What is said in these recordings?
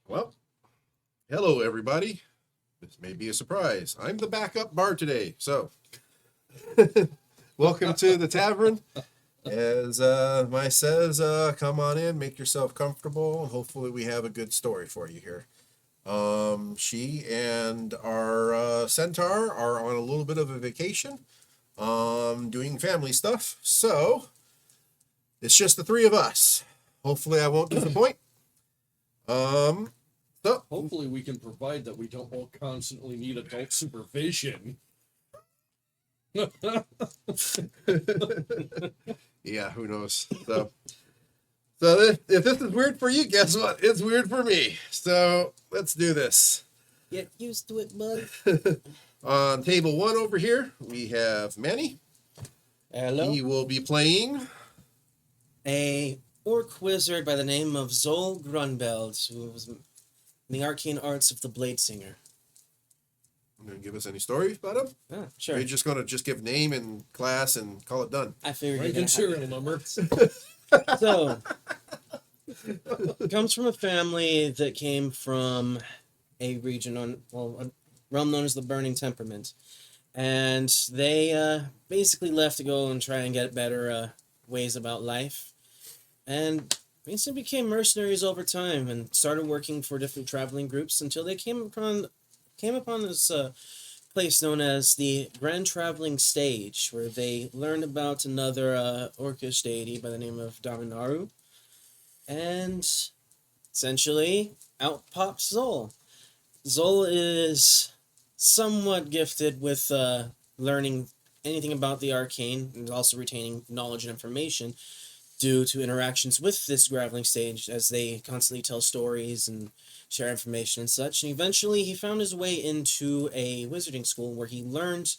Well, hello everybody. This may be a surprise. I'm the backup bard today. So, welcome to the tavern. As my says, come on in, make yourself comfortable, and hopefully we have a good story for you here. She and our centaur are on a little bit of a vacation, doing family stuff. So, it's just the three of us. Hopefully, I won't disappoint. Um, so Hopefully, we can provide that we don't all constantly need adult supervision. yeah, who knows? So if this is weird for you, guess what? It's weird for me. So let's do this. Get used to it, bud. On table one over here, we have Manny. Hello. He will be playing. A orc wizard by the name of Zol Grunbeld, who was in the arcane arts of the Blade Singer. Gonna give us any stories about him? Ah, sure. Are you just gonna give name and class and call it done? I figured Rank you'd and serial number. So, comes from a family that came from a region a realm known as the Burning Temperament. And they basically left to go and try and get better ways about life. And basically became mercenaries over time and started working for different traveling groups until they came upon this place known as the Grand Traveling Stage, where they learned about another orcish deity by the name of Dominaru. And essentially, out pops Zol. Zol is somewhat gifted with learning anything about the arcane and also retaining knowledge and information due to interactions with this graveling stage as they constantly tell stories and share information and such. And eventually he found his way into a wizarding school where he learned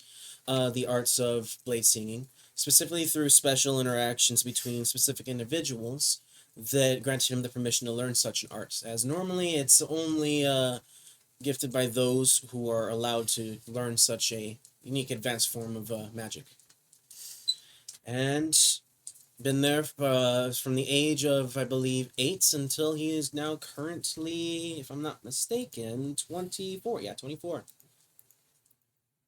the arts of blade singing, specifically through special interactions between specific individuals that granted him the permission to learn such an art, as normally it's only gifted by those who are allowed to learn such a unique advanced form of magic. And been there from the age of, I believe, 8 until he is now currently, if I'm not mistaken, 24. Yeah, 24.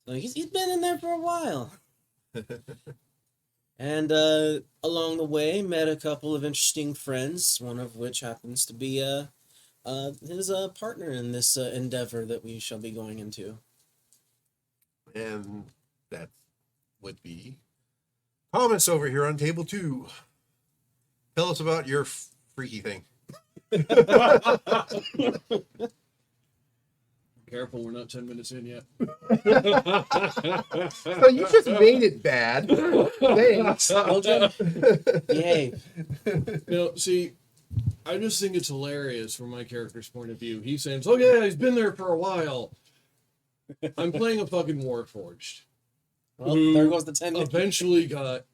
So he's been in there for a while. And along the way, met a couple of interesting friends, one of which happens to be his partner in this endeavor that we shall be going into. And that would be Thomas over here on table two. Tell us about your freaky thing. Careful, we're not 10 minutes in yet. So you just made it bad. Thanks. Yay. See, I just think it's hilarious from my character's point of view. He's saying, oh yeah, he's been there for a while. I'm playing a fucking Warforged. Well, there goes the 10 minutes. Eventually got...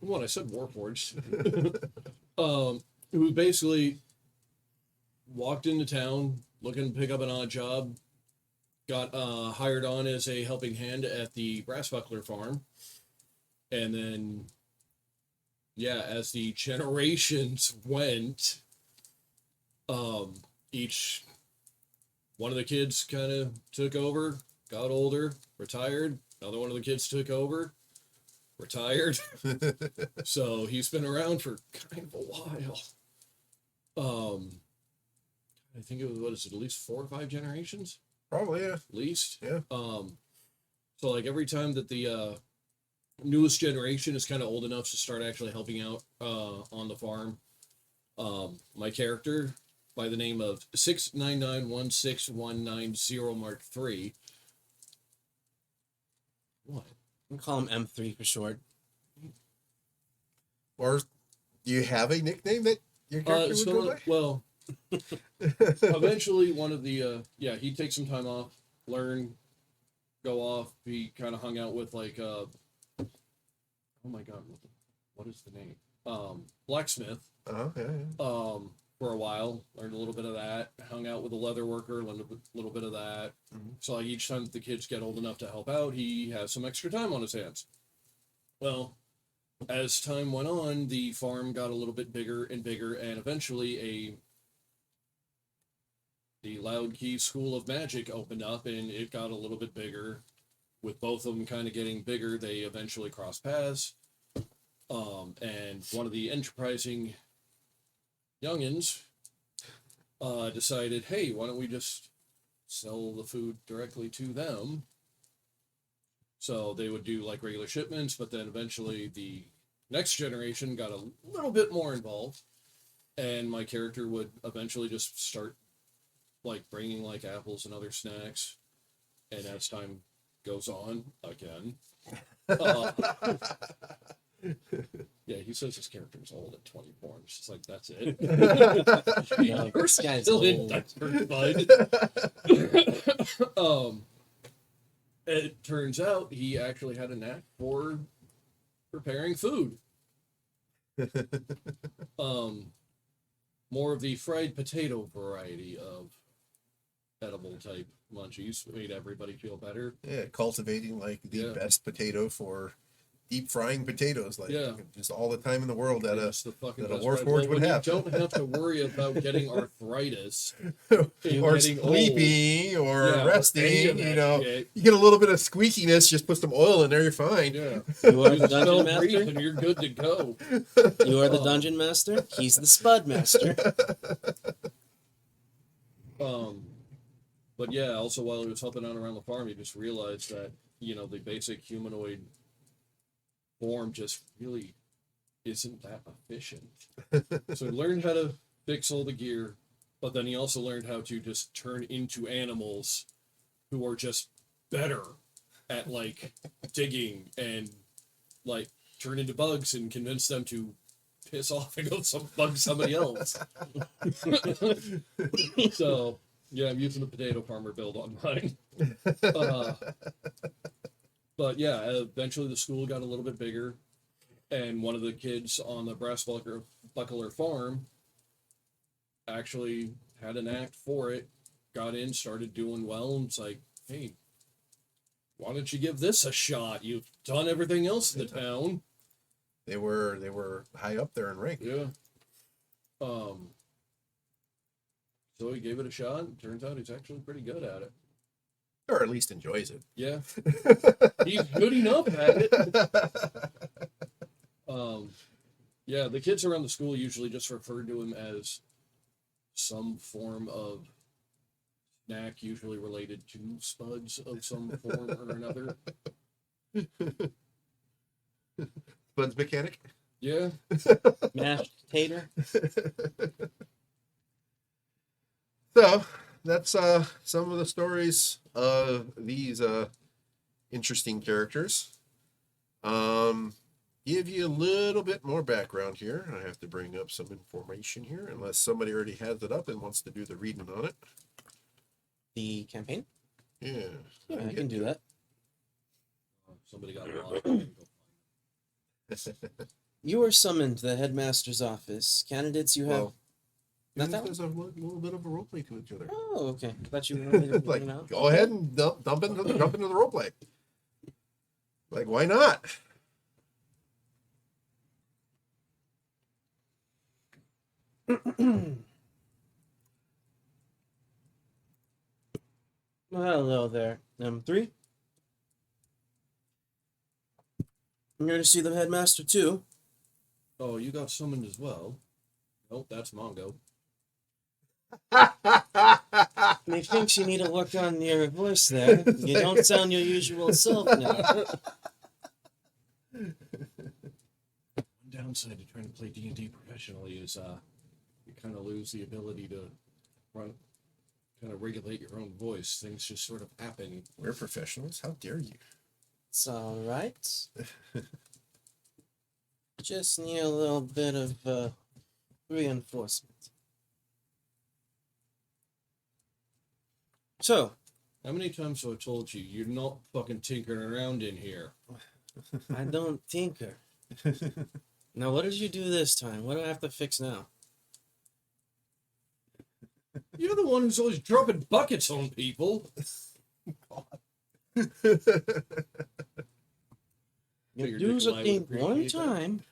What, I said Warforged. Who basically walked into town looking to pick up an odd job, got hired on as a helping hand at the Brassbuckler farm, and then, yeah, as the generations went, each one of the kids kind of took over, got older, retired. Another one of the kids took over, retired. So he's been around for kind of a while. I think it was, what is it, at least 4 or 5 generations? Probably, yeah. At least. Yeah. So like every time that the newest generation is kind of old enough to start actually helping out on the farm, my character by the name of 6991619 Mark III. What? We'll call him M3 for short. Or do you have a nickname that your character would go by? Well, eventually one of the he'd take some time off, learn, go off. He kind of hung out with like oh my god, what is the name? Blacksmith. Oh, yeah. For a while, learned a little bit of that. Hung out with a leather worker, learned a little bit of that. Mm-hmm. So like each time that the kids get old enough to help out, he has some extra time on his hands. Well, as time went on, the farm got a little bit bigger and bigger, and eventually the Loud Key School of Magic opened up, and it got a little bit bigger. With both of them kind of getting bigger, they eventually crossed paths. And one of the enterprising youngins decided, hey, why don't we just sell the food directly to them? So they would do like regular shipments, but then eventually the next generation got a little bit more involved, and my character would eventually just start like bringing like apples and other snacks, and as time goes on, again, uh, yeah, he says his character is old at 24. I'm just like, that's it. No, You're this guy's still in old. diaper, bud. It turns out he actually had a knack for preparing food. More of the fried potato variety of edible type munchies made everybody feel better. Yeah, cultivating like the Yeah. best potato for deep frying potatoes, like Yeah. just all the time in the world that Yes, the fucking that a best Warforged friend. Well, would when have. you don't have to worry about getting arthritis or getting old. sleeping or Yeah, or any resting, of you that know, shit. you get a little bit of squeakiness, just put some oil in there, you're fine. Yeah, You are the just dungeon don't breathe master. and you're good to go. You are the Oh. dungeon master. He's the spud master. But yeah, also while he was helping out around the farm, he just realized that, you know, the basic humanoid form just really isn't that efficient. So he learned how to fix all the gear, but then he also learned how to just turn into animals who are just better at like digging and like turn into bugs and convince them to piss off and go bug somebody else. So yeah, I'm using the potato farmer build on mine. But yeah, eventually the school got a little bit bigger, and one of the kids on the Brass Buckler farm actually had an act for it, got in, started doing well, and it's like, hey, why don't you give this a shot? You've done everything else in the town. They were high up there in rank. Yeah. So he gave it a shot, and turns out he's actually pretty good at it. Or at least enjoys it. Yeah. He's good enough at it. Yeah, the kids around the school usually just refer to him as some form of snack, usually related to spuds of some form or another. Bud's mechanic. Yeah. Mashed tater. So that's some of the stories of these interesting characters. Give you a little bit more background here. I have to bring up some information here, unless somebody already has it up and wants to do the reading on it. The campaign? Yeah, Yeah, I can do that. Somebody got lost. You are summoned to the headmaster's office. Candidates you have. Well, Not that there's a little bit of a role play to each other. Oh, okay. I thought you wanted to Like, bring it out. go ahead and jump into the role play. Like, why not? Well, hello there. Number 3. I'm here to see the headmaster too. Oh, you got summoned as well. Nope, that's Mongo. Methinks you need to work on your voice there. You don't sound your usual self now. One downside to trying to play D&D professionally is you kind of lose the ability to kind of regulate your own voice. Things just sort of happen. We're professionals. How dare you? It's all right. Just need a little bit of reinforcement. So, How many times have I told you you're not fucking tinkering around in here? I don't tinker. Now, what did you do this time? What do I have to fix now? You're the one who's always dropping buckets on people. You Figured do Nikolai would something one appreciate that. time,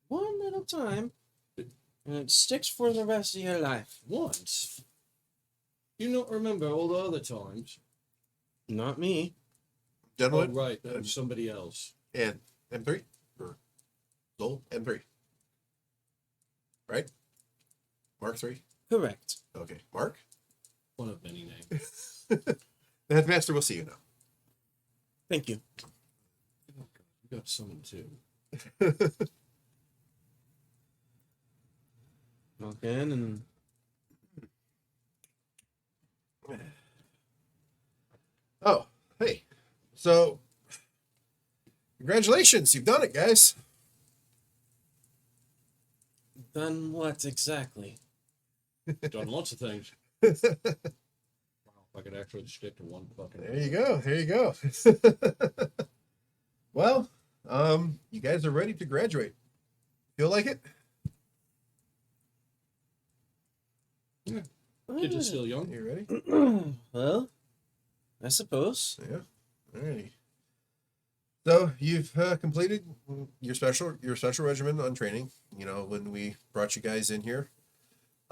one little time, and it sticks for the rest of your life. Once. You don't remember all the other times? Not me. Oh, Gentlemen, right. That was somebody else. and M3 or Zol M3, right? Mark 3. Correct. Okay, Mark. One of many names. The headmaster will see you now. Thank you. You got summoned too. Walk in and Oh, hey. So, congratulations. You've done it, guys. done what exactly? Done lots of things. Wow, if I could actually stick to one fucking. There you go. There you go. Well, you guys are ready to graduate. Feel like it? Kids are still young. You ready? Well, I suppose. Yeah. Alrighty. So you've completed your special regimen on training. You know, when we brought you guys in here,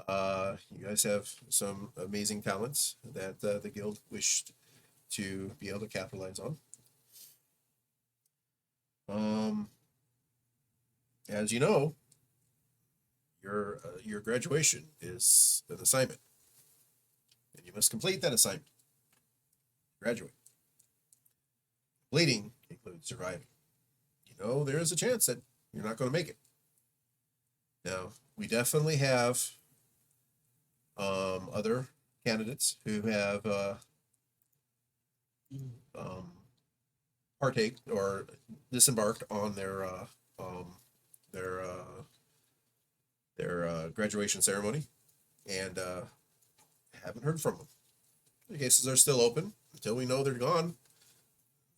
you guys have some amazing talents that the guild wished to be able to capitalize on. As you know, your graduation is an assignment, and you must complete that assignment. Graduate. Completing includes surviving. You know, there is a chance that you're not going to make it. Now, we definitely have other candidates who have partake or disembarked on their graduation ceremony, and haven't heard from them. The cases are still open until we know they're gone.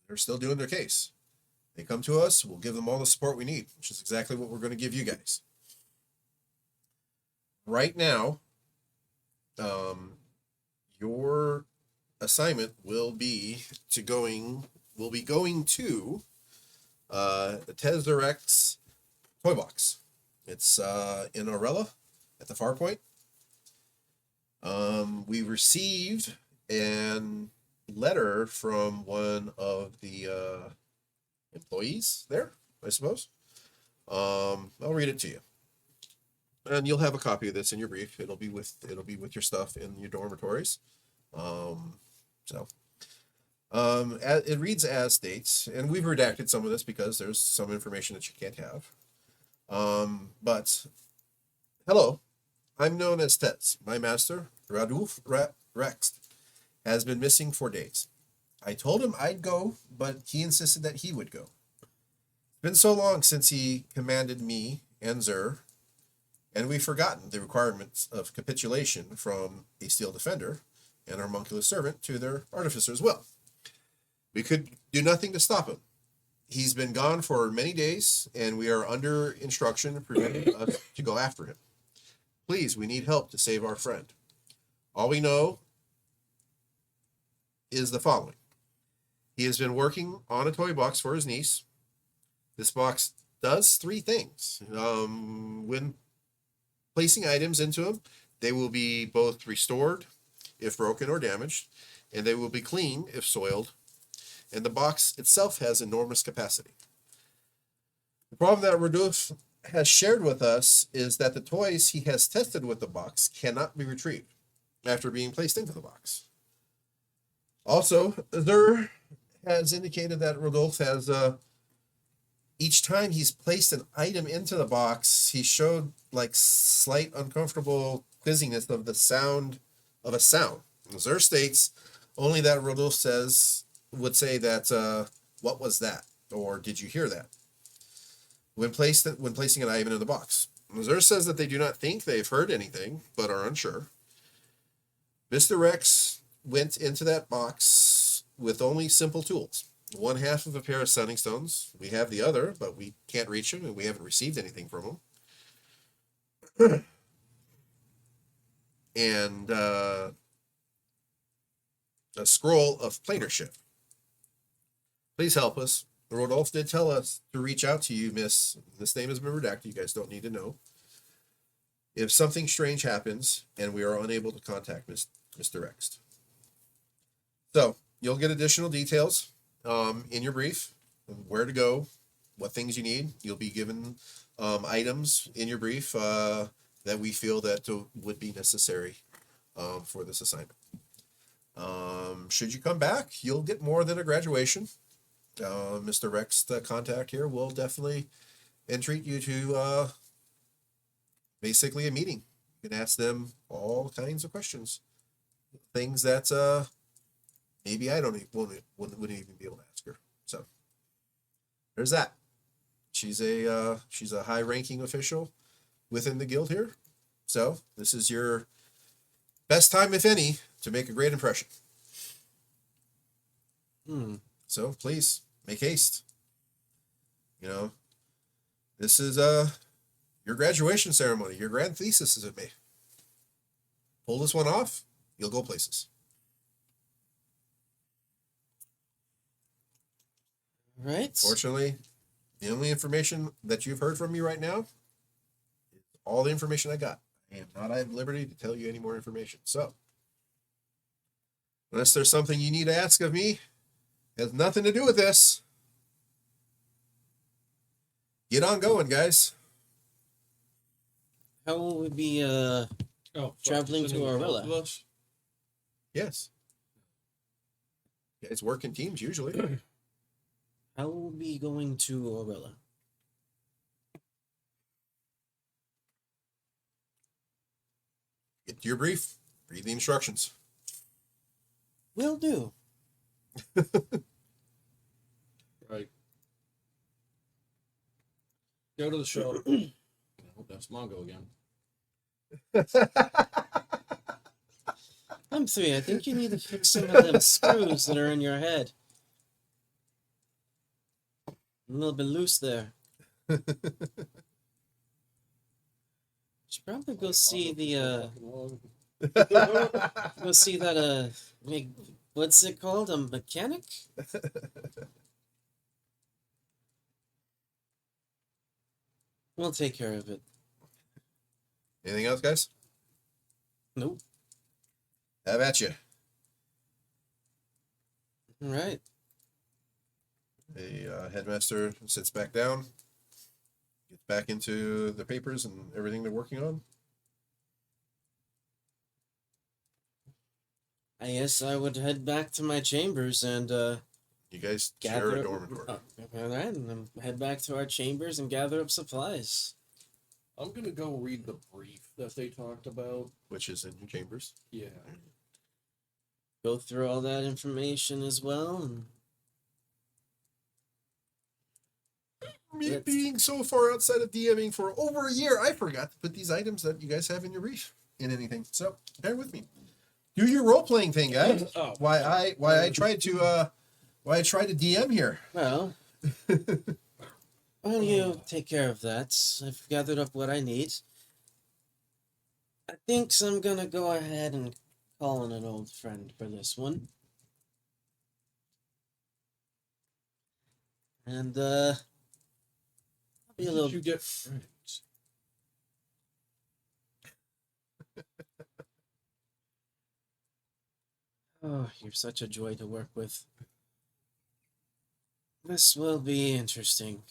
They're still doing their case. They come to us, we'll give them all the support we need, which is exactly what we're going to give you guys. Right now, your assignment will be going to the Tezzerex's toy box. It's in Orella at the far point. We received an letter from one of the employees there, I suppose. I'll read it to you, and you'll have a copy of this in your brief. It'll be with your stuff in your dormitories. It reads as states, and we've redacted some of this because there's some information that you can't have. But hello, I'm known as Tets. My master, Radulf Rex, has been missing for days. I told him I'd go, but he insisted that he would go. It's been so long since he commanded me and Zur, and we've forgotten the requirements of capitulation from a steel defender and our homunculus servant to their artificer as well. We could do nothing to stop him. He's been gone for many days, and we are under instruction preventing us to go after him. Please, we need help to save our friend. All we know is the following. He has been working on a toy box for his niece. This box does three things. When placing items into them, they will be both restored if broken or damaged, and they will be clean if soiled. And the box itself has enormous capacity. The problem that Rodolphe has shared with us is that the toys he has tested with the box cannot be retrieved after being placed into the box. Also, Zur has indicated that Rodolphe has, each time he's placed an item into the box, he showed like slight uncomfortable quizziness of the sound of a sound. Zur states only that Rodolphe would say that, what was that? Or did you hear that? When placing an item into the box. Zur says that they do not think they've heard anything, but are unsure. Mr. Rex went into that box with only simple tools. One half of a pair of sunning stones. We have the other, but we can't reach him, and we haven't received anything from him. And a scroll of planership. Please help us. Rodolphe did tell us to reach out to you, miss. This name has been redacted. You guys don't need to know. If something strange happens and we are unable to contact Mr. X. So you'll get additional details in your brief, where to go, what things you need. You'll be given items in your brief that we feel that would be necessary for this assignment. Should you come back, you'll get more than a graduation. Mr. Rex, the contact here, will definitely entreat you to basically a meeting. You can ask them all kinds of questions, things that maybe I wouldn't even be able to ask her. So there's that. She's a high-ranking official within the guild here. So this is your best time, if any, to make a great impression. So please make haste. You know, this is your graduation ceremony, your grand thesis, as it may. Pull this one off, you'll go places. Right. Fortunately, the only information that you've heard from me right now is all the information I got. I am not at liberty to tell you any more information. So, unless there's something you need to ask of me, it has nothing to do with this. Get on going, guys. How will we be traveling to sending both Aurilla? of us? Yes. Guys work in teams usually. How will we be going to Aurilla? Get to your brief. Read the instructions. Will do. Right. Go to the show. I hope that's Mongo again. I'm 3. I think you need to fix some of them screws that are in your head. A little bit loose there. Should probably go see the go see that what's it called? A mechanic? We'll take care of it. Anything else, guys? Nope. Have at you. All right. The headmaster sits back down, gets back into the papers and everything they're working on. I guess I would head back to my chambers and You guys share a dormitory. all right, and then head back to our chambers and gather up supplies. I'm gonna go read the brief that they talked about. Which is in your chambers. Yeah. Go through all that information as well. And Me Let's- being so far outside of DMing for over a year, I forgot to put these items that you guys have in your brief in anything. So bear with me. Do your role playing thing, guys. Oh. Why I tried to DM here. well, while you take care of that, I've gathered up what I need. I think I'm gonna go ahead and call in an old friend for this one. And I'll be a Did little. you get friends? Oh, you're such a joy to work with. This will be interesting.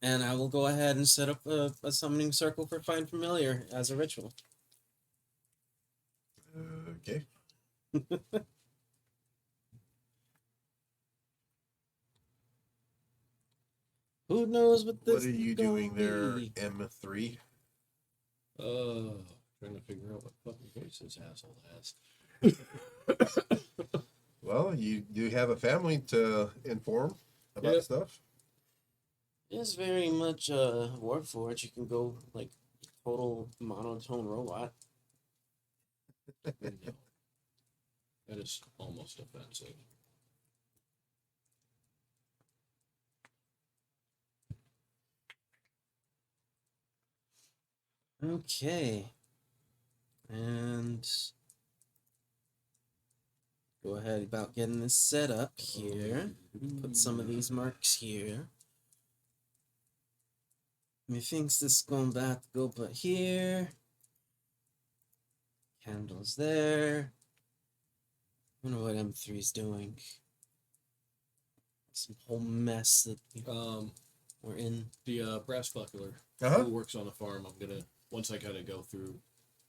And I will go ahead and set up a summoning circle for Find Familiar as a ritual. Okay. Who knows what this What are you gonna doing there, be? M3? Trying to figure out what fucking voice this asshole has. Well, you do have a family to inform about Yep. stuff. It is very much Warforged. You can go like total monotone robot. No. That is almost offensive. Okay. And go ahead about getting this set up here. Put some of these marks here. Methinks this going back to go put here. Candles there. I wonder what M3's doing. Some whole mess that we're in. The brass buckler Uh-huh. who works on the farm. I'm gonna once I kind of go through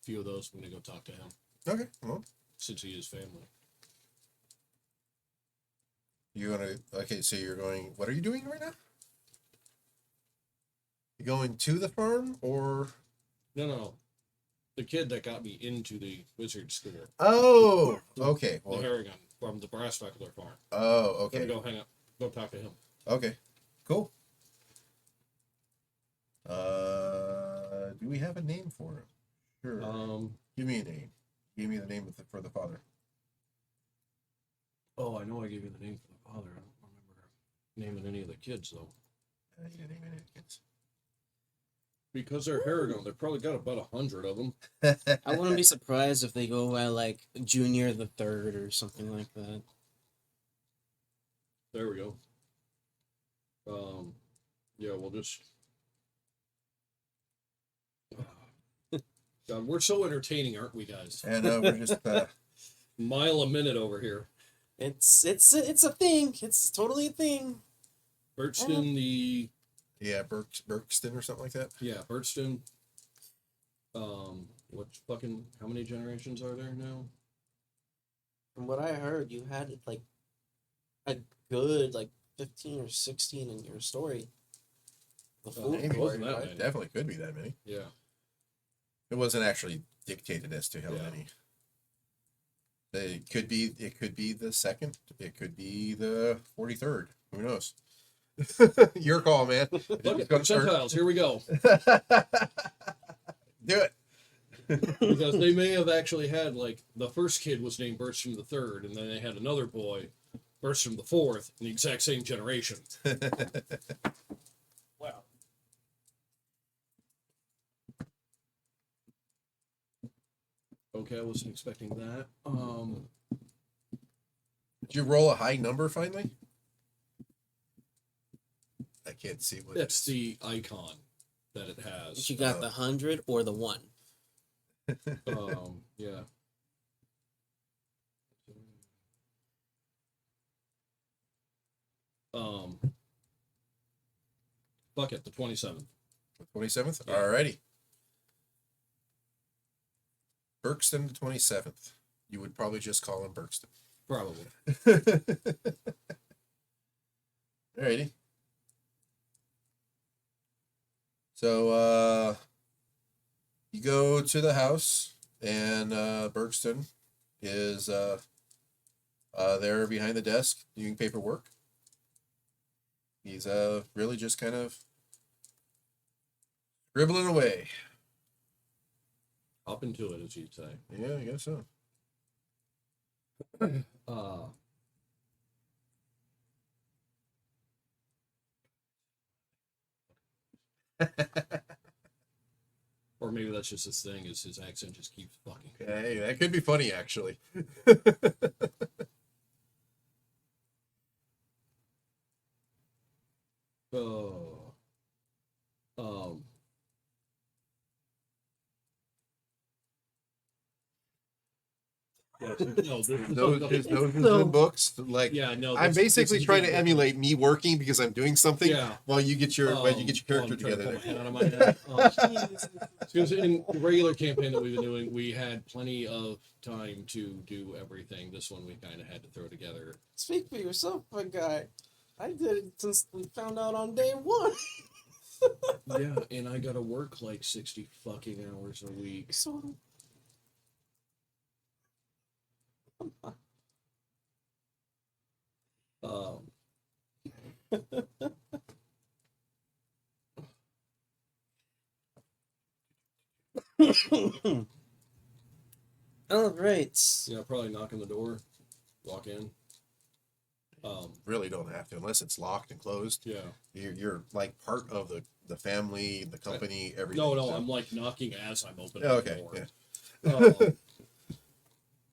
a few of those. I'm gonna go talk to him Okay. Well, since he is family. okay, so you're going, what are you doing right now? You going to the farm or? No. The kid that got me into the wizard school, Oh, okay. the Well, Harrigan from the brass buckler farm. oh, I'm gonna okay. go hang up, go talk to him. Okay. Cool. Do we have a name for him? Sure. Give me a name. Give me the name for the father. Oh, I know I gave you the name for the father. I don't remember naming any of the kids though. You didn't name any of the kids. Because they're Harrigan, they probably got about 100 of them. I wouldn't be surprised if they go by like Junior the Third or something like that. There we go. Yeah, we'll just. God, we're so entertaining, aren't we, guys? And we're just Mile a minute over here. It's a thing. It's totally a thing. Birchton, the Berkston or something like that. yeah, Birchton. How many generations are there now? From what I heard, you had like a good 15 or 16 in your story. The full maybe. story, Wasn't that right? many. Definitely could be that many. Yeah. It wasn't actually dictated as to how Yeah. many. It could be the second. It could be the 43rd. Who knows? Your call, man. If Look it's at gonna start- percentiles. Here we go. Do it. Because they may have actually had the first kid was named Bertram the Third, and then they had another boy, Bertram the Fourth, in the exact same generation. Wow. Okay, I wasn't expecting that. Did you roll a high number finally? I can't see what That's it is. the icon that it has. You got the 100 or the 1. Yeah. Fuck it, the 27th. 27th? Yeah. Alrighty. Berkston the 27th. You would probably just call him Berkston. Probably. Alrighty. So you go to the house and Berkston is there behind the desk doing paperwork. He's really just kind of scribbling away. Up into it, as you'd say. Yeah, I guess so. Or maybe that's just his thing, is his accent just keeps fucking. Hey, that could be funny, actually. Oh. Yeah, so, no, this is His nose is So- in books. Like, yeah, no. I'm this basically is trying to being- emulate me working because I'm doing something Yeah. while you get your character I'm trying to together. pull my There. hand out of my head. Because in the regular campaign that we've been doing, we had plenty of time to do everything. This one we kind of had to throw together. Speak for yourself, my guy. I did it since we found out on day 1. Yeah, and I gotta work 60 fucking hours a week. So Um, all right. yeah, probably knock on the door, walk in. Really don't have to unless it's locked and closed. Yeah. You're like part of the family, the company, everything. No, so- I'm knocking as I'm opening Oh, the okay. door.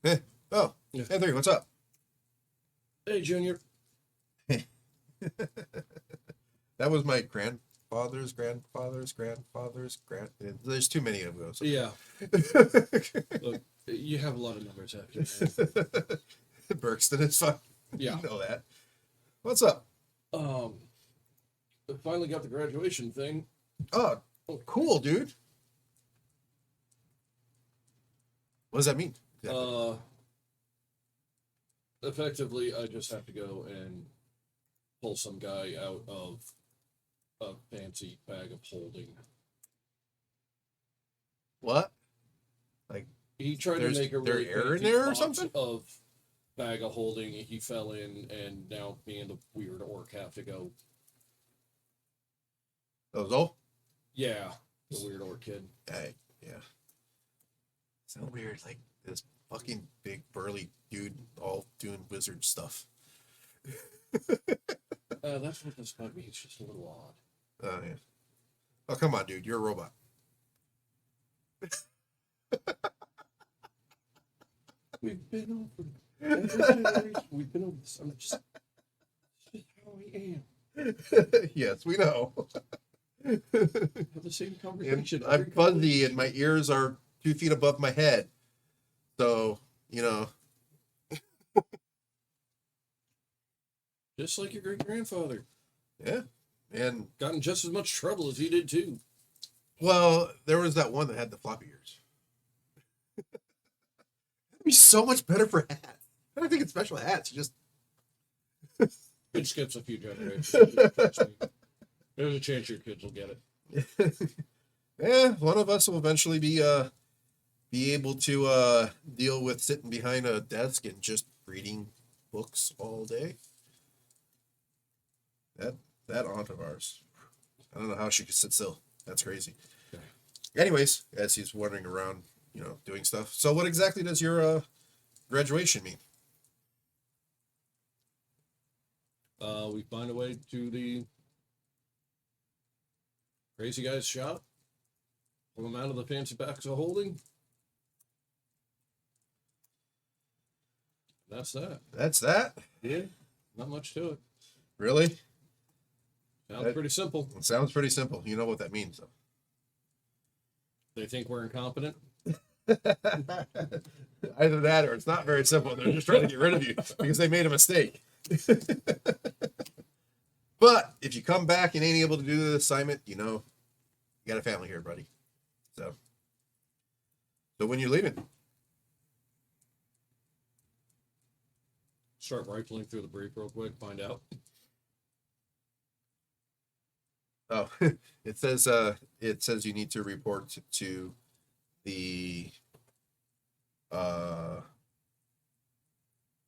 Yeah. Oh, Yeah. Anthony, what's up? Hey, Junior. That was my grandfather grandfathers, There's too many of those. Yeah. Look, you have a lot of numbers after you. Berkston is fun. Yeah. You know that. What's up? I finally got the graduation thing. Oh, cool, dude. What does that mean? Effectively, I just have to go and pull some guy out of a fancy bag of holding. What? Like, He tried to make a there really air in fancy there or box something? of bag of holding. He fell in, and now me and the weird orc have to go. that was all? Yeah, the weird orc kid. Yeah. Sound weird, like this fucking big burly dude all doing wizard stuff. That's what this might be. It's just a little odd. Oh yeah. Oh come on, dude, you're a robot. We've been over every generation. We've been over this. I'm just how I am. Yes, we know. Have the same And conversation. I'm fuzzy and my ears are 2 feet above my head. So, Just like your great grandfather. yeah. And Got in just as much trouble as he did too. well, there was that one that had the floppy ears. It'd be so much better for hats. I don't think it's special hats. You just It skips a few generations. Trust me. There's a chance your kids will get it. yeah, one of us will eventually be able to deal with sitting behind a desk and just reading books all day. That aunt of ours, I don't know how she could sit still. That's crazy. Okay. Anyways, as he's wandering around, doing stuff. So, what exactly does your graduation mean? We find a way to the crazy guy's shop. Pull him out of the fancy box of holding. That's that. That's that. Yeah. Not much to it. Really? Sounds pretty simple. It sounds pretty simple. You know what that means, though. They think we're incompetent. Either that or it's not very simple. They're just trying to get rid of you because they made a mistake. But if you come back and ain't able to do the assignment, you got a family here, buddy. So when you're leaving, Start rifling through the brief real quick, find out. oh, it says you need to report to the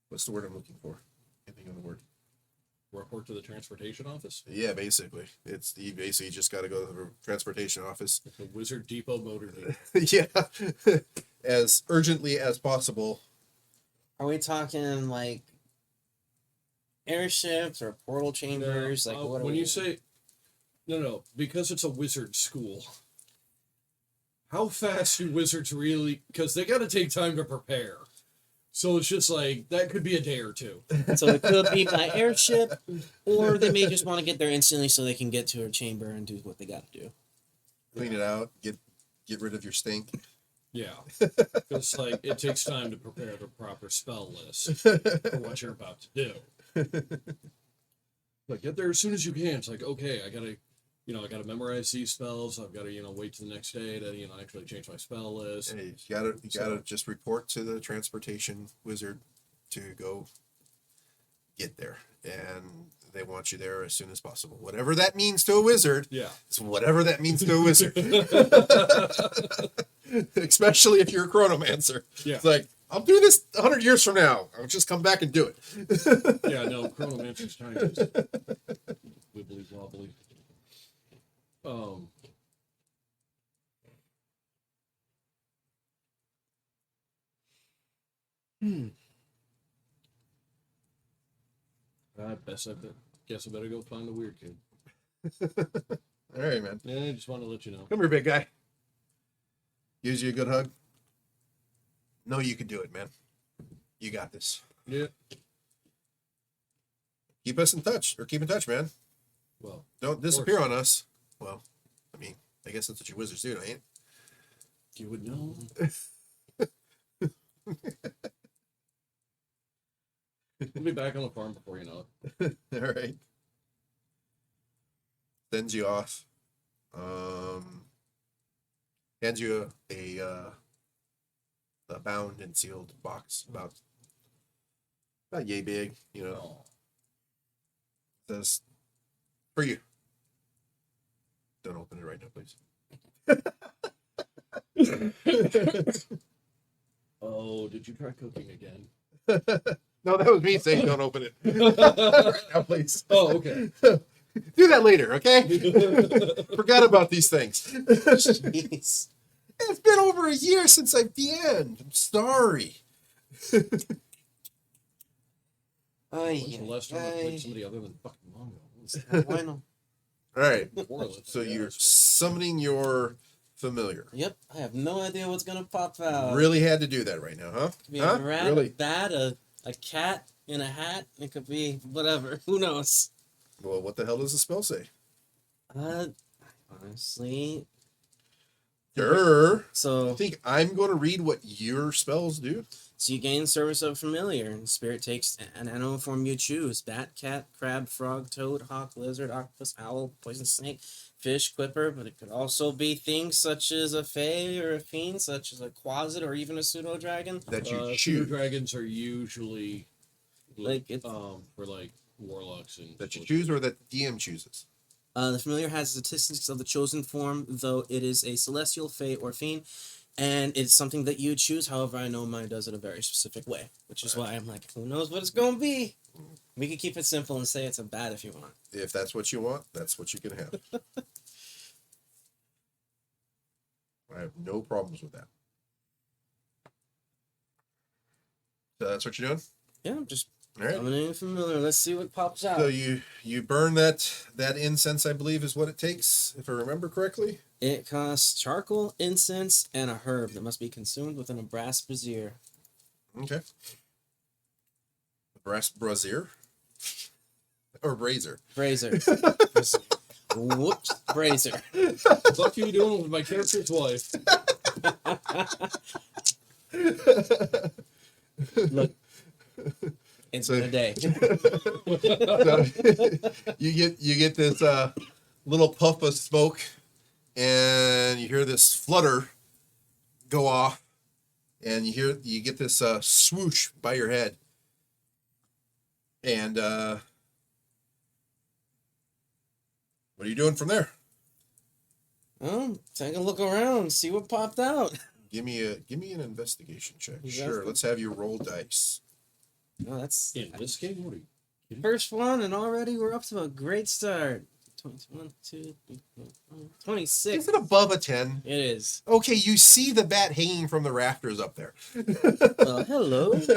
what's the word I'm looking for? Can't think of the word. Report to the transportation office. Yeah, basically, you basically just got to go to the transportation office. The Wizard Depot Motor Vehicle. Yeah, as urgently as possible. Are we talking like airships or portal chambers? Like what? When you say no, because it's a wizard school. How fast do wizards really? Because they got to take time to prepare. So it's just like that could be a day or two. So it could be by airship, or they may just want to get there instantly so they can get to a chamber and do what they got to do. Clean it out. Get rid of your stink. Yeah, because like it takes time to prepare the proper spell list for what you're about to do. Like get there as soon as you can. It's like okay, I gotta memorize these spells. I've got to wait till the next day to actually change my spell list. Hey, you gotta just report to the transportation wizard to go get there, and they want you there as soon as possible. Whatever that means to a wizard, Yeah. it's whatever that means to a wizard. Especially if you're a chronomancer. Yeah. It's like, I'll do this 100 years from now. I'll just come back and do it. Yeah, no, Chronomancer's time is wibbly wobbly. Guess I better go find the weird kid. All right, man. Yeah, I just want to let you know. Come here, big guy. Gives you a good hug. No, you can do it, man. You got this. Yeah. Keep us in touch, or keep in touch, man. Well, Don't disappear on us. Well, I mean, I guess that's what you wizards do, ain't it? You would know. We'll be back on the farm before you know it. All right. Sends you off. Hands you a bound and sealed box about yay big, Oh. Says for you. Don't open it right now, please. Oh, did you try cooking again? No, that was me saying don't open it. Right now, please. Oh, okay. Do that later, okay? Forgot about these things. Jeez. It's been over a year since I began. I'm sorry. When's the last time I played somebody other than fucking Mongo? Why not? All right. Warless, So I you're guess. summoning your familiar. Yep, I have no idea what's gonna pop out. Really had to do that right now, huh? Could be Huh? a rat, Really? a bat, a cat in a hat. It could be whatever. Who knows? Well, what the hell does the spell say? Honestly. You So think I'm going to read what your spells do? you gain service of familiar, and spirit takes an animal form you choose: bat, cat, crab, frog, toad, hawk, lizard, octopus, owl, poison snake, fish, quipper. But it could also be things such as a fae or a fiend, such as a quasit or even a pseudo dragon. That you Pseudo choose. dragons are usually Like it's for like warlocks and That you choose or that the DM chooses? The familiar has statistics of the chosen form, though it is a celestial, fae, or fiend, and it's something that you choose. However, I know mine does it a very specific way, which is why I'm like, who knows what it's going to be? We can keep it simple and say it's a bat if you want. If that's what you want, that's what you can have. I have no problems with that. So that's what you're doing? Yeah, I'm just All right. summoning a familiar. Let's see what pops out. So you burn that incense, I believe, is what it takes, if I remember correctly. It costs charcoal, incense, and a herb that must be consumed within a brass brazier. Okay. Brass brazier? Or brazier? Brazier. Whoops, brazier. What are you doing with my character's wife? Look, it's been a day. So, you get this little puff of smoke, and you hear this flutter go off, and you get this swoosh by your head, and what are you doing from there? Well, take a look around, see what popped out. Give me an investigation check. Sure, Investigate. let's have you roll dice. Oh, that's In this game, what are you? first one, and already we're up to a great start. 21, 2, 3, 4, 26. Is it above a 10? It is. Okay, you see the bat hanging from the rafters up there. Well, hello. These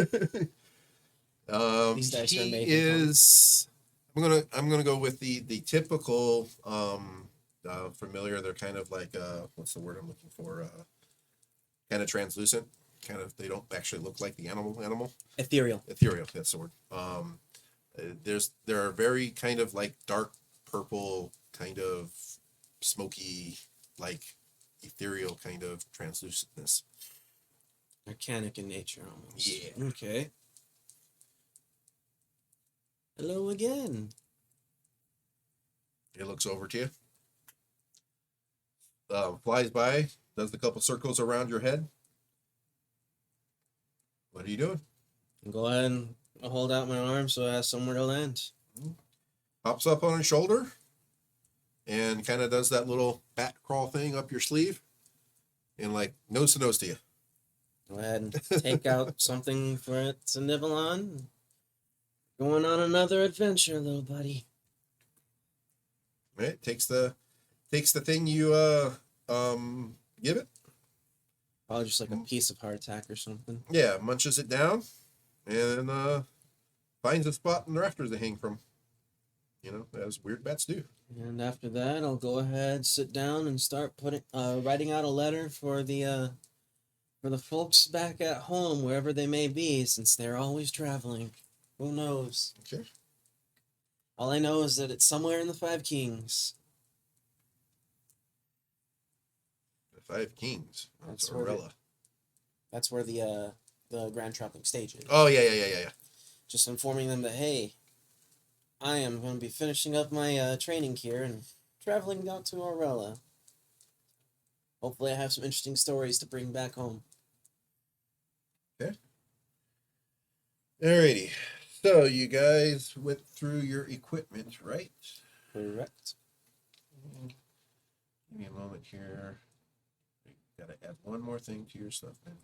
dice are He making is. I'm gonna go with the typical familiar. They're kind of like what's the word I'm looking for? Kind of translucent. Kind of, they don't actually look like the animal. Ethereal. Ethereal. That's the word. There are very kind of like dark purple, kind of smoky, like ethereal kind of translucentness. Arcanic in nature, almost. Yeah. Okay. Hello again. It looks over to you. Flies by, does a couple circles around your head. What are you doing? Go ahead and hold out my arm so it has somewhere to land. Pops up on his shoulder and kind of does that little bat crawl thing up your sleeve and like nose to nose to you. Go ahead and take out something for it to nibble on. Going on another adventure, little buddy. Right? Takes the thing you give it. Probably just like a piece of hardtack or something. Yeah, munches it down and finds a spot in the rafters to hang from. As weird bats do. And after that, I'll go ahead, sit down, and start writing out a letter for the folks back at home, wherever they may be, since they're always traveling. Who knows? Okay. All I know is that it's somewhere in the Five Kings. Five Kings. That's That's where Orella. That's where the Grand Traveling Stage is. Oh yeah. Just informing them that, hey, I am going to be finishing up my training here and traveling out to Orella. Hopefully I have some interesting stories to bring back home. Alrighty. So you guys went through your equipment, right? Correct. Give me a moment here. Gotta add one more thing to your stuff, man.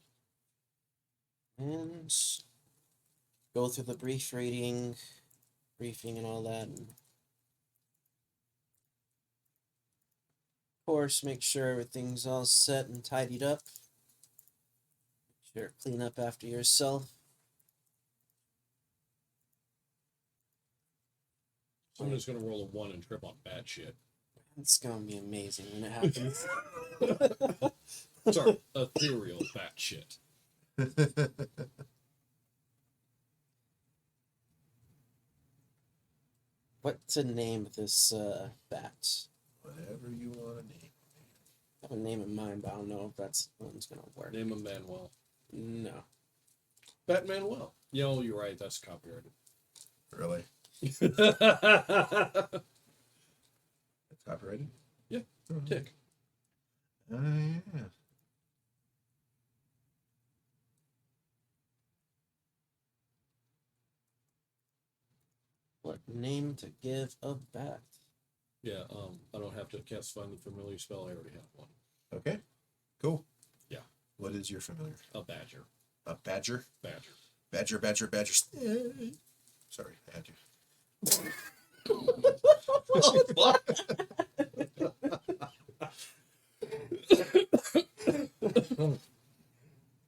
And go through the briefing and all that. And of course, make sure everything's all set and tidied up. Make sure clean up after yourself. Someone's gonna roll a 1 and trip on bad shit. It's gonna be amazing when it happens. Sorry, ethereal bad shit. What to name this bat? Whatever you want to name. I have a name in mind, but I don't know if that's one's gonna work. Name him Manuel. No. Bat Manuel. Yeah, oh, you're right. That's copyrighted. Really? It's copyrighted? Yeah. Mhm. Tick. Yeah. What name to give a bat? Yeah, I don't have to cast Find the Familiar spell. I already have one. Okay. Cool. Yeah. What is your familiar? A badger. A badger? Badger. Badger. Sorry, badger.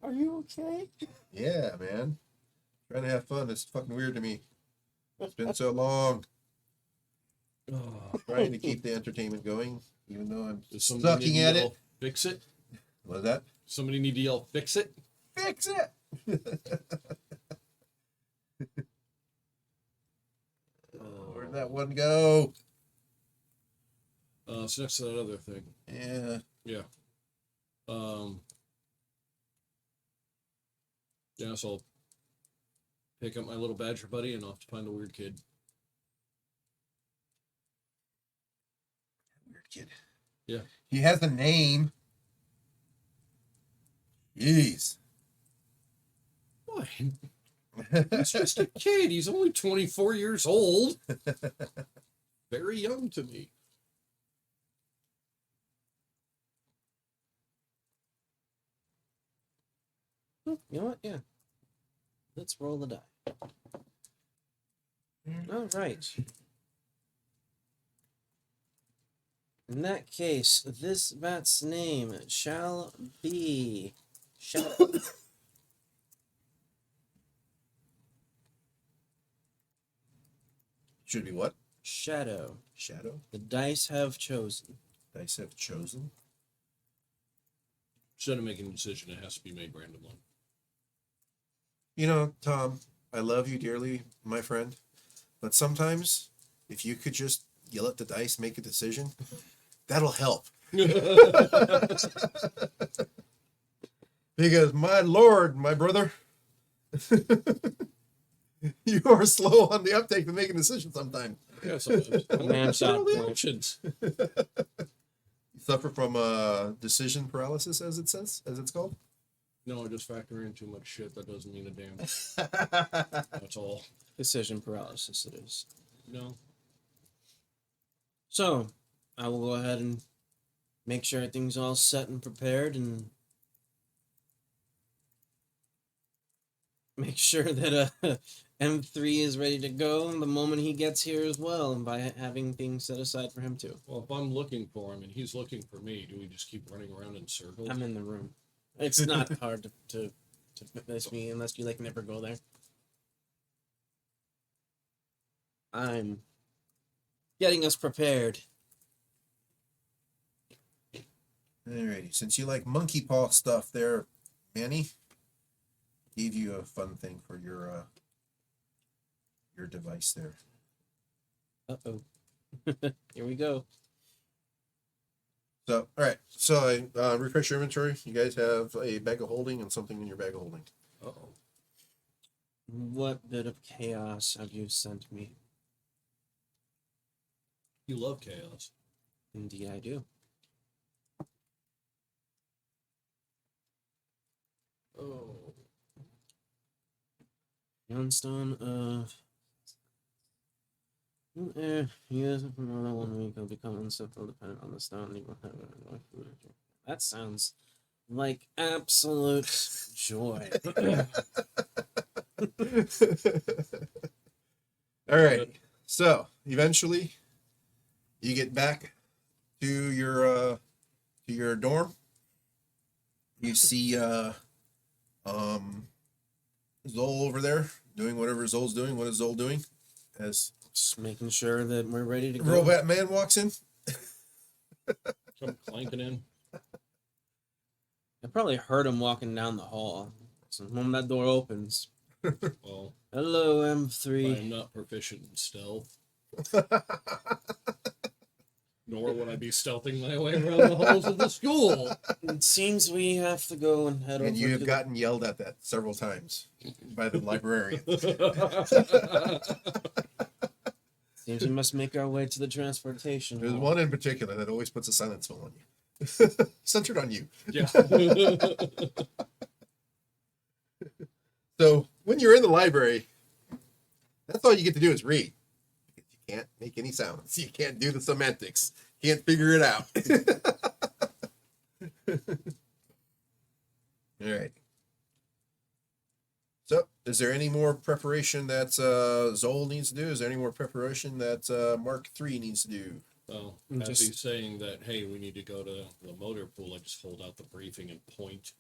Are you okay? Yeah, man. Trying to have fun. It's fucking weird to me. It's been so long. Oh, Trying to keep the entertainment going, even though I'm does somebody sucking need to at yell, it. Fix it. What is that? Somebody need to yell, fix it. Fix it! Where'd that one go? So next to that other thing. Yeah. Yeah, so I'll pick up my little badger buddy and off to find the weird kid. Weird kid. Yeah. He has a name. Jeez. Why? He's just a kid. He's only 24 years old. Very young to me. You know what? Yeah. Let's roll the die. All right. In that case, this bat's name shall be Should be what? Shadow. Shadow? The dice have chosen. Dice have chosen. Instead of making a decision, it has to be made randomly. You know, Tom, I love you dearly, my friend. But sometimes, if you could just yell at the dice, make a decision, that'll help. Because, my lord, my brother, you are slow on the uptake to make a decision sometimes. Yeah, sometimes. Man shot What are the point. options? You suffer from decision paralysis, as it says, as it's called. No, I just factor in too much shit. That doesn't mean a damn thing. That's all. Decision paralysis it is. No. So, I will go ahead and make sure everything's all set and prepared and make sure that M3 is ready to go the moment he gets here as well, and by having things set aside for him too. Well, if I'm looking for him and he's looking for me, do we just keep running around in circles? I'm in the room. It's not hard to miss me unless you like never go there. I'm getting us prepared. Alrighty, since you like monkey paw stuff there, Manny, gave you a fun thing for your device there. Uh-oh. Here we go. So, all right. So, refresh your inventory. You guys have a bag of holding and something in your bag of holding. Uh-oh. What bit of chaos have you sent me? You love chaos. Indeed, I do. Oh. Youngstone of. Yes, from another 1 week will become unsettled dependent on the stone. That sounds like absolute joy. All right. So, eventually, you get back to your dorm. You see Zol over there doing whatever Zol's doing. What is Zol doing? As Just making sure that we're ready to go. Robot Man walks in. Come clanking in. I probably heard him walking down the hall. So when that door opens, Well, hello, I M3. am not proficient in stealth. Nor would I be stealthing my way around the halls of the school. It seems we have to go and head over. And you have to gotten yelled at that several times by the librarian. Seems we must make our way to the transportation. There's hall. one in particular that always puts a silent spell on you. Centered on you. Yeah. So when you're in the library, that's all you get to do is read. You can't make any sounds. You can't do the semantics. Can't figure it out. All right. So, is there any more preparation that Zol needs to do? Is there any more preparation that Mark III needs to do? Well, I'm as just- he's saying that, hey, we need to go to the motor pool, I just hold out the briefing and point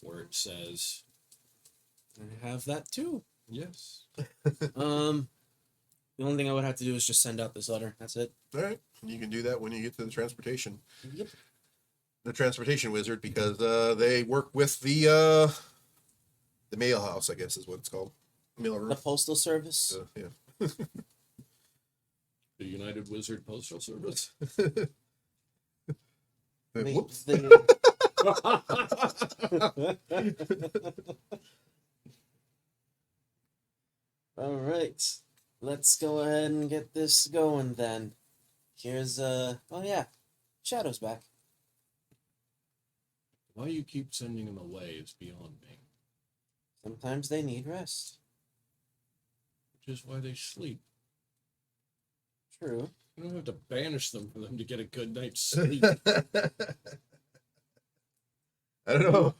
where it says, I have that too. yes. The only thing I would have to do is just send out this letter. That's it. All right. You can do that when you get to the transportation. Yep. The transportation wizard, because they work with the mail house, I guess is what it's called. Mail room. The postal service. Yeah. The United Wizard Postal Service. Whoops. All right, let's go ahead and get this going then. Here's oh yeah, Shadow's back. Why you keep sending them away is beyond me. Sometimes they need rest. Which is why they sleep. True. You don't have to banish them for them to get a good night's sleep. I don't know.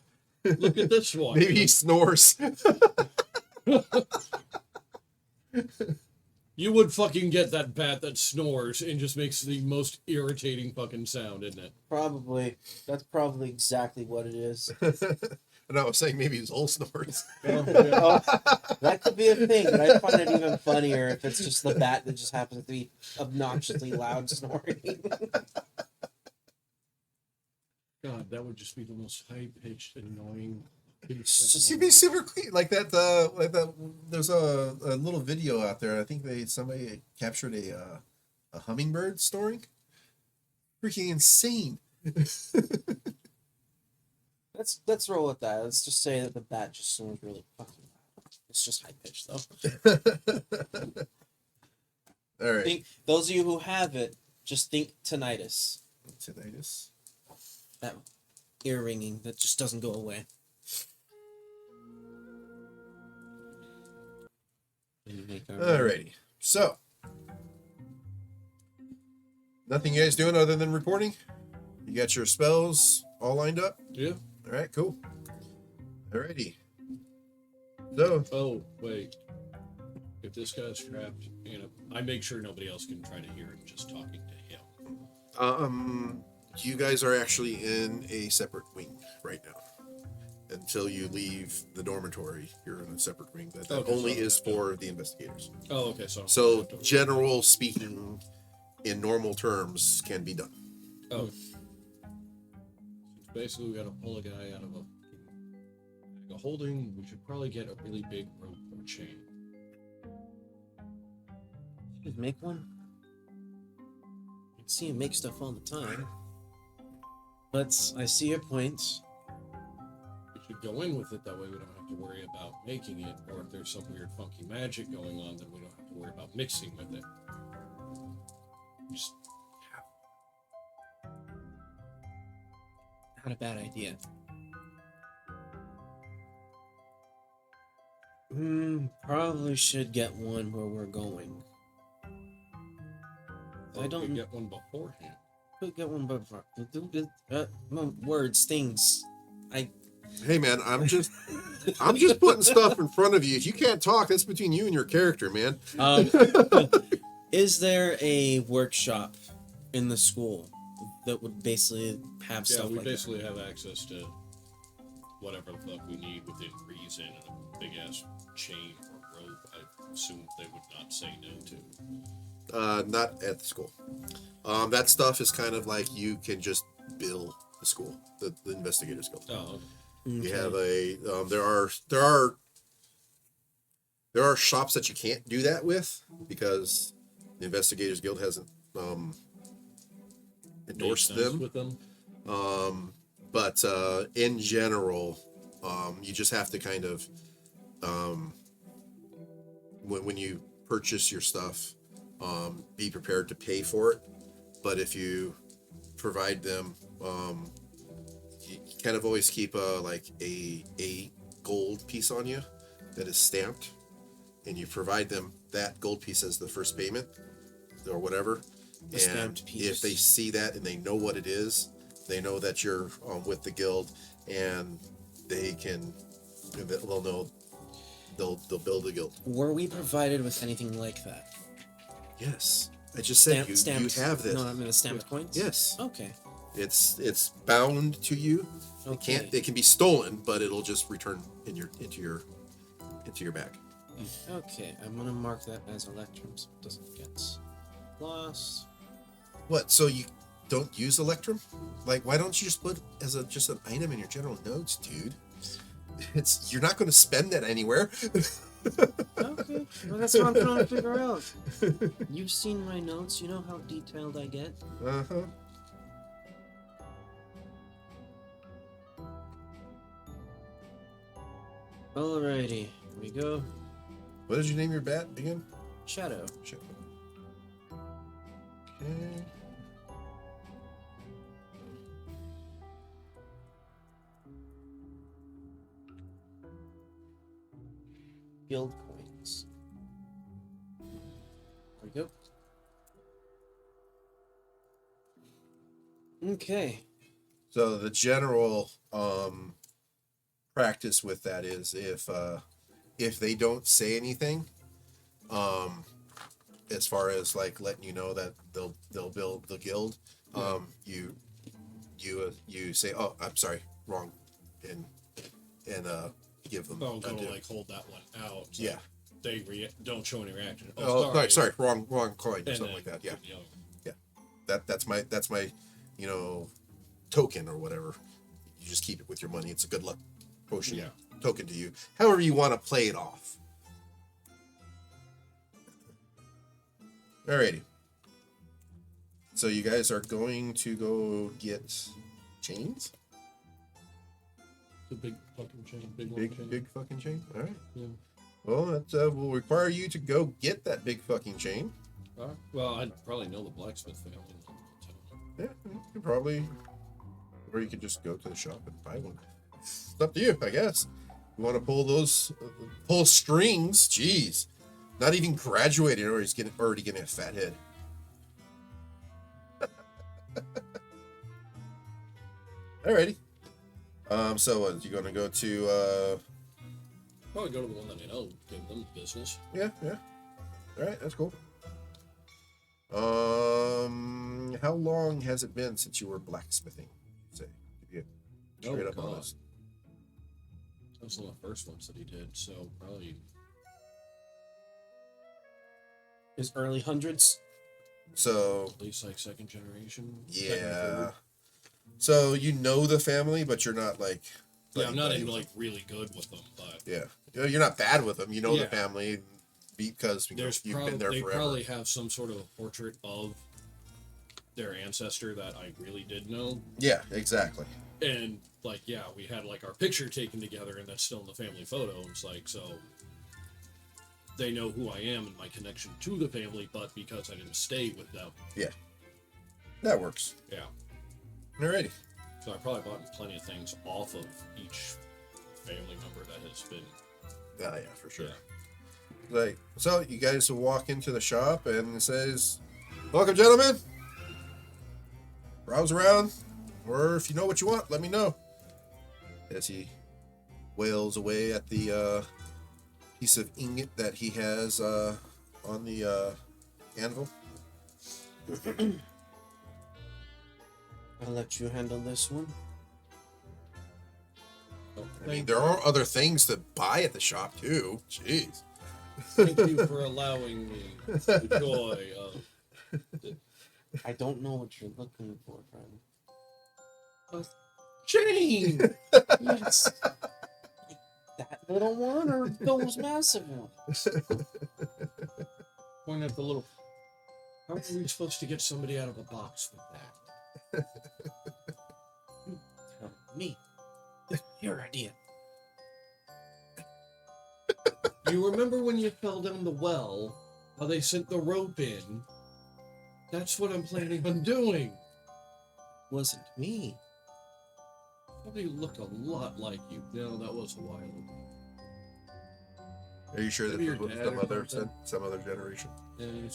Look at this one. Maybe he snores. You would fucking get that bat that snores and just makes the most irritating fucking sound, isn't it? Probably. That's probably exactly what it is. And I was saying maybe his old snores. Oh, that could be a thing, but I find it even funnier if it's just the bat that just happens to be obnoxiously loud snoring. God, that would just be the most high-pitched, annoying. It's just you'd be super clean like that. There's a little video out there. I think somebody captured a hummingbird snoring. Freaking insane. Let's roll with that. Let's just say that the bat just snores really fucking loud. It's just high pitched though. All right. Think those of you who have it, just think tinnitus. Tinnitus. That ear ringing that just doesn't go away. Alrighty. So, nothing you guys doing other than reporting? You got your spells all lined up? Yeah. All right, cool. Alrighty. So, Oh, wait. If this guy's trapped in a... I make sure nobody else can try to hear him just talking to him. you guys are actually in a separate wing right now. Until you leave the dormitory, you're in a separate wing. That Okay, only so- is for the investigators. Oh, okay, so... So, general speaking in normal terms can be done. Oh. Basically, we gotta pull a guy out of a holding. We should probably get a really big rope or chain. Just make one. I see him make stuff all the time. But I see your point. We should go in with it, that way we don't have to worry about making it, or if there's some weird funky magic going on, then we don't have to worry about mixing with it. Just Not a bad idea. Probably should get one where we're going. I don't get one beforehand. could get one before. Things. Hey man, I'm just putting stuff in front of you. If you can't talk, that's between you and your character, man. Is there a workshop in the school that would basically have Yeah, stuff we like basically have access to whatever the fuck we need within reason, and a big ass chain or rope. I assume they would not say no to. Not at the school. That stuff is kind of like you can just bill the school, the investigators guild. Oh, okay. that? You Okay. have a there are shops that you can't do that with because the investigators guild hasn't endorsed Made sense them. with them. But in general, you just have to kind of when you purchase your stuff, be prepared to pay for it. But if you provide them, you kind of always keep a gold piece on you that is stamped, and you provide them that gold piece as the first payment or whatever. The stamped piece. If they see that and they know what it is, they know that you're with the guild, and they'll know they'll build a guild. Were we provided with anything like that? Yes, I just said you have this. No, I mean the stamped coins. Yes, Okay. it's bound to you. Okay. It can be stolen, but it'll just return into your bag. Okay. I'm gonna mark that as Electrum so it doesn't get lost. What? So you don't use Electrum? Like, why don't you just put as just an item in your general notes, dude? You're not going to spend that anywhere. Okay. Well, that's what I'm trying to figure out. You've seen my notes. You know how detailed I get. Uh-huh. Alrighty. Here we go. What did you name your bat again? Shadow. Shit. Okay. Guild coins. There we go. Okay. So the general practice with that is if they don't say anything, as far as like letting you know that they'll build the guild, you say, oh, I'm sorry, wrong, and give them. Oh, go like hold that one out. So Yeah. They don't show any reaction. Oh, sorry, wrong coin or And something then like that. Yeah, put the other one. that's my token or whatever. You just keep it with your money. It's a good luck potion token to you. However you want to play it off. Alrighty. So you guys are going to go get chains? The big fucking chain. Big long chain. Big fucking chain? Alright. Yeah. Well, that will require you to go get that big fucking chain. Well, I'd probably know the blacksmith family. Yeah, you could probably, or you could just go to the shop and buy one. It's up to you, I guess. You want to pull strings? Jeez, not even graduated, or he's already getting a fat head. Alrighty. So you gonna go to? Probably go to the one that I know. Give them the business. Yeah. Alright, that's cool. How long has it been since you were blacksmithing? Say, if you straight up God. honest. That was one of the first ones that he did. So probably Is early hundreds. So at least like second generation. yeah. second, third. So you know the family, but you're not like. Yeah, I'm not buddy even with like really good with them, but them. Yeah, you're not bad with them. You know the Yeah. family because there's you've been there they forever. probably have some sort of a portrait of their ancestor that I really did know. Yeah, exactly. And like, yeah, we had like our picture taken together, and that's still in the family photo. It's like, so they know who I am and my connection to the family, but because I didn't stay with them. Yeah, that works. Yeah. Alrighty. So I probably bought plenty of things off of each family member that has been. Yeah, for sure. Yeah. Like, so you guys will walk into the shop and it says, "Welcome, gentlemen. Browse around, or if you know what you want, let me know." As he wails away at the piece of ingot that he has on the anvil. I'll let you handle this one. I mean, there are other things to buy at the shop too. Jeez. Thank you for allowing me the joy of. I don't know what you're looking for, friend. Chain! Yes. That little one or those massive ones? Point at the little. How are we supposed to get somebody out of a box with that? Tell me. Your idea. You remember when you fell down the well? How they sent the rope in? That's what I'm planning on doing. Wasn't me. Somebody looked a lot like you. No, that was a while ago. Are you sure that Maybe your was dad some or other something? some other generation? Yeah,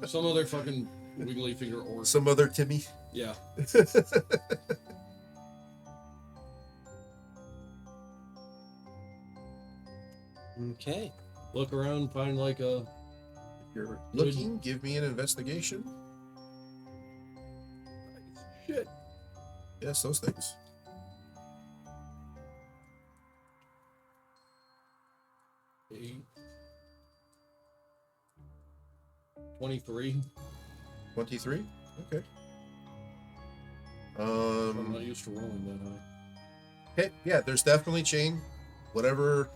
some other fucking wiggly finger or Some other Timmy? yeah. Okay. Look around, find like a. If you're looking, give me an investigation. Shit. Yes, those things. Eight. 23. 23? Okay. I'm not used to rolling that high. Okay, yeah, there's definitely chain. Whatever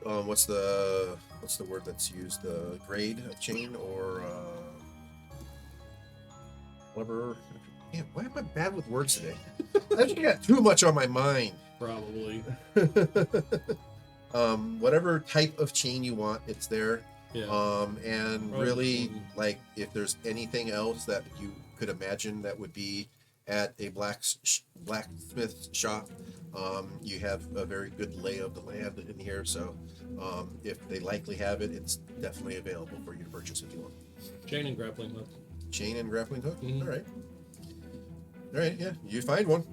what's the word that's used? The grade of chain or whatever. Man, why am I bad with words today? I just got too much on my mind. Probably. Whatever type of chain you want, it's there. Yeah. And Probably really, chain. like, if there's anything else that you could imagine that would be at a blacksmith shop, you have a very good lay of the land in here. So, if they likely have it, it's definitely available for you to purchase if you want. Chain and grappling hook. Chain and grappling hook. Mhm. All right. Yeah, you find one.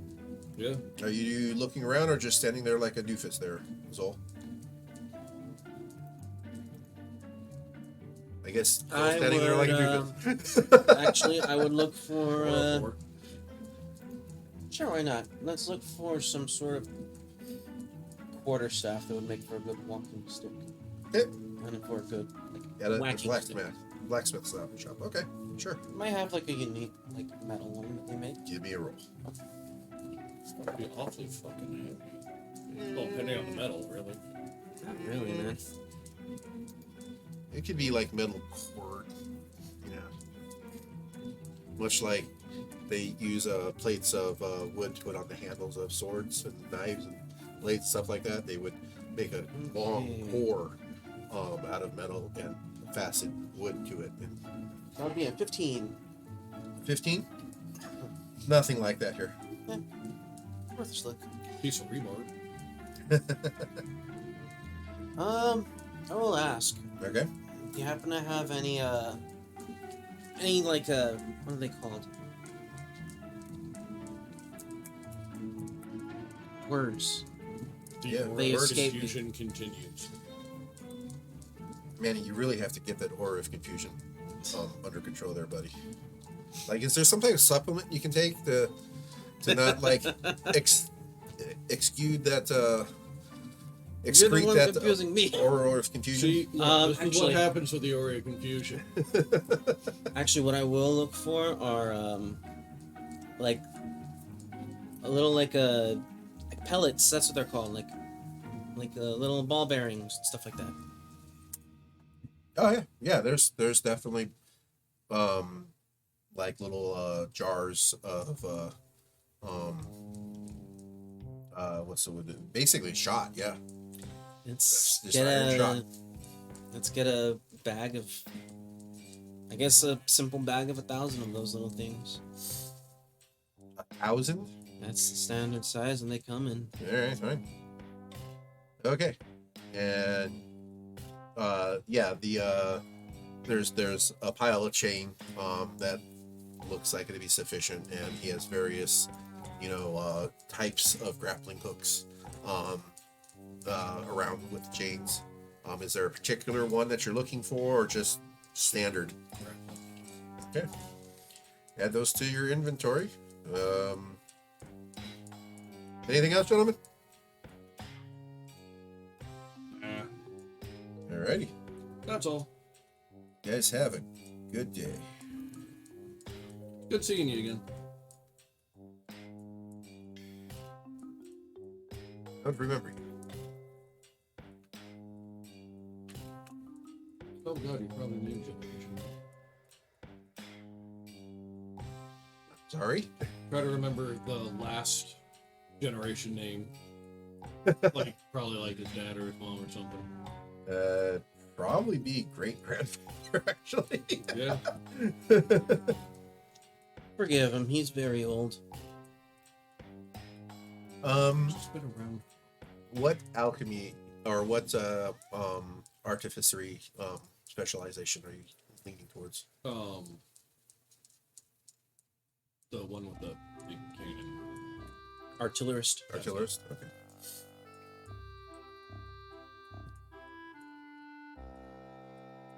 Yeah. Are you looking around or just standing there like a doofus there, Zol? I guess I standing there like a would, doofus. Actually, I would look for. Or four. Sure, why not? Let's look for some sort of quarterstaff that would make for a good walking stick. Okay. And for a good At a whacking blacksmith shop. Okay, sure. might have like a unique metal one that they make. Give me a roll. That'd be awfully fucking heavy. Well, depending on the metal, really. Not really, man. It could be like metal cord. Yeah. Much like they use plates of wood to put on the handles of swords and knives and blades, stuff like that. They would make a long core out of metal and fasten wood to it. And That would be a 15. 15? Nothing like that here. Worth a look. Piece of rebar. I will ask. Okay. Do you happen to have any what are they called? Words. The Yeah, aura they of escape me. confusion continues. Manny, you really have to get that aura of confusion under control there, buddy. Like, is there some type of supplement you can take to not like exclude that You're the excrete one that confusing me. aura of confusion? See, look, this is actually- what happens with the aura of confusion. Actually, what I will look for are like a little like pellets. That's what they're called. Like little ball bearings and stuff like that. Oh yeah. There's definitely like little jars of what's the word? Basically shot, yeah. Just iron shot. Let's get a bag of, I guess a simple bag of 1,000 of those little things. 1,000? That's the standard size, and they come in. All right, fine. Okay, and yeah, there's a pile of chain that looks like it'd be sufficient, and he has various, types of grappling hooks around with chains. Is there a particular one that you're looking for, or just standard? Okay. Add those to your inventory. Anything else, gentlemen? Alrighty. That's all. You guys have a good day. Good seeing you again. Don't remember you. Oh god, you're probably new generation. Sorry? Try to remember the last generation name. Probably like his dad or his mom or something. Probably be great grandfather, actually. Yeah. Forgive him, he's very old. Just been around. What alchemy or what artificery specialization are you leaning towards? The one with the big cannon. Artillerist. Artillerist? Okay.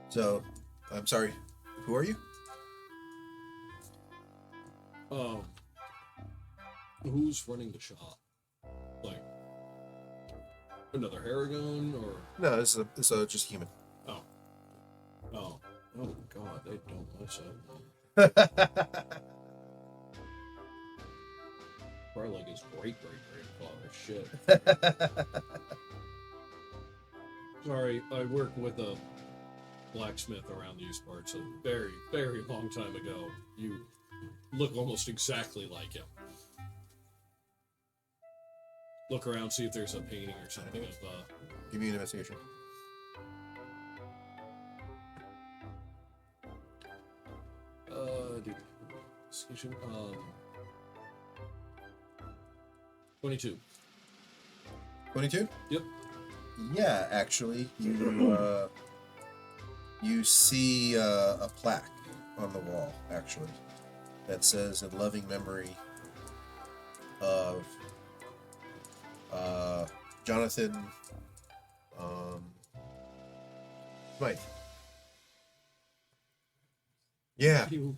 So, I'm sorry, who are you? Who's running the shop? Like another Haragon or? No, it's just human. Oh god, they don't listen. Probably like his great grandfather. Shit. Sorry, I worked with a blacksmith around these parts a very, very long time ago. You look almost exactly like him. Look around, see if there's a painting or something of Give me an investigation. dude. Excuse 22. 22? Yep. Yeah, actually, you see a plaque on the wall, actually, that says in loving memory of Jonathan Smythe. Yeah, You.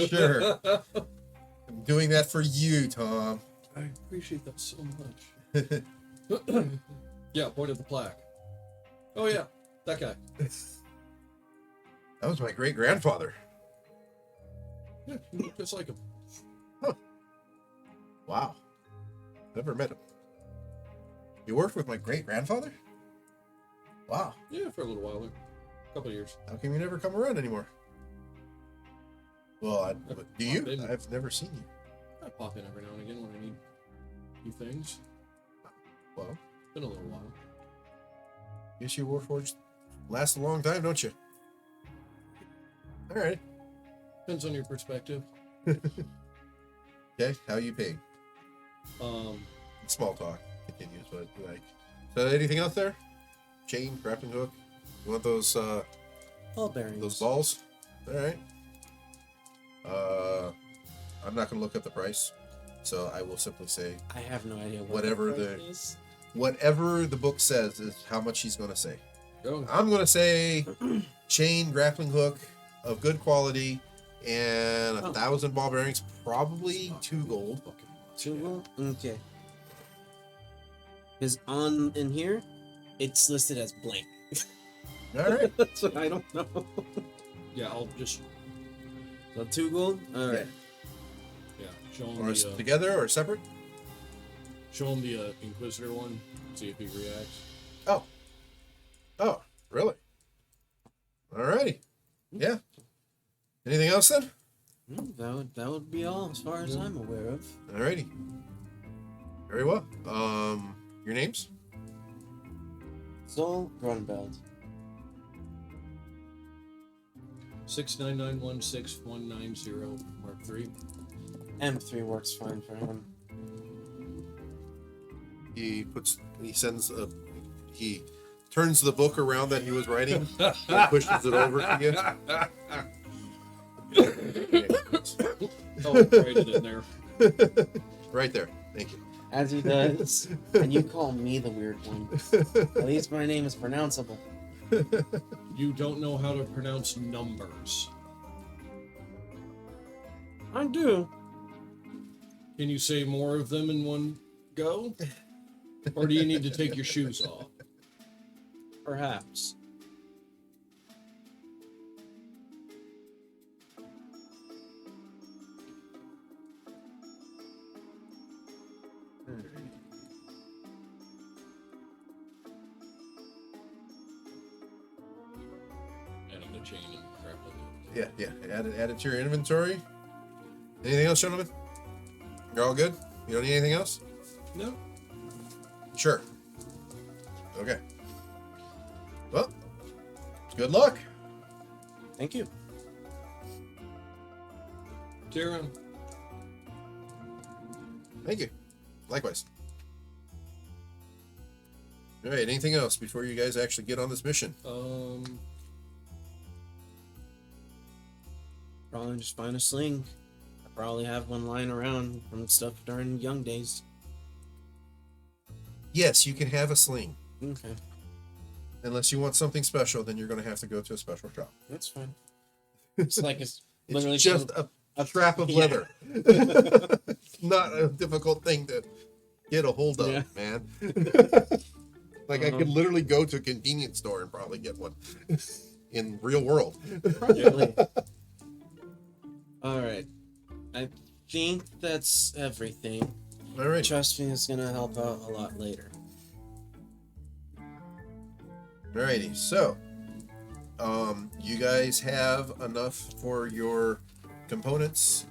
sure. I'm doing that for you, Tom. I appreciate that so much. Yeah, point at the plaque. Oh yeah, that guy. That was my great grandfather. Yeah, you look just like him. Wow. Never met him. You worked with my great grandfather? Wow. Yeah, for a little while there. A couple of years. How come you never come around anymore? Well, do you? Pop in. I've never seen you. I pop in every now and again when I need new things. Well, It's been a little while. guess you Warforged last a long time, don't you? All right. Depends on your perspective. Okay, how you paid? Small talk continues, but like, so anything else there? Chain, grappling hook. You want those Ball bearings. those balls? All right. I'm not gonna look up the price, so I will simply say I have no idea what whatever the the- price is. whatever the book says is how much he's gonna say. Oh, I'm gonna say chain, grappling hook of good quality, and 1,000 ball bearings, probably 2 gold. fucking much. 2 gold? Okay. Because in here, it's listed as blank. All right. So I don't know. Yeah, I'll just So 2 gold? Alright. show him Or the together or separate? Inquisitor one. See if he reacts. Oh, really? Alrighty. Yeah. Anything else then? That would be all as far as I'm aware of. Alrighty. Very well. Your names? Sol Grunbeld. 69916 Mark 3. M3 works fine for him. He turns the book around that he was writing and pushes it over to you. Oh, right it in there. Right there. Thank you. As he does. And you call me the weird one. At least my name is pronounceable. You don't know how to pronounce numbers. I do. Can you say more of them in one go? Or do you need to take your shoes off? Perhaps. Adding the chain and crap like that. Yeah. Add it to your inventory. Anything else, gentlemen? You're all good? You don't need anything else? No. Sure. Okay. Well, good luck. Thank you. Tara, Thank you. Likewise. All right. Anything else before you guys actually get on this mission? Probably just find a sling. I probably have one lying around from stuff during young days. Yes, you can have a sling. Okay, Unless you want something special, then you're going to have to go to a special shop. that's fine. It's like it's literally It's just a strap of leather. Not a difficult thing to get a hold of, Yeah. man. Like I could literally go to a convenience store and probably get one in real world. Probably. All right. I think that's everything. All right. Trust me, it's gonna help out a lot later. Alrighty, so you guys have enough for your components.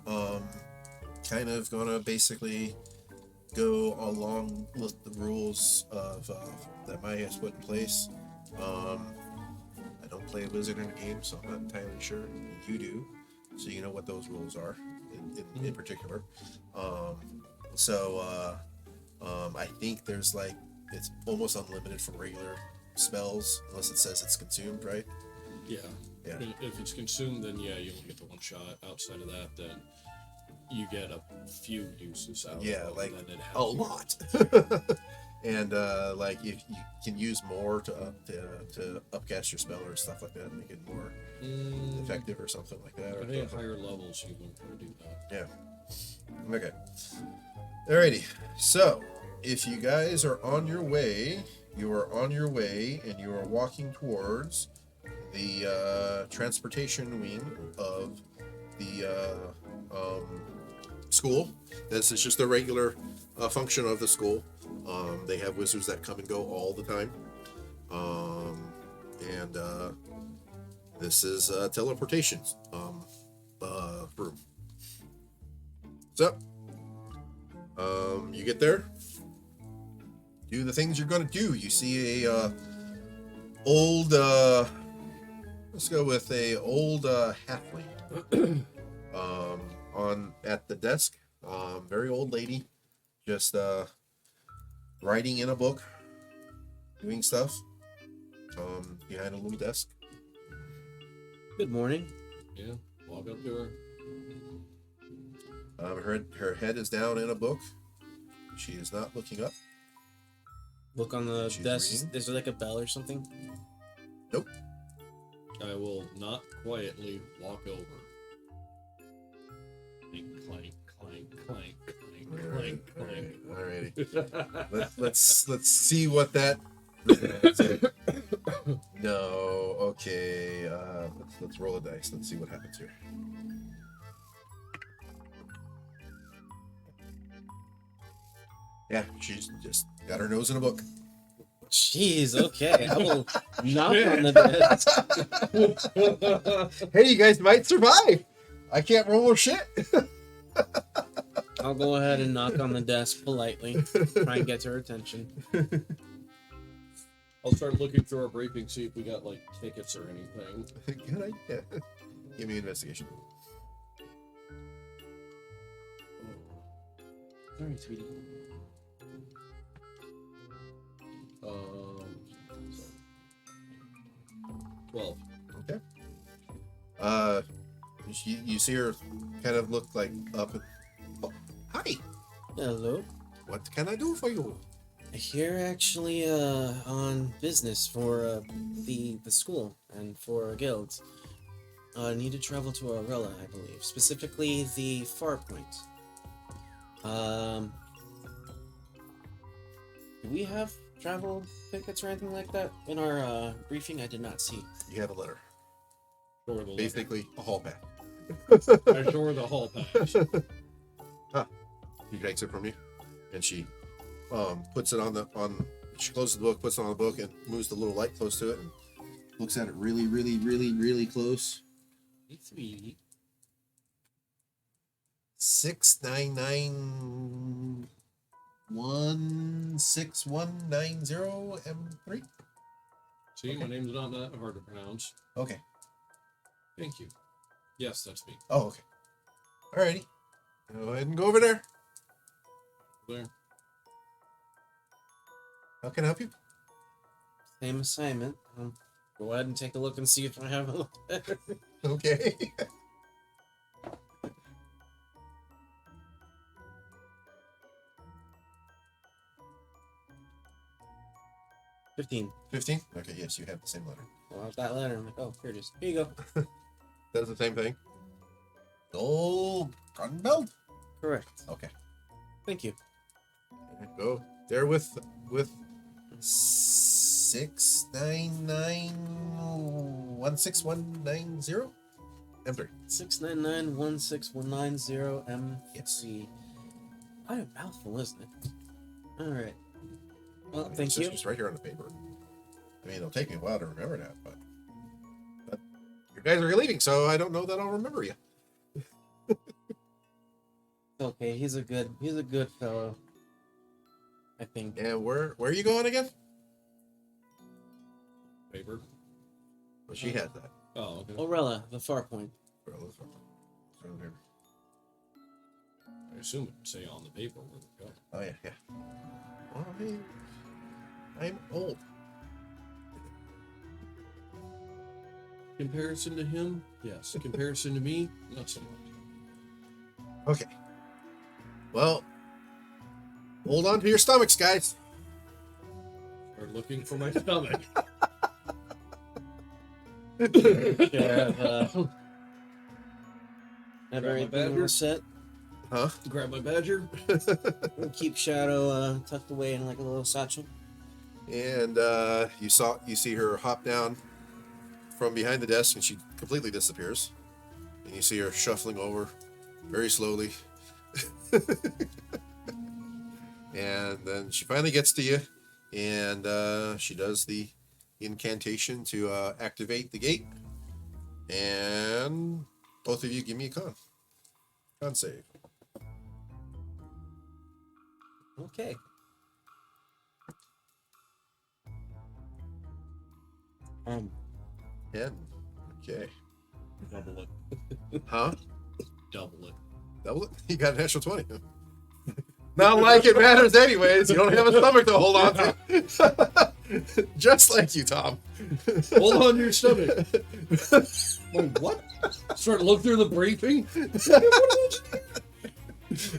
Kind of gonna basically go along with the rules of that Maya has put in place. I don't play a wizard in a game, so I'm not entirely sure. You do, so you know what those rules are in particular. I think there's like it's almost unlimited for regular spells unless it says it's consumed, right? yeah. Yeah. If it's consumed, then yeah, you only get the one shot. Outside of that, then you get a few uses out Yeah, of it. like and then it a has- lot. And like you can use more to upcast your spell or stuff like that, make it more effective or something like that. I Or think at higher levels you can do that. yeah. Okay. Alrighty. So if you guys are on your way, you are on your way, and you are walking towards the transportation wing of the school. This is just a regular function of the school. They have wizards that come and go all the time. And this is teleportation room. So, you get there, do the things you're going to do. You see a old, let's go with a old halfling on at the desk. Very old lady, just writing in a book, doing stuff behind a little desk. Good morning. Yeah. Walk up to her. Her head is down in a book. She is not looking up. Look on the She's desk. reading. Is there like a bell or something? Nope. I will not quietly walk over. Clank, clank, clank, clank, clank, clank, clank. Alrighty. Let's see what that. No. Okay. Let's roll a dice. Let's see what happens here. Yeah, she's just got her nose in a book. Jeez, okay. I will knock Shit. on the desk. Hey, you guys might survive. I can't roll shit. I'll go ahead and knock on the desk politely. Try and get her attention. I'll start looking through our briefing, see if we got like tickets or anything. Good idea. Give me investigation. Sorry, sweetie. Um, 12. Okay. You see her kind of look like up. Oh, hi. Hello. What can I do for you? Here actually on business for the school and for guilds. Need to travel to Aurella, I believe. Specifically the Far Point. Do we have travel tickets or anything like that in our briefing? I did not see. You have a letter. Show her the letter. Basically, a hall pass. I show her the hall pass. He takes it from you, and she puts it she closes the book, puts it on the book, and moves the little light close to it, and looks at it really close. Sweetie. 699-16190 M3. See, my name's not that hard to pronounce. Okay. Thank you. Yes, that's me. Oh, okay. Alrighty. Go ahead and go over there. There. How can I help you? Same assignment. Go ahead and take a look and see if I have a letter. Okay. 15. 15? Okay, yes, you have the same letter. Well, with that letter, I'm like, oh, here it is. Here you go. That's the same thing. Gold gun belt? Correct. Okay. Thank you. Go there with 699-16190 M3. 699-16190 Yes. M3. Quite a mouthful, isn't it? Alright. Well, I mean, thank it's you. just right here on the paper. I mean, it'll take me a while to remember that, but you guys are leaving, so I don't know that I'll remember you. Okay, he's a good fellow. I think. And where are you going again? Paper. Well, she has that. Oh, okay. Aurella, the Far Point. I assume it would say on the paper where we're going. Oh yeah. Well, I'm old. Comparison to him, yes. Comparison to me, not so much. Okay. Well, hold on to your stomachs, guys. Start looking for my stomach. Yeah, have Grab my everything badger. all set. Huh? Grab my badger. We'll keep Shadow tucked away in like a little satchel. And you see her hop down from behind the desk, and she completely disappears. And you see her shuffling over very slowly. And then she finally gets to you, and she does the incantation to activate the gate. And both of you give me a con save. Okay. Um, 10. Okay. Double it. Huh? Double it. Double it? You got an extra 20. Not like it matters anyways. You don't have a stomach to hold on to. Just like you, Tom. Hold on to your stomach. Wait, what? Start to look through the briefing.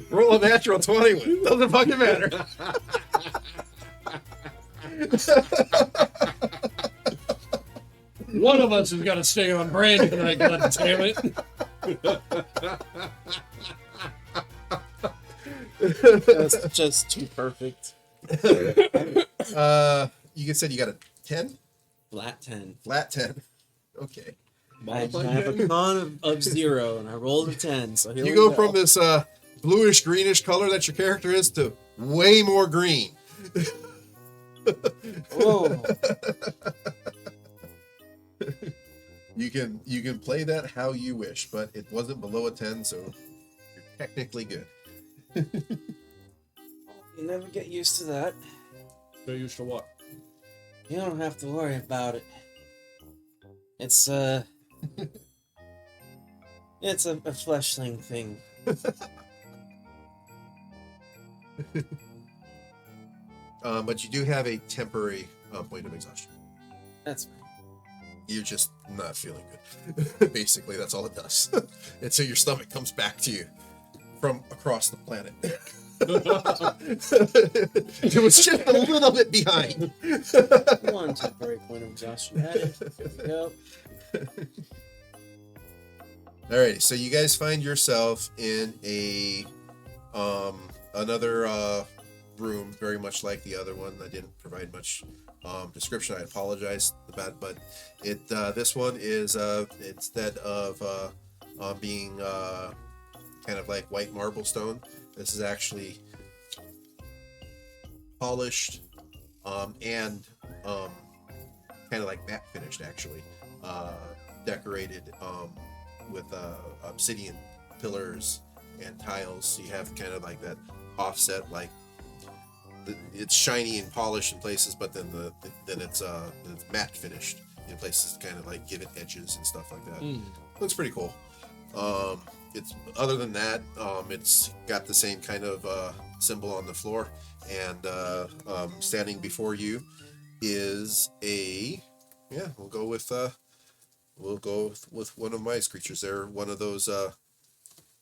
Roll a natural 20. Doesn't fucking matter. One of us has got to stay on brand tonight, god damn it. that's just too perfect. You said you got a 10? Flat 10. Flat 10. Okay. I have a con of 0, and I rolled a 10. So here You we go from this bluish greenish color that your character is to way more green. Oh, You can play that how you wish, but it wasn't below a 10, so you're technically good. you never get used to that. Get used to what? You don't have to worry about it. It's it's a fleshling thing. But you do have a temporary point of exhaustion. That's fine. You're just not feeling good. Basically, that's all it does. And so your stomach comes back to you from across the planet. It was just a little bit behind. One temporary point of exhaustion added. There we go. Alright, so you guys find yourself in a another room, very much like the other one. I didn't provide much description. I apologize about, but it this one is instead of being kind of like white marble stone, this is actually polished and kind of like matte finished, actually decorated with obsidian pillars and tiles. So you have kind of like that offset, like it's shiny and polished in places, but then then it's matte finished in places, to kind of like give it edges and stuff like that. Looks pretty cool. It's other than that, it's got the same kind of symbol on the floor, and standing before you is a we'll go with one of my ice creatures. They're one of those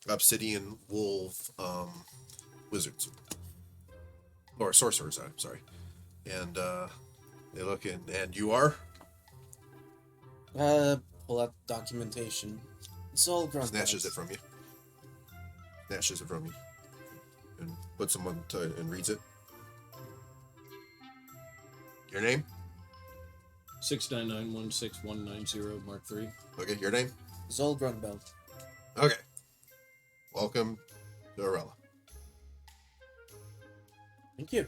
obsidian wolf wizards. Or sorcerers, I'm sorry. And they look in, and you are? Pull out documentation. It's all grunt. Snatches it from you. Snatches it from you. And puts them on and reads it. Your name? 699-16190 Mark III. Okay, your name? Zol Grunbelt. Okay. Welcome to Arella. Thank you.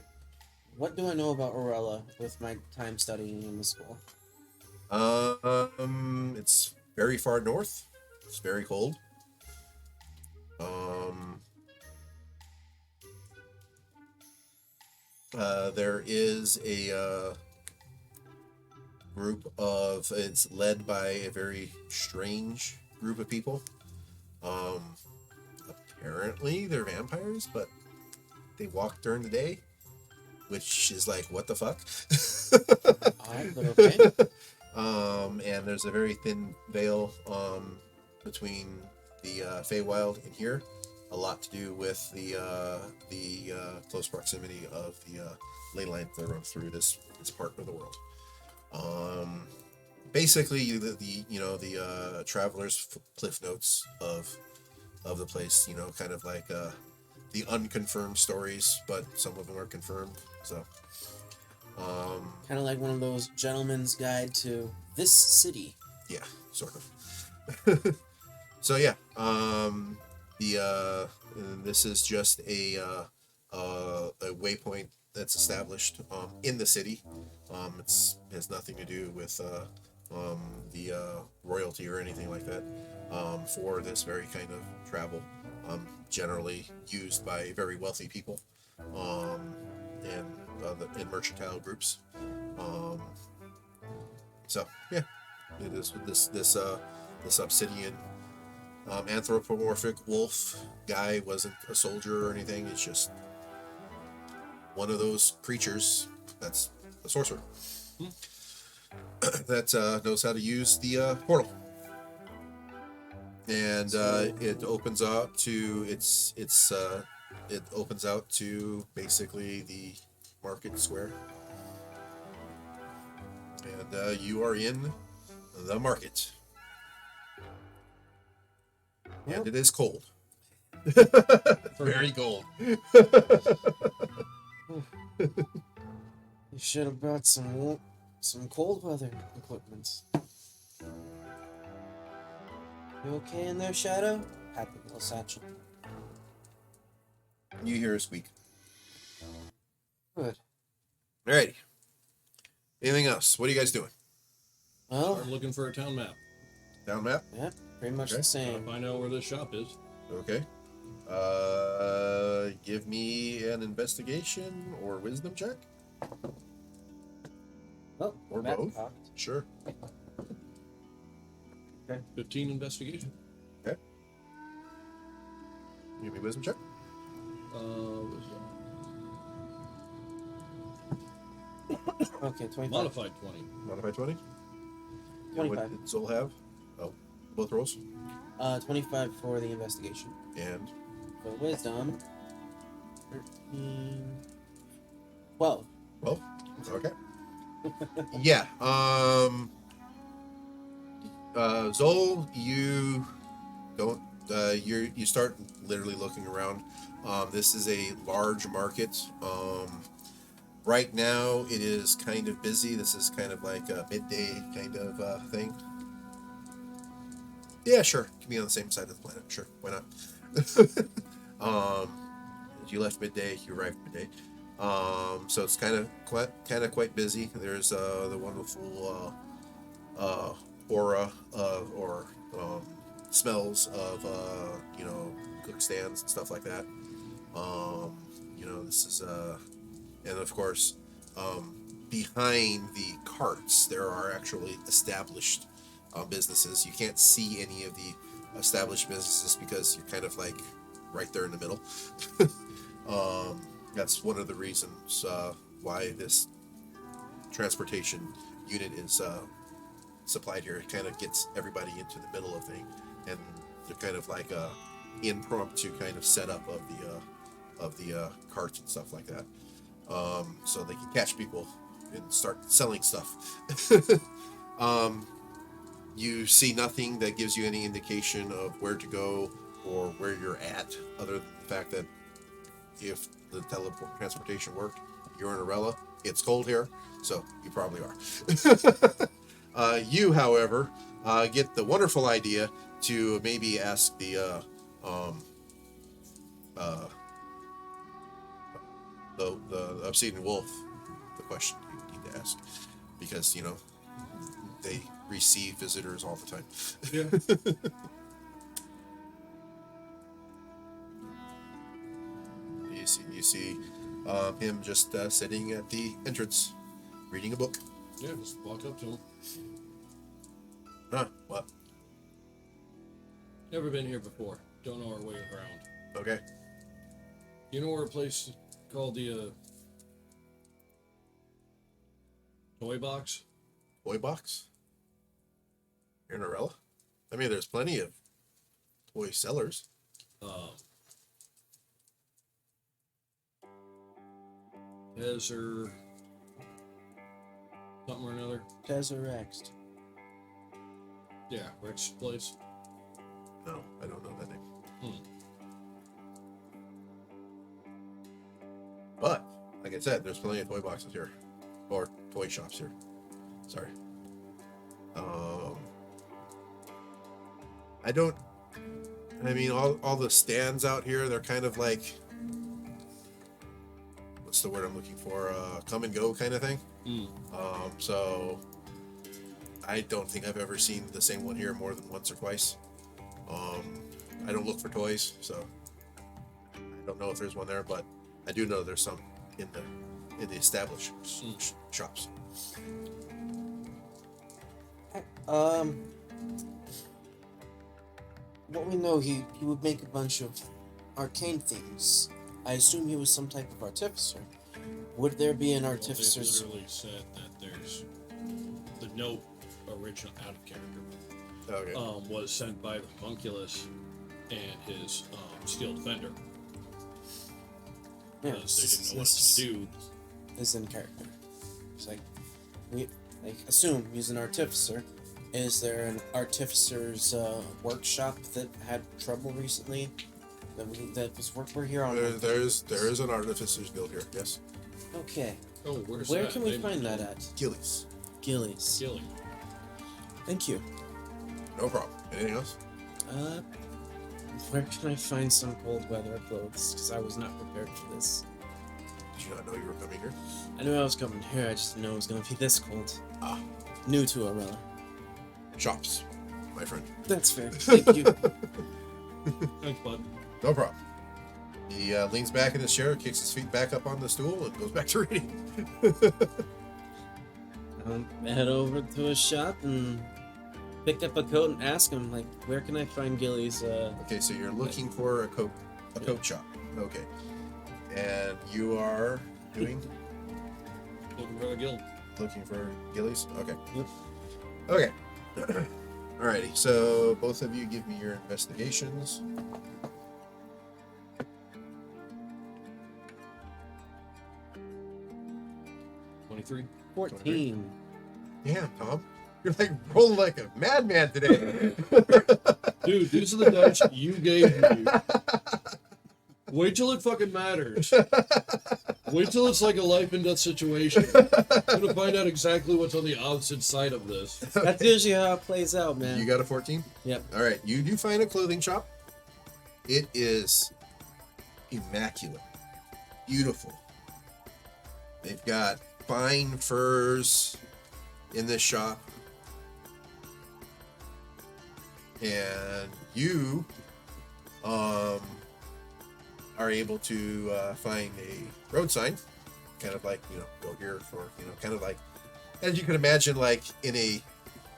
What do I know about Orella with my time studying in the school? It's very far north. It's very cold. There is a group of. It's led by a very strange group of people. Apparently they're vampires, but they walk during the day, which is like, what the fuck? Odd, but okay. And there's a very thin veil between the Feywild and here. A lot to do with the close proximity of the ley lines that run through this part of the world. Basically, the travelers' cliff notes of the place. Kind of like the unconfirmed stories, but some of them are confirmed. So, Kind of like one of those gentleman's guide to this city. yeah, sort of. So yeah, this is just a waypoint that's established in the city. It has nothing to do with the royalty or anything like that. For this very kind of travel, generally used by very wealthy people, and in mercantile groups. So yeah, it is this obsidian anthropomorphic wolf guy wasn't a soldier or anything. It's just one of those creatures that's a sorcerer that knows how to use the portal. And it opens up to it opens out to basically the market square, and you are in the market, and it is cold. Very cold. You should have brought some cold weather equipment. You okay in there, Shadow? Happy little satchel. You hear a squeak. Good. Alrighty. Anything else? What are you guys doing? Well, I'm looking for a town map. Down map? yeah, pretty much Okay. the Gotta same. find out where this shop is. Okay. Give me an investigation or wisdom check. Oh, Or map both. popped. Sure. 15 investigation. Okay. Give me a wisdom check. Was, Okay, 25. modified 20. Modified 20. And 25. what did Zol have? Oh, both rolls. 25 for the investigation. And For wisdom, 13. 12. well, okay. Yeah. Zol, you don't. You start literally looking around. This is a large market. Right now it is kind of busy. This is kind of like a midday kind of thing. Yeah, sure. Can be on the same side of the planet. Sure, why not? You left midday. You arrived midday. So it's kind of quite busy. There's the wonderful aura of or smells of cook stands and stuff like that. This is and of course behind the carts there are actually established businesses. You can't see any of the established businesses because you're kind of like right there in the middle. That's one of the reasons why this transportation unit is supplied here. It kind of gets everybody into the middle of thing, and they're kind of like a impromptu kind of setup of the carts and stuff like that, so they can catch people and start selling stuff. You see nothing that gives you any indication of where to go or where you're at, other than the fact that if the transportation worked, you're in Arella. It's cold here, so you probably are. You, however, get the wonderful idea to maybe ask the obsidian wolf the question you need to ask, because they receive visitors all the time. Yeah. You see him just sitting at the entrance, reading a book. Yeah, just walk up to him. Huh? What? Never been here before. Don't know our way around. Okay. You know where a place called the Toy Box? Toy box? Here in Arella? I mean, there's plenty of toy sellers. Desert something or another. Resurrexed. Yeah, Rex's place. No, I don't know that name. But, like I said, there's plenty of toy boxes here. Or toy shops here. Sorry. All the stands out here, they're kind of like, what's the word I'm looking for? Come and go kind of thing. So I don't think I've ever seen the same one here more than once or twice. I don't look for toys, so I don't know if there's one there, but I do know there's some in the established shops. What we know, he would make a bunch of arcane things. I assume he was some type of artificer. Would there be an artificer's... Well, they literally said that there's the note original out of character. Okay. Was sent by the Homunculus and his steel defender. Yeah, Because they didn't know what to do. Is in character. It's like, we assume he's an artificer. Is there an artificer's workshop that had trouble recently? That was we're here on. There is an artificer's guild here. Yes. Okay. Oh, where's Where that? can we find that at? Gillies. Gillies. Killing. Thank you. No problem. Anything else? Where can I find some cold weather clothes? Because I was not prepared for this. Did you not know you were coming here? I knew I was coming here. I just didn't know it was gonna be this cold. Ah, New to it, rather. shops, my friend. That's fair. Thank you. Thanks, bud. No problem. He leans back in his chair, kicks his feet back up on the stool, and goes back to reading. I'll head over to a shop and pick up a coat and ask him, like, where can I find Gilly's? Okay, so you're looking for a coat shop. Okay, and you are doing Looking for a guild. looking for Gillies. Okay. Yep. Okay. Alrighty. So both of you give me your investigations. 23. 14. Yeah, Tom. You're like rolling like a madman today. Dude, these are the dice you gave me. Wait till it fucking matters. Wait till it's like a life and death situation. I'm gonna find out exactly what's on the opposite side of this. That's usually how it plays out, man. You got a 14? Yep. All right. You do find a clothing shop. It is immaculate, beautiful. They've got fine furs in this shop. And you are able to find a road sign, kind of like, go here for, kind of like, as you can imagine, like in a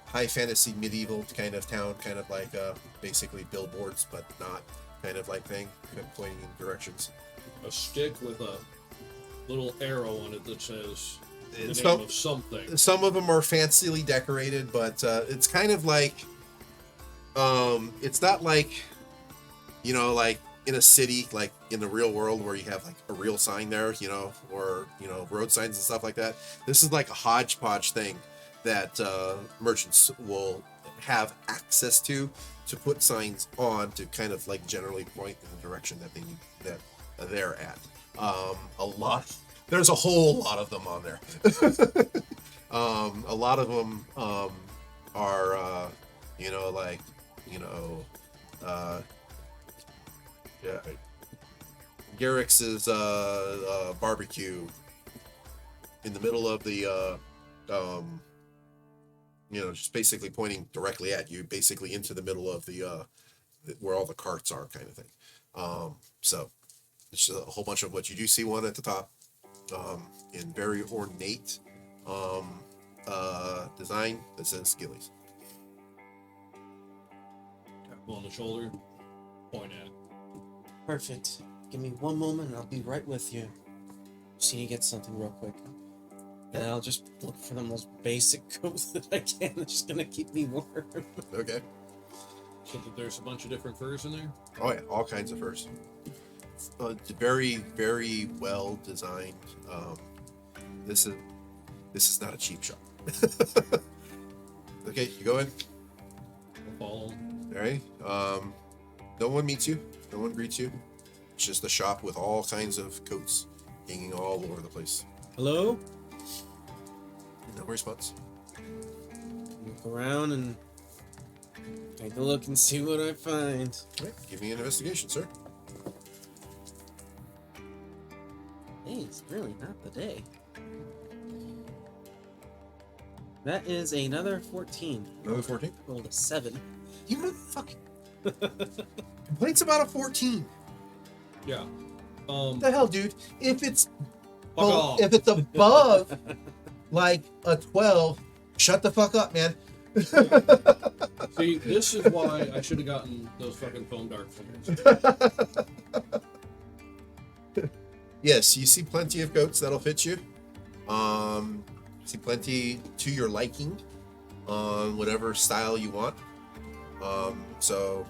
high fantasy medieval kind of town, kind of like basically billboards, but not kind of like thing, kind of pointing in directions. A stick with a little arrow on it that says the name Some- of something. Some of them are fancily decorated, but it's kind of like, it's not like, like in a city, like in the real world where you have like a real sign there, or, road signs and stuff like that. This is like a hodgepodge thing that merchants will have access to put signs on to kind of like generally point in the direction that they need, that they're at. There's a whole lot of them on there. A lot of them are, Garrick's barbecue in the middle of the, just basically pointing directly at you, basically into the middle of the where all the carts are, kind of thing. So it's a whole bunch of what you do see one at the top, in very ornate design that says Gillies. Tap him on the shoulder. Point at it. Perfect. Give me one moment and I'll be right with you. Just need to get something real quick. And I'll just look for the most basic coats that I can. That's just gonna keep me warm. Okay. So that there's a bunch of different furs in there. Oh yeah, all kinds of furs. It's very, very well designed. This is not a cheap shop. Okay, you go in. I'll follow him. All right. No one meets you. No one greets you. It's just a shop with all kinds of coats hanging all over the place. Hello? No response. Look around and take a look and see what I find. All right, give me an investigation, sir. Hey, it's really not the day. That is another 14. Another 14. Rolled a 7. You motherfucking complaints about a 14. Yeah. What the hell, dude? If it's Fuck off. if it's above like a 12, shut the fuck up, man. See, this is why I should have gotten those fucking foam dart fingers. Yes, you see plenty of goats that'll fit you. See plenty to your liking on whatever style you want. So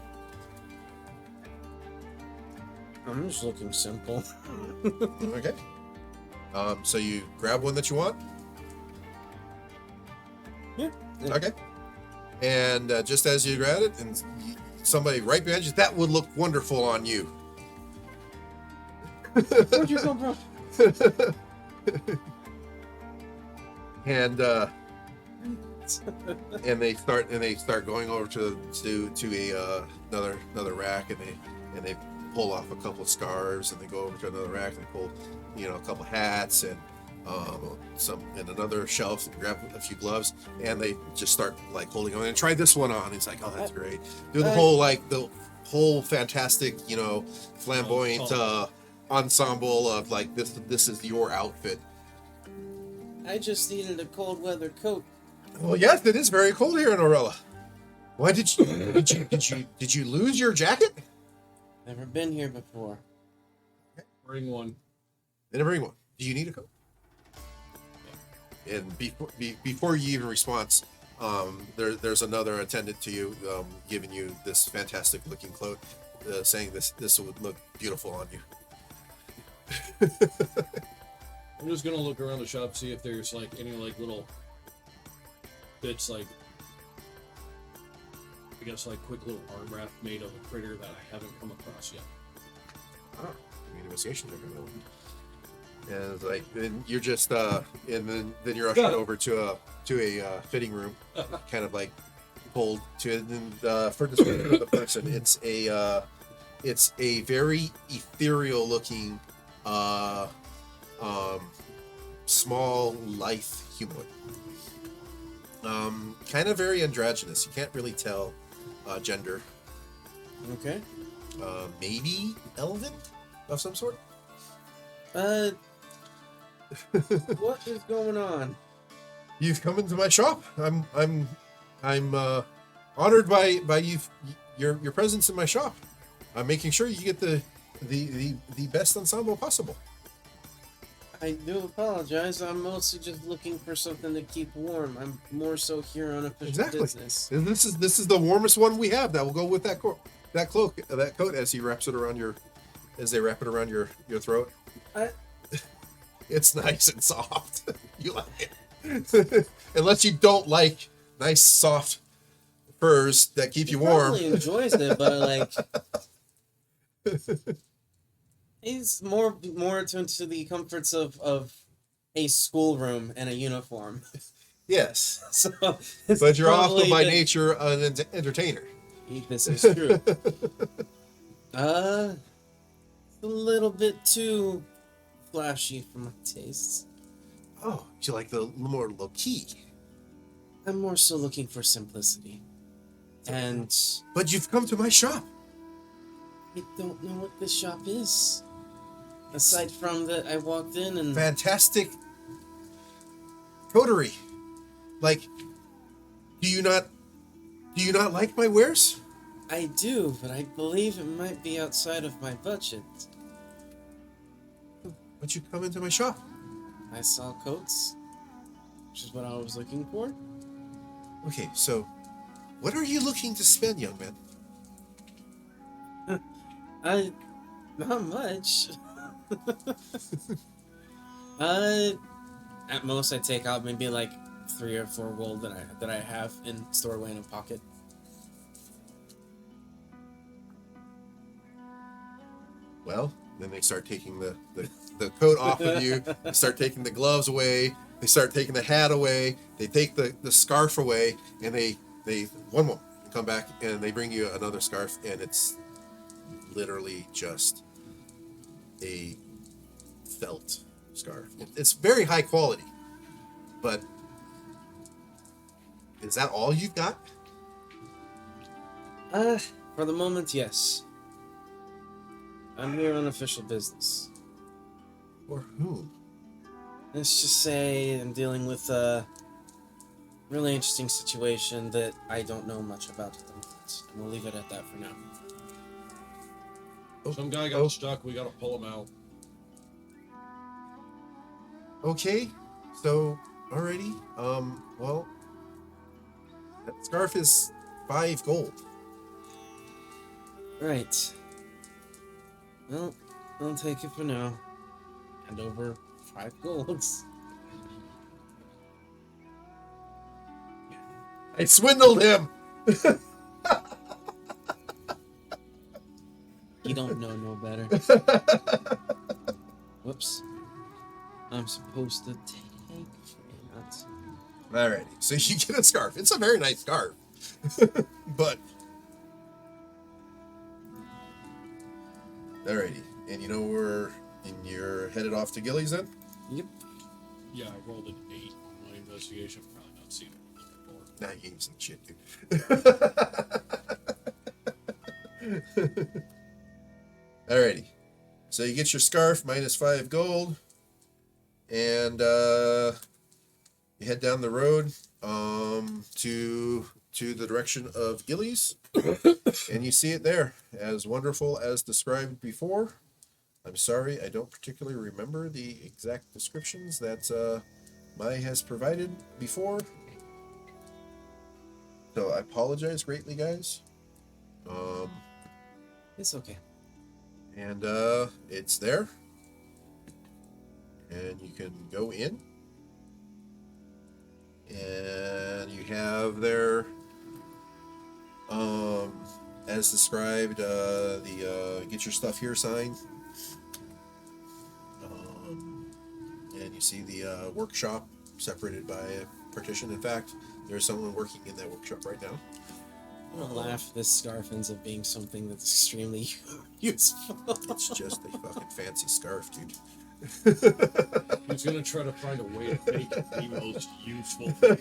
I'm just looking simple. okay. So you grab one that you want. Yeah. Okay. And just as you grab it, and somebody right behind you, that would look wonderful on you. Where'd you come from? And they start going over to a another rack, and they pull off a couple scarves, and they go over to another rack and pull, a couple hats and another shelf and grab a few gloves, and they just start like holding on and try this one on. He's like, oh, that's great. Do the whole fantastic, flamboyant ensemble of like this is your outfit. I just needed a cold weather coat. Well, yes, it is very cold here in Orella. Why did you lose your jacket? Never been here before. Bring one. They never bring one. Do you need a coat? And before you even respond, there's another attendant to you, giving you this fantastic looking cloak, saying this would look beautiful on you. I'm just gonna look around the shop, see if there's like any like little bits, like I guess like quick little arm wrap made of a critter that I haven't come across yet. Ah, give me an investigation check on that one. And it's like, then you're just and then you're ushered over to a fitting room, kind of like pulled to it. And for description of the person, it's a very ethereal looking small lithe humanoid. Kind of very androgynous. You can't really tell gender. Okay. Maybe elven of some sort. What is going on? You've come into my shop. I'm honored by your presence in my shop. I'm making sure you get the best ensemble possible. I do apologize. I'm mostly just looking for something to keep warm. I'm more so here on official business. And this is the warmest one we have that will go with that coat as he wraps it around as they wrap it around your throat. It's nice and soft. You like it. Unless you don't like nice soft furs that keep you warm. He probably enjoys it, but like he's more attuned to the comforts of a schoolroom and a uniform. Yes. So, but you're also by nature an entertainer. This is true. It's a little bit too flashy for my tastes. Oh, you like the more low key. I'm more so looking for simplicity. But you've come to my shop. I don't know what this shop is. Aside from that, I walked in and fantastic coterie. Like, do you not like my wares? I do, but I believe it might be outside of my budget. But you come into my shop. I saw coats, which is what I was looking for. Okay, so what are you looking to spend, young man? Not much. At most I take out maybe like 3 or 4 gold that I have stored away in a pocket. Well, then they start taking the coat off of you. They start taking the gloves away. They start taking the hat away. They take the scarf away, and they one more come back and they bring you another scarf, and it's literally just a felt scarf. It's very high quality, but is that all you've got? For the moment, yes. I'm here on official business. For whom? Let's just say I'm dealing with a really interesting situation that I don't know much about at the moment. And we'll leave it at that for now. Some guy got stuck. We gotta pull him out. Okay, so alrighty. Well, that scarf is 5 gold. Right. Well, I'll take it for now. And over 5 golds. I swindled him. You don't know no better. Whoops. I'm supposed to take that. Alrighty, so you get a scarf. It's a very nice scarf, but Alrighty. And you know where you're headed off to Gillies then? Yep. Yeah, I rolled an 8 on my investigation. Probably not seeing what I'm looking for. Nah, you ain't some shit, dude. Alrighty. So you get your scarf, -5 gold, and you head down the road to the direction of Gillies, and you see it there, as wonderful as described before. I'm sorry, I don't particularly remember the exact descriptions that Mai has provided before, so I apologize greatly, guys. It's okay. And it's there, and you can go in, and you have there, as described, the get your stuff here sign, and you see the workshop separated by a partition. In fact, there's someone working in that workshop right now. I'm gonna laugh. This scarf ends up being something that's extremely useful. It's just a fucking fancy scarf, dude. He's gonna try to find a way to make it the most useful thing.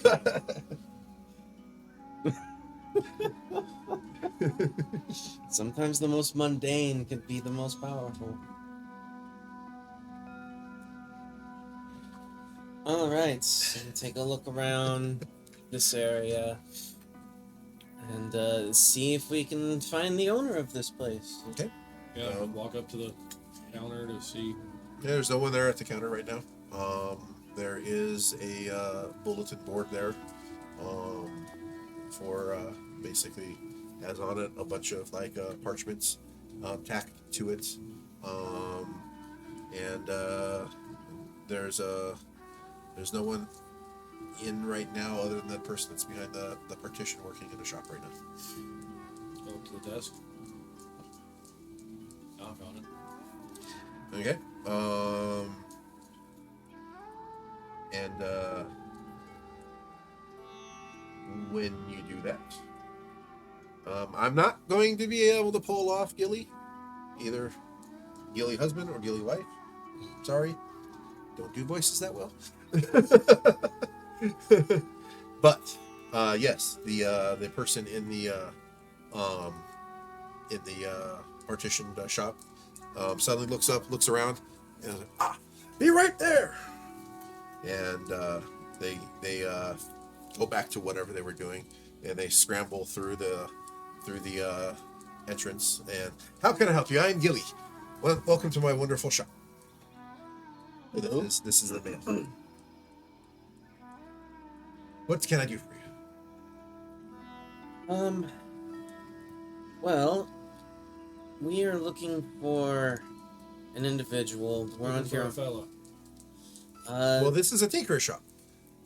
Sometimes the most mundane can be the most powerful. Alright, so take a look around this area and see if we can find the owner of this place. Okay. Yeah, walk up to the counter to see. Yeah, there's no one there at the counter right now. There is a bulletin board there for basically has on it a bunch of like parchments tacked to it, and there's no one in right now other than that person that's behind the partition working in the shop right now. Go up to the desk. Knock on it. Okay. And when you do that, I'm not going to be able to pull off Gilly, either Gilly husband or Gilly wife. Sorry, don't do voices that well. But yes, the person in the partitioned shop suddenly looks around, and be right there. And they go back to whatever they were doing, and they scramble through the entrance. And how can I help you? I'm Gilly. Well, welcome to my wonderful shop. Hello. This is the man. What can I do for you? Well, we are looking for an individual. We're on Looking for here. a fella. Well, this is a tinker shop.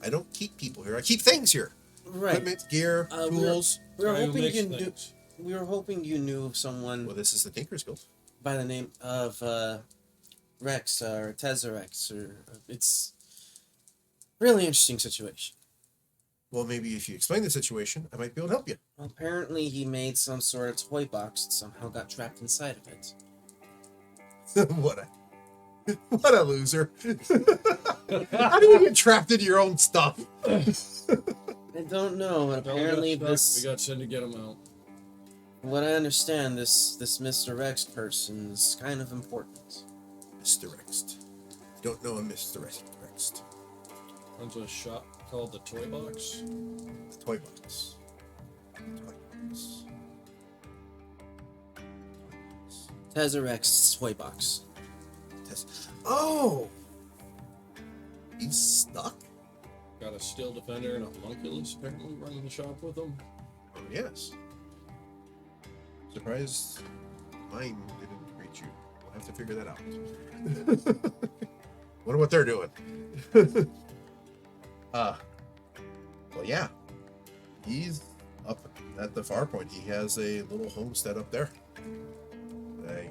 I don't keep people here. I keep things here. Right. Equipment, gear, tools. We were Guy who hoping makes you knew. things. We were hoping you knew someone Well, this is the Tinker's Guild. by the name of Rex or Tezarex, or it's really interesting situation. Well, maybe if you explain the situation, I might be able to help you. Well, apparently he made some sort of toy box and somehow got trapped inside of it. What a loser. How do you get trapped into your own stuff? I don't know, but apparently We this. got sent to get him out. What I understand, this Mr. Rex person is kind of important. Mr. Rext. Don't know a Mr. Rext. Runs a shop called the Toy Box. The toy box. Toy box. Tezarex toy box. Oh! He's stuck? Got a steel defender and a homunculus apparently running the shop with him. Oh, yes. Surprised mine didn't reach you. We'll have to figure that out. Wonder what they're doing. Well, yeah. He's up at the far point. He has a little homestead up there. I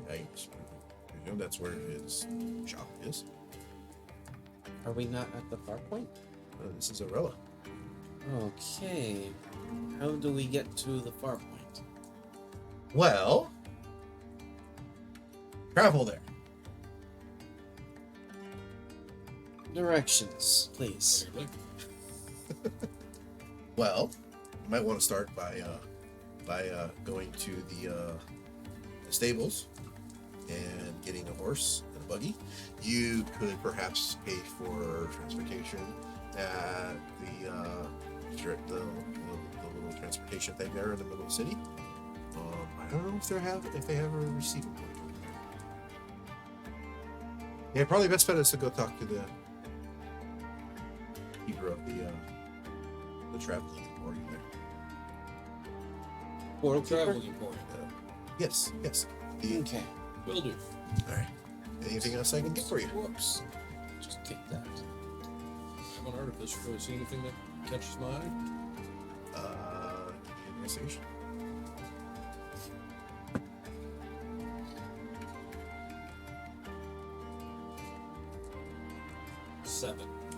presume that's where his shop is. Are we not at the far point? This is Arella. Okay. How do we get to the far point? Well, travel there. Directions, please. Really? Well, you might want to start by going to the stables and getting a horse and a buggy. You could perhaps pay for transportation at the little transportation thing there in the middle of the city. I don't know if they have a receiving point over there. Yeah, probably best bet is to go talk to the keeper of the traveling emporium there. Portal Traveling keeper? emporium. Yes. Okay. Will do. All right. Anything else I can get for you? Whoops. Just kick that. I'm an artificer. Do I see anything that catches my eye? Give me an investigation.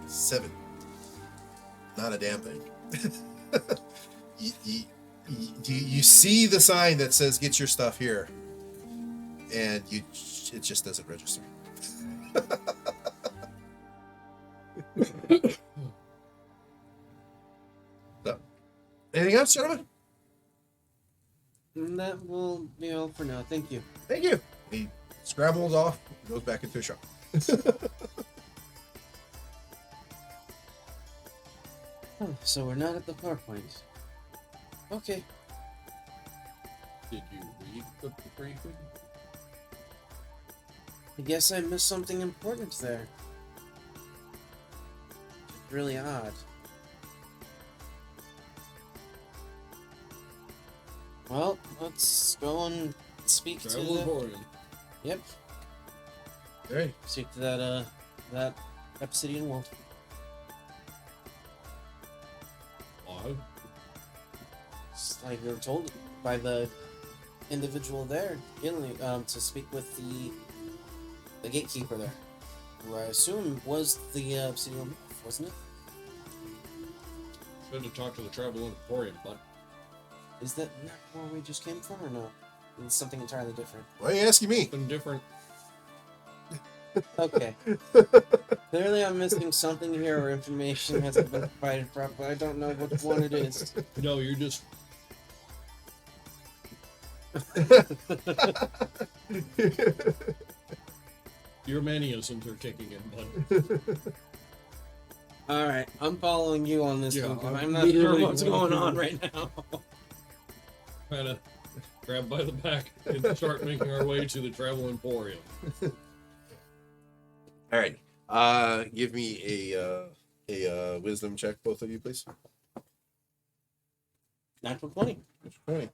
Seven. Not a damn thing. you see the sign that says "Get your stuff here," and it just doesn't register. So, anything else, gentlemen? And that will be all for now. Thank you. Thank you. He scrambles off, goes back into the shop. Oh, so we're not at the far point. Okay. Did you read the briefing? I guess I missed something important there. Really odd. Well, let's go and speak to Travel the... emporium. Yep. All right. Speak to that obsidian wolf. Why? Just like we were told by the individual there, Gilly, to speak with the gatekeeper there, who I assume was the obsidian wolf, wasn't it? Should have talked to the travel emporium, but Is that not where we just came from, or no? It's something entirely different. Why are you asking me? something different. Okay. Clearly I'm missing something here, or information hasn't been provided properly. I don't know which one it is. No, you're just your mannerisms are kicking in, bud. Alright, I'm following you on this Yeah, one, 'cause I'm I'm not sure literally what's going walking- on right now. Kind of grab by the back and start making our way to the travel emporium. All right. Give me a wisdom check, both of you, please. Natural 20. Right.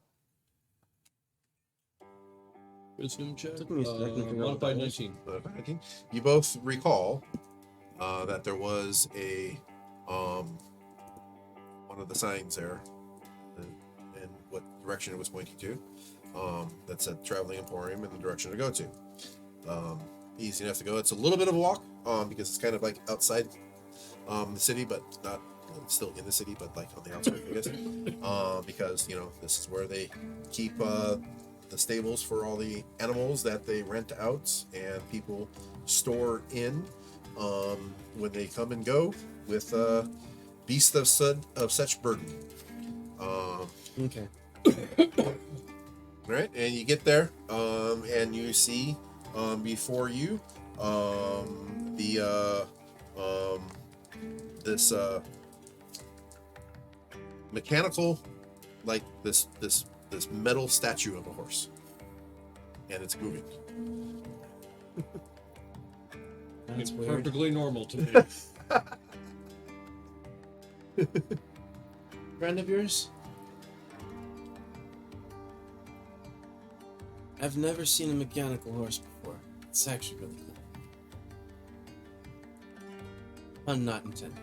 Wisdom check. Took me a second to figure out what Modified that was. 19. You both recall that there was a one of the signs there, and what direction it was pointing to, that said traveling emporium and the direction to go to. Easy enough to go. It's a little bit of a walk because it's kind of like outside the city, but not still in the city, but like on the outskirts, I guess. Because this is where they keep the stables for all the animals that they rent out and people store in when they come and go with beasts of such burden. Okay. Right, and you get there, and you see before you this mechanical, like this metal statue of a horse, and it's moving. That's It's weird. perfectly normal to me. Friend of yours? I've never seen a mechanical horse before. It's actually really cool. Pun not intended.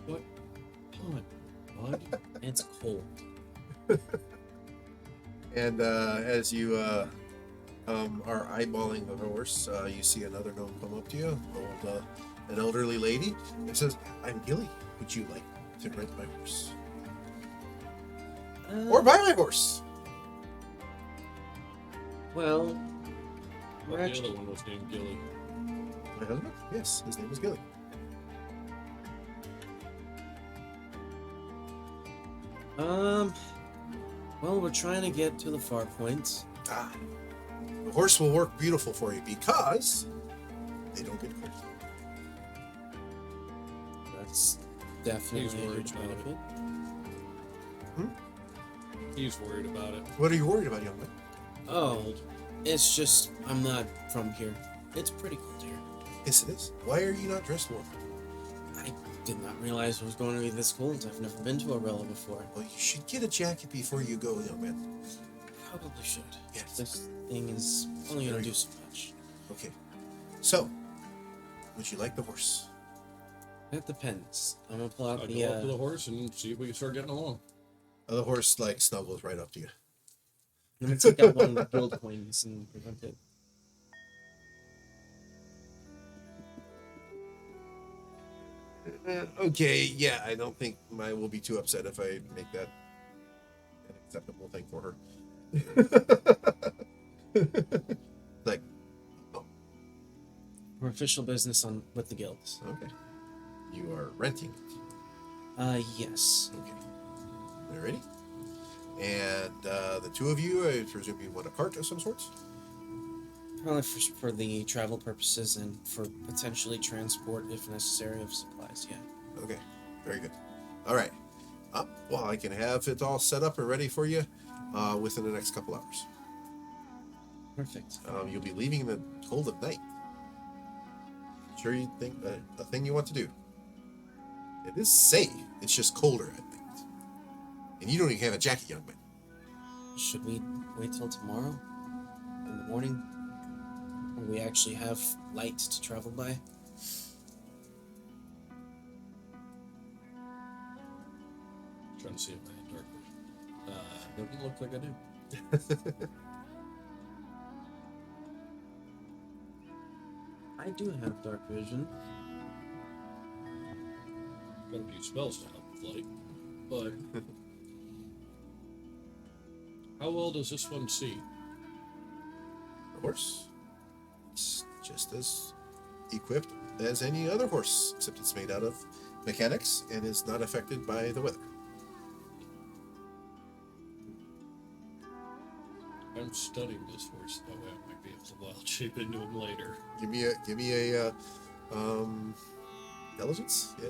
What? Pun. What? It's cold. And as you are eyeballing the horse, you see another gnome come up to you, an elderly lady, and says, "I'm Gilly. Would you like to rent my horse or buy my horse?" Well, But the other one was named Gilly. My husband? Yes, his name is Gilly. Well, we're trying to get to the far point. Ah, the horse will work beautiful for you because they don't get cold. That's definitely He's a worried huge about it. benefit. He's worried about it. What are you worried about, young man? Oh, it's just I'm not from here. It's pretty cold here. Yes, it is. Why are you not dressed warm? I did not realize it was going to be this cold. I've never been to Arella before. Well, you should get a jacket before you go, young man. Probably should. Yes. This thing is only going to do so much. Okay. So, would you like the horse? That depends. I'm gonna pull out I'll the. go up to the horse and see if we can start getting along. The horse like snuggles right up to you. I'm gonna take out one of the guild coins and present it. Okay, yeah, I don't think I will be too upset if I make that an acceptable thing for her. Like, oh, For official business on with the guilds. okay. You are renting it. Yes. Okay. Are you ready? And the two of you, I presume you want a cart of some sorts? Probably for the travel purposes and for potentially transport if necessary of supplies. Yeah. Okay, very good. All right. Well, I can have it all set up and ready for you within the next couple hours. Perfect. You'll be leaving in the cold of night. Sure, you think a thing you want to do? It is safe. It's just colder at night, and you don't even have a jacket, young man. Should we wait till tomorrow in the morning, when we actually have light to travel by? Trying to see if I have dark vision. Doesn't look like I do. I do have dark vision. Got a few spells to help with light, but how well does this one see? The horse, it's just as equipped as any other horse, except it's made out of mechanics and is not affected by the weather. I'm studying this horse, that way I might be able to wild shape into him later. Give me a intelligence. Yeah.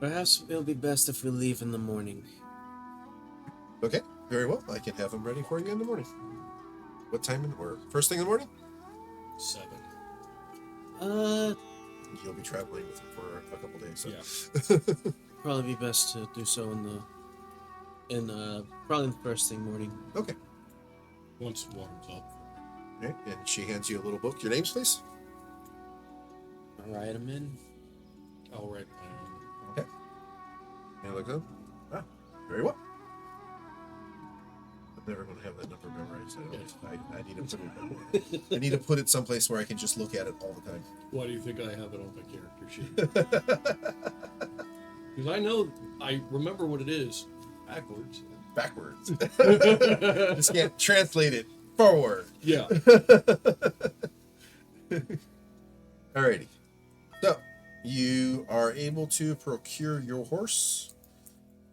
Perhaps it'll be best if we leave in the morning. Okay. Very well. I can have them ready for you in the morning. What time or first thing in the morning? 7. You'll be traveling with him for a couple days. So. Yeah. Probably be best to do so probably the first thing morning. Okay. Once it warms up. Okay. And she hands you a little book. Your names, please. I'll write them in. I'll write my own. Okay. And look up. Very well. I'm never going to have that number memorized. I need to put it. I need to put it someplace where I can just look at it all the time. Why do you think I have it on my character sheet? Because I remember what it is backwards. Backwards. Just can't translate it forward. Yeah. Alrighty. So you are able to procure your horse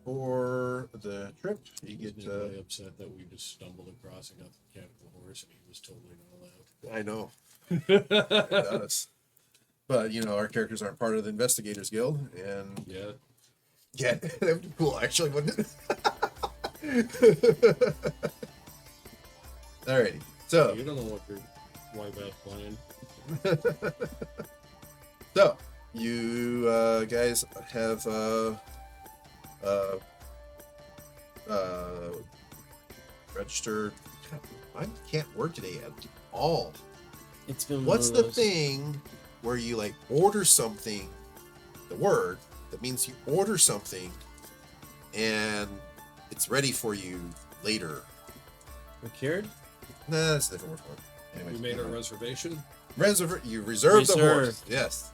for the trip. You He's get. really upset that we just stumbled across and got the mechanical horse, and he was totally not allowed. I know. It does. But our characters aren't part of the Investigators Guild, and Yeah. yeah, that would be cool, actually, wouldn't it? Alrighty. So You don't know what your wife out playing. So, you guys have registered. I can't work today at all. It's been What's one the of those. thing where you like order something? The word that means you order something, and it's ready for you later. Procured? Nah, that's a different word for it. Anyways, We made never our mind. reservation. You reserved the horse. Reserved. Yes.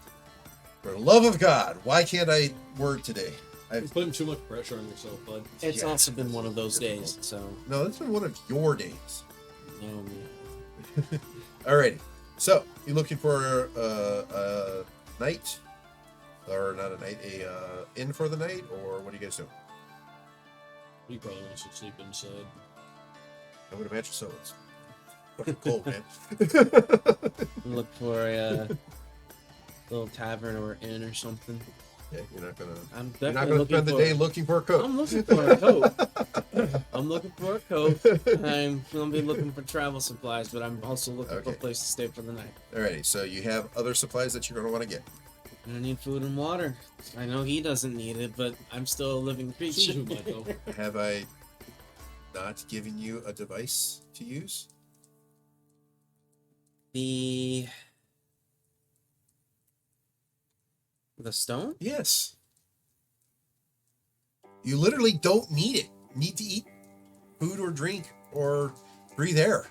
For the love of God, why can't I word today? You're putting too much pressure on yourself, bud. It's Yeah. also been one of those days, so No, it's been one of your days. no man. Alrighty. So, you looking for a night? Or not a night, inn for the night? Or what are you guys doing? He probably wants to sleep inside. I would imagine so. It's fucking cold, man. Look for a little tavern or inn or something. Yeah, you're not gonna. I'm You're not definitely gonna looking spend the for. day looking for a coat. I'm looking for a coat. I'm looking for a coat. I'm gonna be looking for travel supplies, but I'm also looking for a Okay. place to stay for the night. Alrighty, so you have other supplies that you're gonna want to get. I need food and water. I know he doesn't need it, but I'm still a living creature. Suzu might though. Have I not given you a device to use? The stone? Yes. You literally don't need it. You need to eat food or drink or breathe air.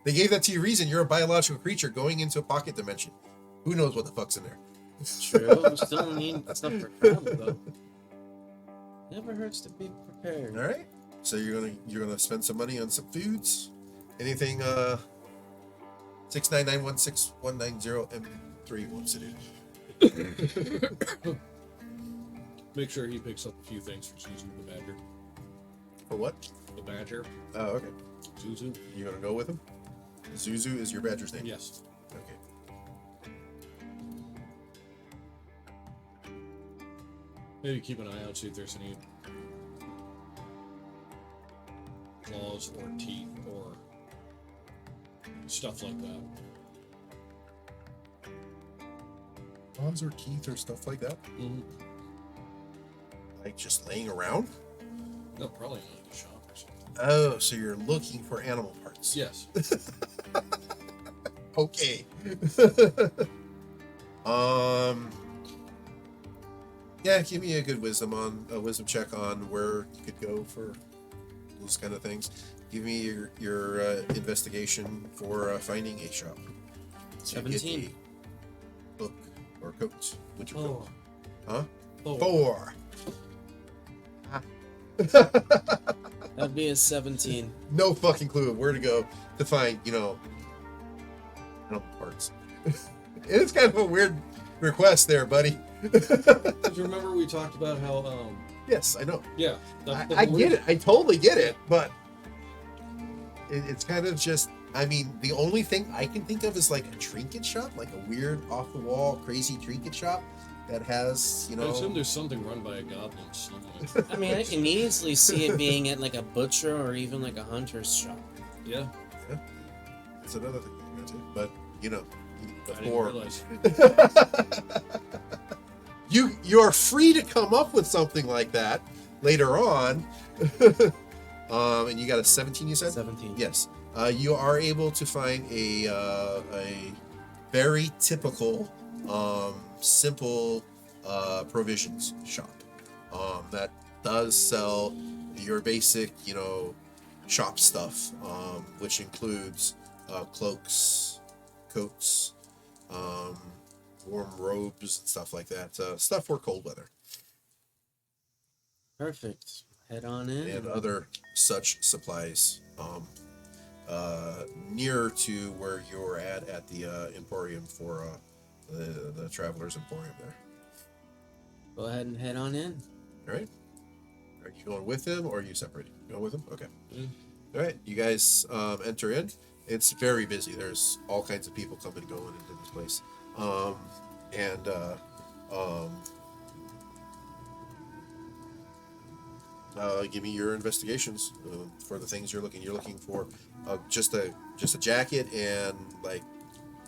They gave that to you reason. You're a biological creature going into a pocket dimension. Who knows what the fuck's in there? True. We still need stuff for travel though. Never hurts to be prepared. All right. So you're gonna spend some money on some foods. Anything 69916190190 wants to do. Make sure he picks up a few things for Suzu the Badger. For what? The Badger. Oh, okay. Suzu. You gonna go with him? Zuzu is your badger's name. Yes. Okay. Maybe keep an eye out, see if there's any claws or teeth or stuff like that. Claws or teeth or stuff like that. Mm-hmm. Like just laying around. No, probably not in the shop or something. Oh, so you're looking for animal parts. Yes. Okay. Yeah, give me a good wisdom check on where you could go for those kind of things. Give me your investigation for finding a shop. To get 17. a book or coat. Would you coat? Huh? Oh. 4. That'd be a 17. No fucking clue of where to go to find, animal parts. It's kind of a weird request there, buddy. Did you remember we talked about how, Yes, I know. yeah. I get it. I totally get it, but it's kind of just. I mean, the only thing I can think of is like a trinket shop, like a weird, off-the-wall, crazy trinket shop that has, I assume there's something run by a goblin somewhere. I mean, I can easily see it being at like a butcher or even like a hunter's shop. Yeah. It's another thing to go to, but I didn't before realize. you are free to come up with something like that later on. And you got a 17, you said? 17. Yes. You are able to find a very typical, simple provisions shop that does sell your basic, shop stuff, which includes cloaks, coats, warm robes, and stuff like that. Stuff for cold weather Perfect. Head on in. and other such supplies. Near to where you're at the Emporium for the Travelers Emporium there. Go ahead and head on in. All right. Are you going with him or are you separating? Going with him? Okay. Mm. All right. You guys enter in. It's very busy. There's all kinds of people coming and going into this place. Give me your investigations for the things you're looking. You're looking for just a jacket and like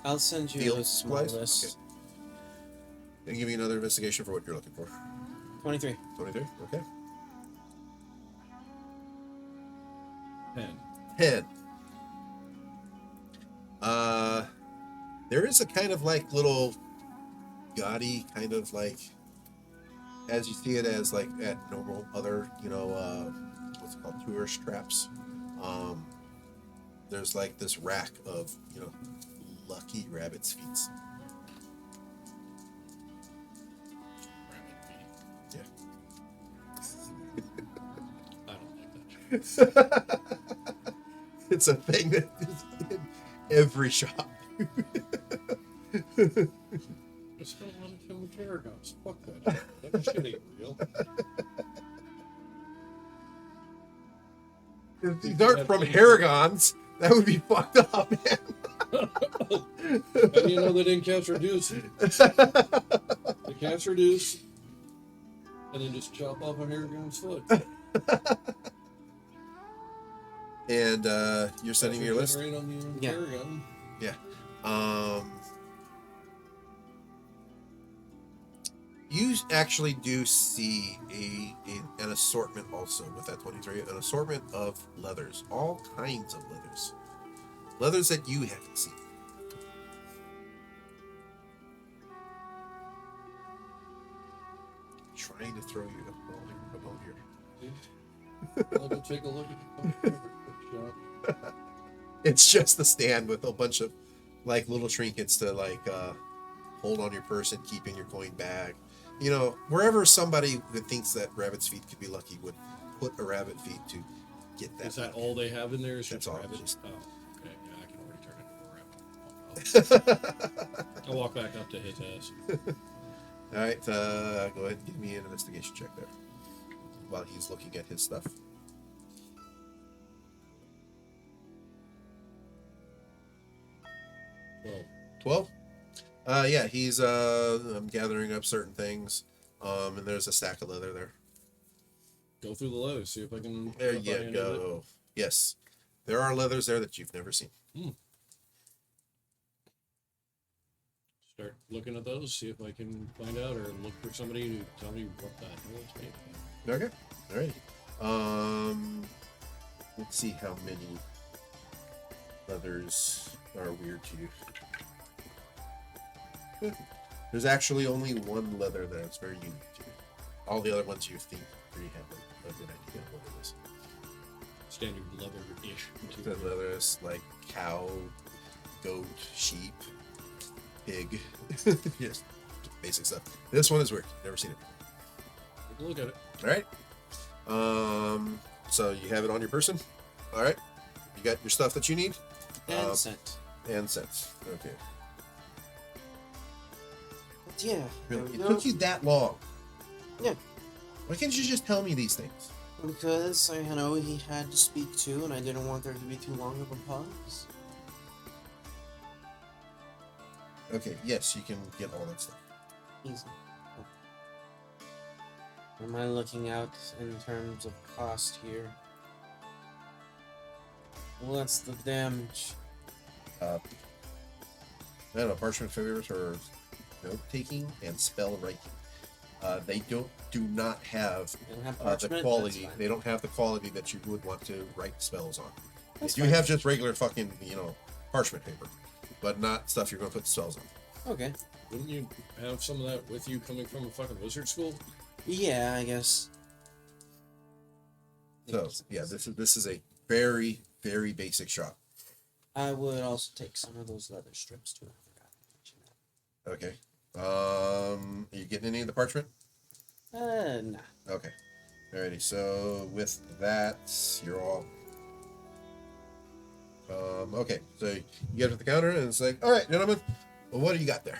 I'll send you field a small supplies. list. Okay. And give me another investigation for what you're looking for. 23. 23. Okay. 10. 10. There is a kind of like little gaudy kind of like, as you see it as like at normal other, what's it called, tourist traps. There's like this rack of, lucky rabbit's feet. Rabbit feet. Yeah. I don't like that. It's a thing that is in every shop. I spent a lot of time with Paragons. Fuck that. That shit ain't real. If these aren't from Haragons, that would be fucked up, man. How do you know they didn't cast reduce? They cast reduce, and then just chop off a Haragon's foot. And you're sending me your list? Generate on the Yeah. Paragon. Yeah. You actually do see an assortment also with that 23, an assortment of leathers, all kinds of leathers. Leathers that you haven't seen. Trying to throw you a bone here. I'll go take a look at the shop. It's just the stand with a bunch of like little trinkets to like hold on your person, keep in your coin bag. You know, wherever somebody that thinks that rabbit's feet could be lucky would put a rabbit feet to get that. Is that luck. all they have in there? Is That's just all, rabbit? just- Oh, okay. Yeah, I can already turn it into a rabbit. I'll walk back up to his ass. All right, go ahead and give me an investigation check there while he's looking at his stuff. Well, 12? Yeah, he's gathering up certain things. And there's a stack of leather there. go through the leather, see if I can. There find you any of it. go. Yes. There are leathers there that you've never seen. Start looking at those, see if I can find out, or look for somebody to tell me what the hell it's made of. Okay. All right. Let's see how many leathers are weird to you. There's actually only one leather that's very unique to you. All the other ones you think pretty have a good idea of what it is. Standard leather-ish. The leather is like cow, goat, sheep, pig. Just basic stuff. This one is weird. Never seen it before. Take a look at it. All right. So you have it on your person. All right. You got your stuff that you need. And scent. And cents. Okay. But yeah. there Really? we It go. took you that long. Yeah. Why can't you just tell me these things? Because I know he had to speak to, and I didn't want there to be too long of a pause. Okay. Yes, you can get all that stuff. Easy. Am I looking out in terms of cost here? What's the damage? I don't know. Parchment favors are note taking and spell writing. They do not have I don't have the parchment? quality. That's fine. They don't have the quality that you would want to write spells on. That's They do fine. have just regular fucking parchment paper, but not stuff you're going to put spells on. Okay. Wouldn't you have some of that with you coming from a fucking wizard school? Yeah, I guess. So yeah, this is a very very basic shop. I would also take some of those leather strips too. I forgot to mention Okay. Are you getting any of the parchment? that. Nah. Okay. Alrighty. So with that, you're all. Okay. So you get to the counter and it's like, all right, gentlemen, well, what do you got there?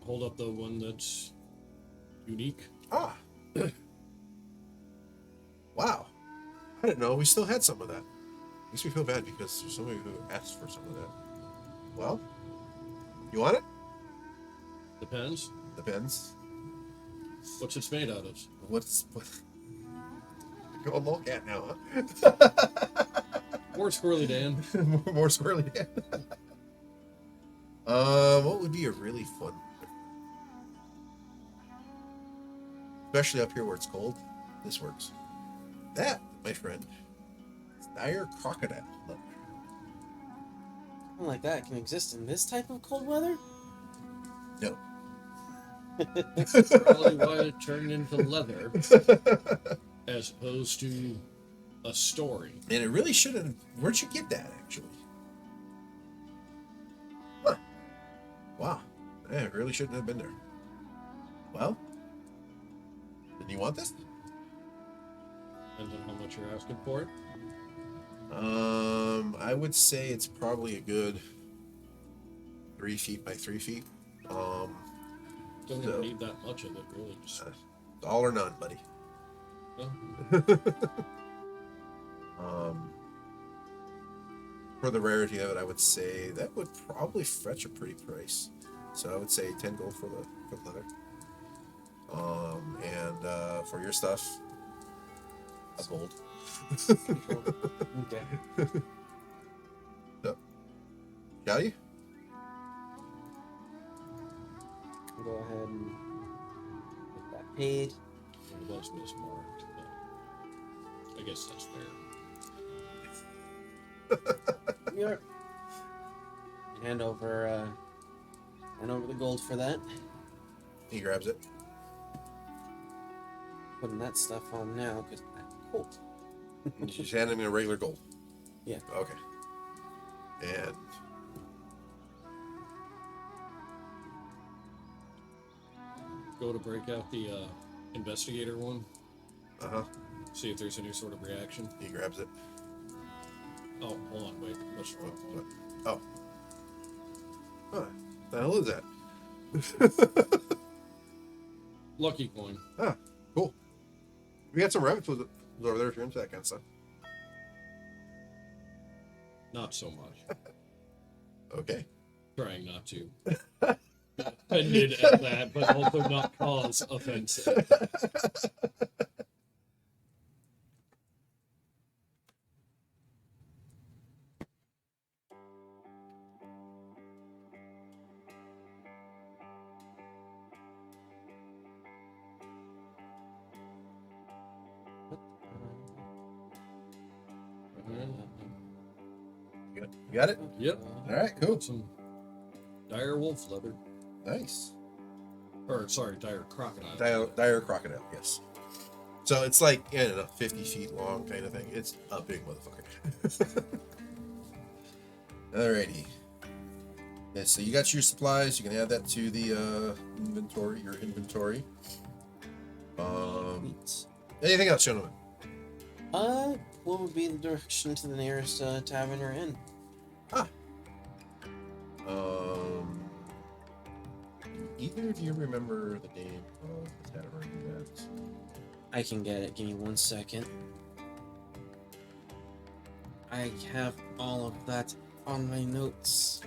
Hold up the one that's unique. Ah. Wow. I didn't know we still had some of that. Makes me feel bad because there's somebody who asked for some of that. Well, you want it? Depends. Depends. What's it's made out of? What? Go look at now, huh? More squirrely, Dan. More squirrely. What would be a really fun? Especially up here where it's cold. This works. That, my friend, is dire crocodile leather. Something like that can exist in this type of cold weather? No. Probably why it turned into leather as opposed to a story. And it really shouldn't. Where'd you get that, actually? Huh. Wow. Yeah, it really shouldn't have been there. Well, then you want this? Depends on how much you're asking for it. I would say it's probably a good 3 feet by 3 feet. Don't So- even need that much of it, really. Just, All or none, buddy. well, For the rarity of it, I would say that would probably fetch a pretty price. So I would say 10 gold for the leather. And for your stuff, a gold. Okay. So, shall you? Go ahead and get that paid. it was mismarked, but I guess that's fair. Yep. Hand over the gold for that. He grabs it. Putting that stuff on now because cool. You just hand him a regular gold. Yeah. Okay. And Go to break out the investigator one. See if there's any sort of reaction. he grabs it. Oh, hold on, wait. That's the wrong one. Oh. Huh. The hell is that? Lucky coin. Ah, cool. We got some rabbits over there if you're into that kind of stuff. Not so much. Okay. Trying not to. Offended at that, but also not cause offensive. You got it? Yep. All right, cool. Some dire wolf leather. Nice. Or, sorry, dire crocodile. Dire crocodile, yes. So it's like, I don't know, 50 feet long kind of thing. It's a big motherfucker. Alrighty. Yeah, so you got your supplies. You can add that to the inventory, your inventory. Anything else, gentlemen? What would be the direction to the nearest tavern or inn? Either of you remember the name of the tavern that? I can get it. Give me 1 second. I have all of that on my notes.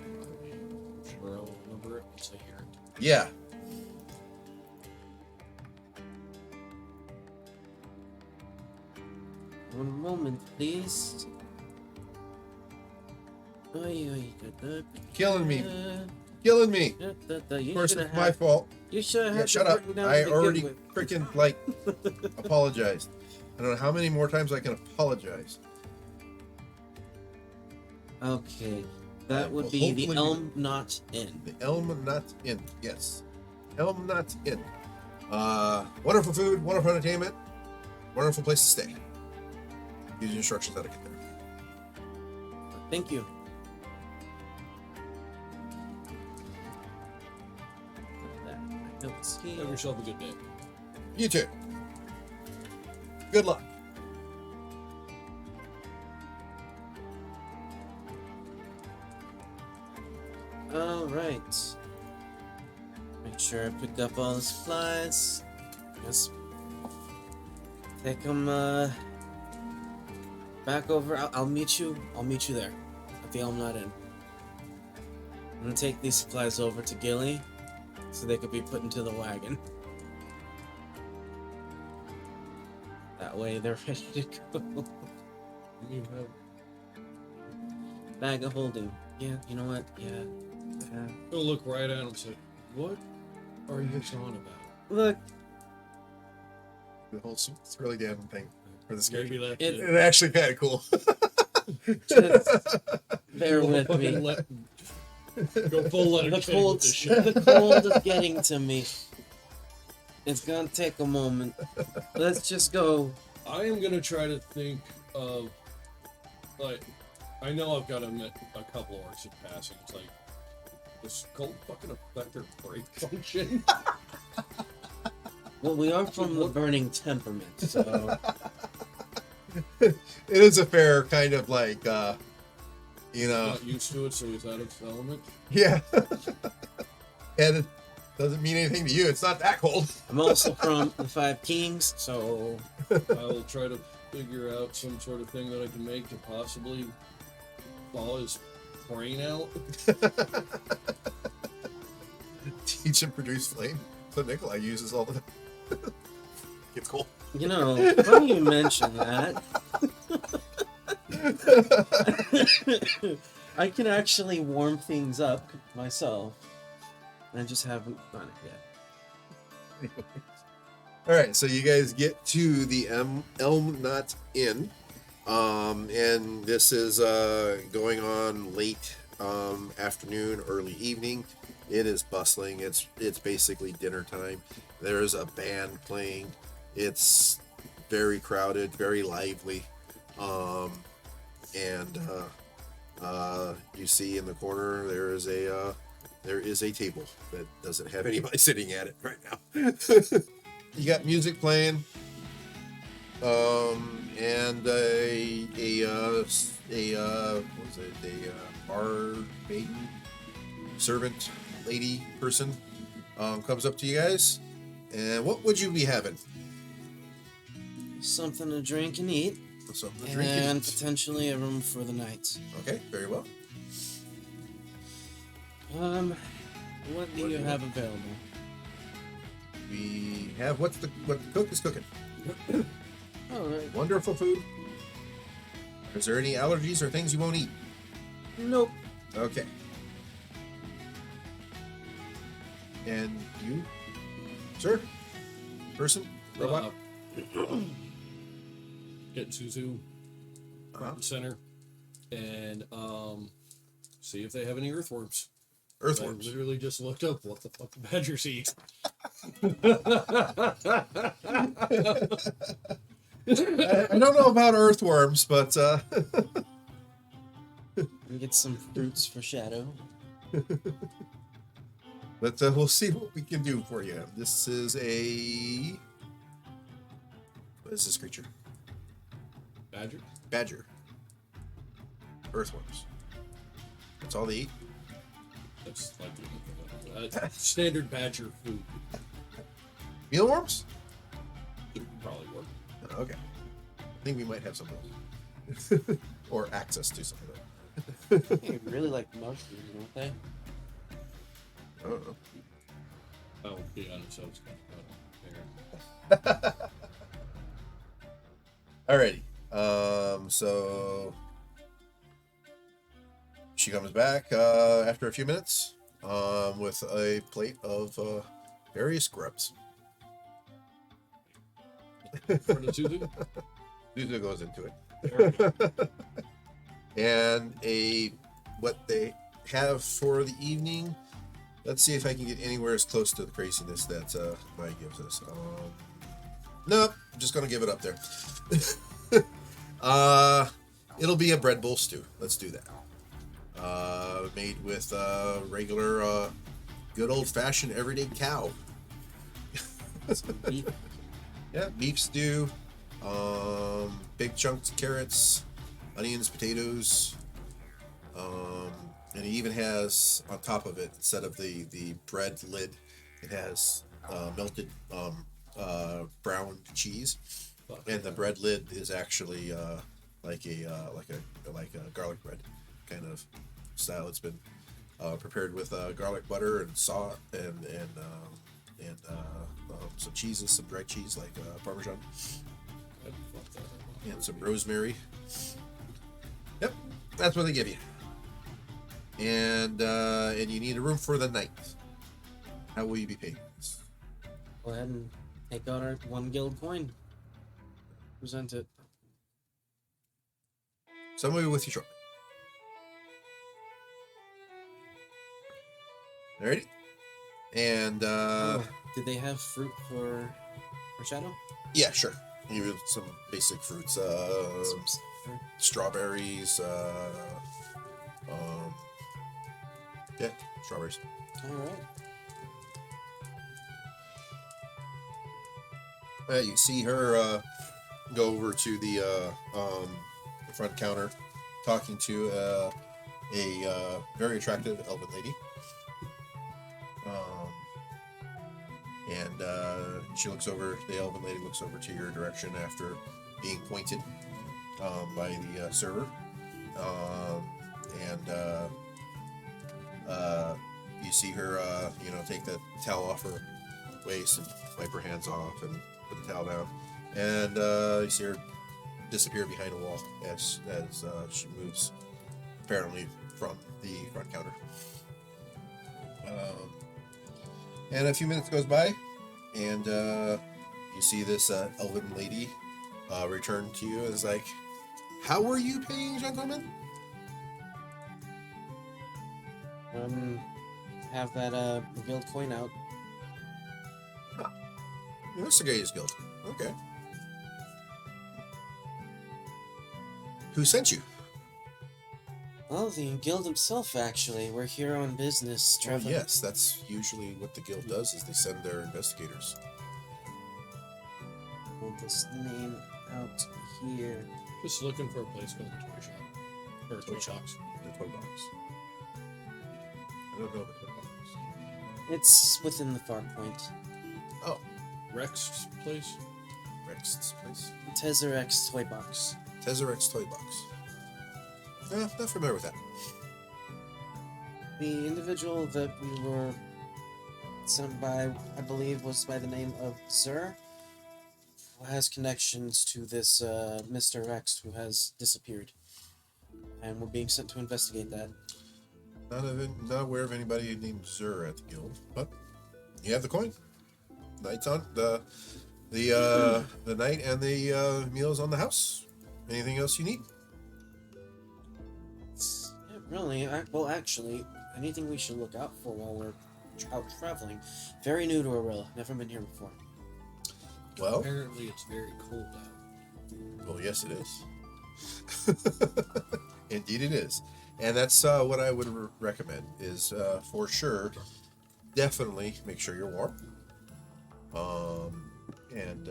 Sure, I'll remember it once I hear it. Yeah. One moment, please. Killing me. Killing me. Of course, it's my fault. You should have. Yeah, shut up. written down I to begin already with. freaking, like, apologized. I don't know how many more times I can apologize. Okay, that would Well, be the hopefully Elm Knot Inn. The Elm Knot Inn. Yes. Elm Knot Inn. Wonderful food, wonderful entertainment, wonderful place to stay. Use the instructions how to get there. Thank you. Put that in my notes here. Have yourself a good day. You too. Good luck. All right. Make sure I picked up all the supplies. Just take them back over. I'll meet you. I'll meet you there at the Elm Knot Inn. I'm gonna take these supplies over to Gilly so they could be put into the wagon. That way they're ready to go. You have. Bag of holding. Yeah, you know what? Yeah. He'll look right at him and say, "What are you on about?" Look, The whole swirly damn thing for this game. Maybe that's It- It's actually kind of cool. just bear You with fucking me. Go full letter The K cold, with this shit. the cold is getting to me. It's gonna take a moment. Let's just go. I am gonna try to think of, like, I know I've got a couple orcs in passing. It's like, does cold fucking affect their break function? Well, we are from the burning temperament, so It is a fair kind of like, you know, Not used to it, so he's out of his element. yeah. And it doesn't mean anything to you. It's not that cold. I'm also from the Five Kings, so I'll try to figure out some sort of thing that I can make to possibly thaw his brain out. Teach and produce flame. So Nikolai uses all the time. It's cool. you know, funny you mention that. I can actually warm things up myself. I just haven't done it yet. All right, so you guys get to the Elm Knot Inn, and this is going on late afternoon, early evening. It is bustling. It's basically dinner time. There's a band playing. It's very crowded, very lively, and you see in the corner there is a table that doesn't have anybody sitting at it right now. You got music playing, and bar maiden, servant, lady person comes up to you guys, and what would you be having? Something to drink and eat, Something to drink and and eat. potentially a room for the night. Okay, very well. What do you have available? We have what the cook is cooking. All right. Wonderful food. Is there any allergies or things you won't eat? Nope. Okay. And you, sir? Person? Robot? Get Suzu front Uh-huh. and center, and see if they have any earthworms. Earthworms. I literally just looked up what the fuck the badgers eat. I don't know about earthworms, but And get some fruits for Shadow. we'll see what we can do for you. This is a what is this creature? Badger? Badger. Earthworms. That's all they eat. That's like standard badger food. Mealworms? It would probably work. Okay. I think we might have some of those. Or access to some of them. They really like mushrooms, don't they? I don't know. I'll be honest, I was kind of there. Alrighty. So she comes back after a few minutes with a plate of various grubs. For the Suzu? Zuzu goes into it. There. And what they have for the evening. Let's see if I can get anywhere as close to the craziness that Maya gives us. Nope, I'm just gonna give it up there. It'll be a bread bowl stew. Let's do that. Made with regular, good old-fashioned everyday cow. Beef. Yeah, beef stew, big chunks of carrots, onions, potatoes, and it even has on top of it, instead of the bread lid, it has melted brown cheese, and the bread lid is actually like a garlic bread kind of style. It's been prepared with garlic butter and salt and some cheeses, some dried cheese like Parmesan, I'd fuck that up. and some rosemary. Yep, that's what they give you. And you need a room for the night. How will you be paid? Go ahead and take out our 1 guild coin. Present it. Somebody with you shortly. Alrighty. And Did they have fruit for Shadow? yeah, sure. You have some basic fruits, strawberries, yeah, strawberries. All right. You see her go over to the front counter, talking to a very attractive elven lady. And she looks over. The elven lady looks over to your direction after being pointed by the server, and you see her, take the towel off her waist and wipe her hands off and put the towel down, and you see her disappear behind a wall as she moves, apparently from the front counter. And a few minutes goes by, and you see this elven lady return to you and is like, "How were you paying, gentlemen?" Have that guild coin out. Investigators Guild. Okay. Who sent you? Well, the guild himself, actually. We're here on business, Oh, traveling. yes, that's usually what the guild does, is they send their investigators. Pull this name out here. Just looking for a place called the Toy Shop. Or Toy Shops. The toy box. I don't know the toy box. It's within the far point. Oh, Rex's place? Rex's place. Tesseract toy box. Tesseract's toy box. Not familiar with that. The individual that we were sent by, I believe, was by the name of Zur, who has connections to this Mr. Rex who has disappeared. And we're being sent to investigate that. Not aware of anybody named Zur at the guild, but you have the coin. Night's on the night and the meals on the house. Anything else you need? Yeah, really, well, actually, anything we should look out for while we're out traveling. Very new to Arilla, never been here before. Well, Apparently it's very cold out. well, yes, it is. Indeed, it is, and that's what I would recommend. Is for sure, definitely make sure you're warm, and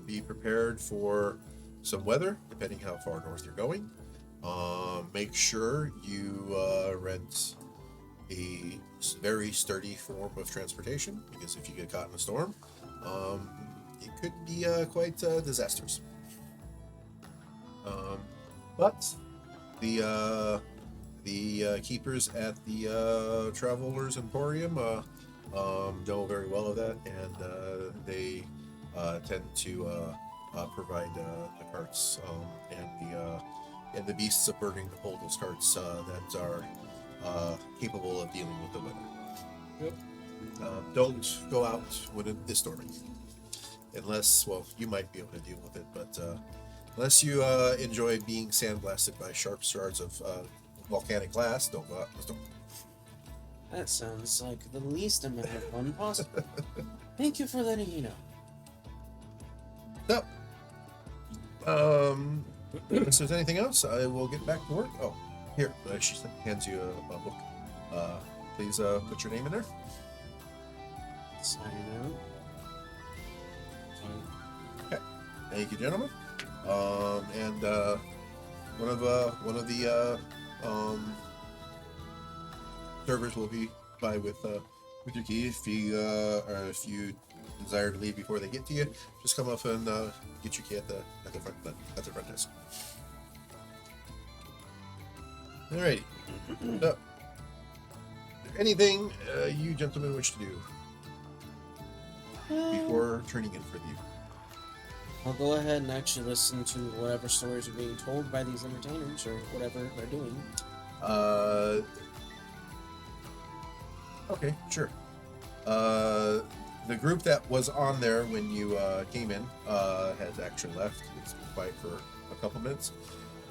be prepared for some weather, depending how far north you're going. Make sure you rent a very sturdy form of transportation, because if you get caught in a storm, it could be quite disastrous. But the keepers at the Travelers Emporium know very well of that, and they tend to provide the carts and the beasts of burden to hold those carts that are capable of dealing with the weather. Yep. Don't go out when it is storming, unless, well, you might be able to deal with it, but unless you enjoy being sandblasted by sharp shards of volcanic glass, don't go out in the storm. That sounds like the least amount of fun possible. Thank you for letting me know. No. If there's anything else, I will get back to work. Oh, here, she hands you a book. Please put your name in there. Sign out. Okay. Thank you, gentlemen. And one of the servers will be by with your key. If you desire to leave before they get to you, just come up and get your key at the front desk. Alrighty. So, anything you gentlemen wish to do before turning in for the evening? I'll go ahead and actually listen to whatever stories are being told by these entertainers or whatever they're doing. Okay, sure. The group that was on there when you came in has actually left. It's been quiet for a couple minutes.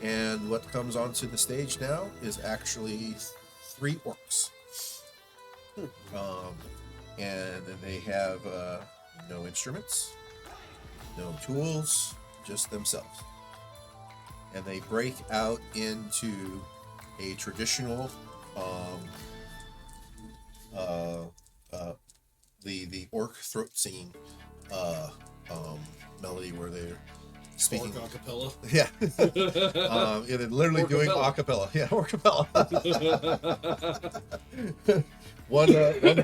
And what comes onto the stage now is actually 3 orcs. And they have no instruments, no tools, just themselves. And they break out into a traditional the orc throat singing melody where they're speaking. Orc acapella. Yeah. It is literally doing a cappella. Yeah, or cappella. One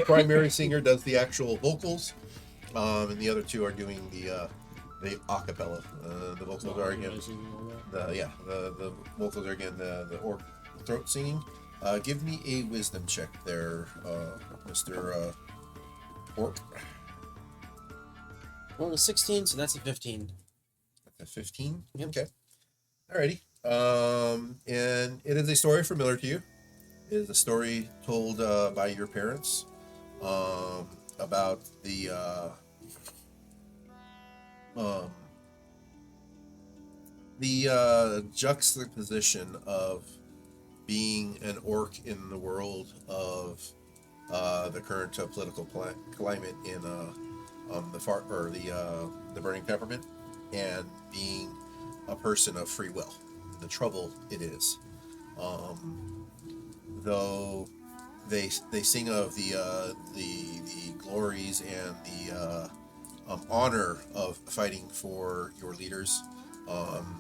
primary singer does the actual vocals, and the other two are doing the a cappella. The vocals are again. The vocals are again the orc throat singing. Give me a wisdom check there, Mr. Orc. Well, a 16, so that's a 15. At 15? Yep. Okay. Alrighty. And it is a story familiar to you. It is a story told by your parents about the juxtaposition of being an orc in the world of the current political climate in the Burning Peppermint, and being a person of free will. The trouble it is, though they sing of the glories and the honor of fighting for your leaders.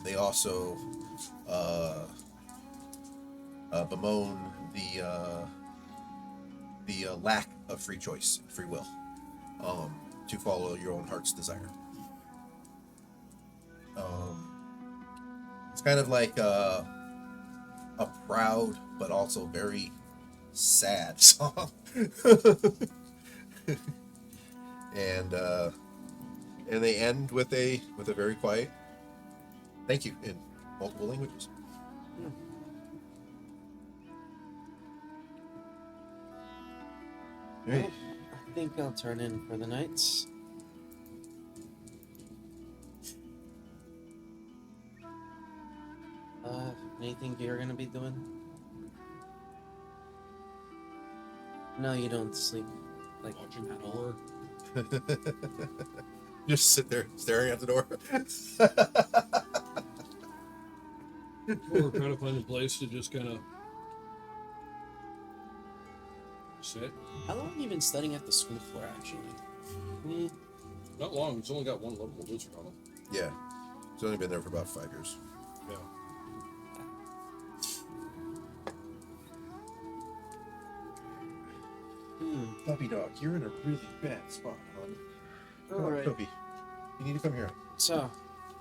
They also bemoan the lack of free choice, free will, to follow your own heart's desire. It's kind of like a proud but also very sad song. and they end with a very quiet thank you in multiple languages. Well, I think I'll turn in for the night. Anything you're gonna be doing? No, you don't sleep like Watching at the all. door. Just sit there staring at the door. Or trying to find a place to just kind of sit. How long have you been studying at the school for, actually? Not long. It's only got one level of wizard on it. Yeah, it's only been there for about 5 years. Yeah. Puppy dog, you're in a really bad spot, hon. Come on, Alright. Puppy. You need to come here. So,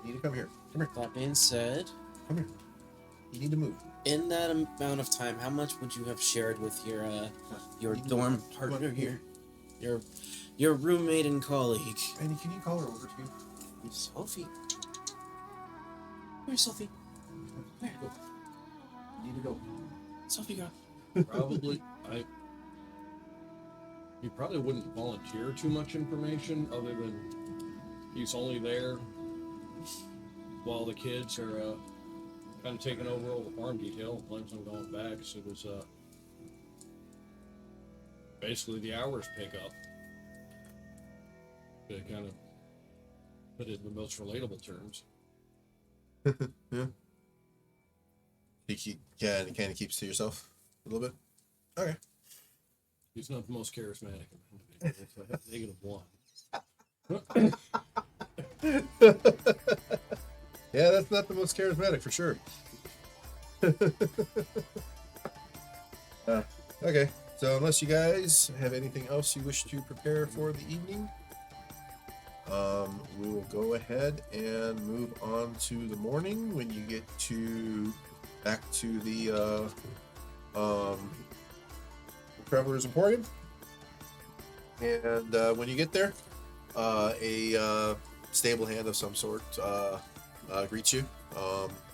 You need to come here. Come here. that being said, Come here. You need to move. in that amount of time, how much would you have shared with your You need to dorm move. Come on, partner move. here? Your roommate and colleague. Annie, can you call her over to you? Sophie. Where's Sophie? Where? You need to go. Sophie girl. Probably. He probably wouldn't volunteer too much information other than he's only there while the kids are kind of taking over all the farm detail. Plans on going back, so it was basically the hours pick up. To kind of put it in the most relatable terms. Yeah. You kind of keeps to yourself a little bit. Okay. He's not the most charismatic. It's a -1. Yeah, that's not the most charismatic for sure. Okay, so unless you guys have anything else you wish to prepare for the evening, we will go ahead and move on to the morning when you get back to the Traveler's Emporium. And when you get there, a stable hand of some sort greets you.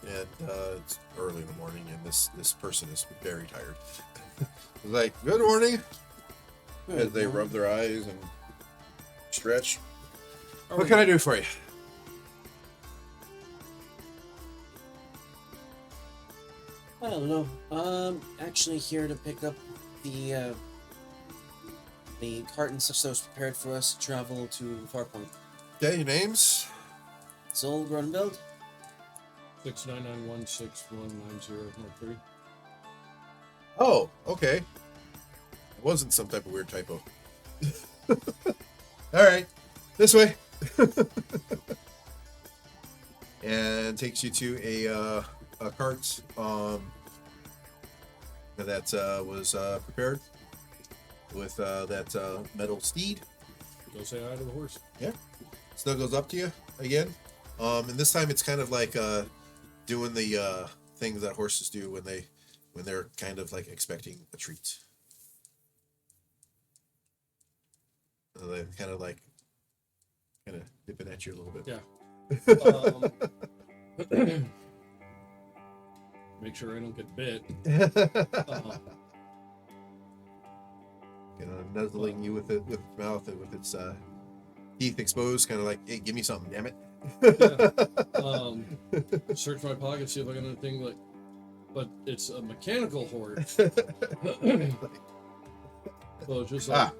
It's early in the morning, and this person is very tired. It's like, good morning, as they rub their eyes and stretch. What can I do for you? I don't know. Actually here to pick up the cart and stuff that was prepared for us to travel to Farpoint. Okay, your names? Zol Grunfeld. 6991619013. Oh, okay. It wasn't some type of weird typo. All right, this way. and takes you to a cart that was prepared with that metal steed. Go say hi to the horse. Yeah. Snuggles up to you again. And this time it's kind of like doing the things that horses do when they're kind of like expecting a treat. They're kind of dipping at you a little bit. Yeah. Make sure I don't get bit. Nuzzling you with its mouth and with its teeth exposed, kind of like, hey, give me something, damn it. Search my pocket, see if I got anything like, but it's a mechanical horse. So it's just like,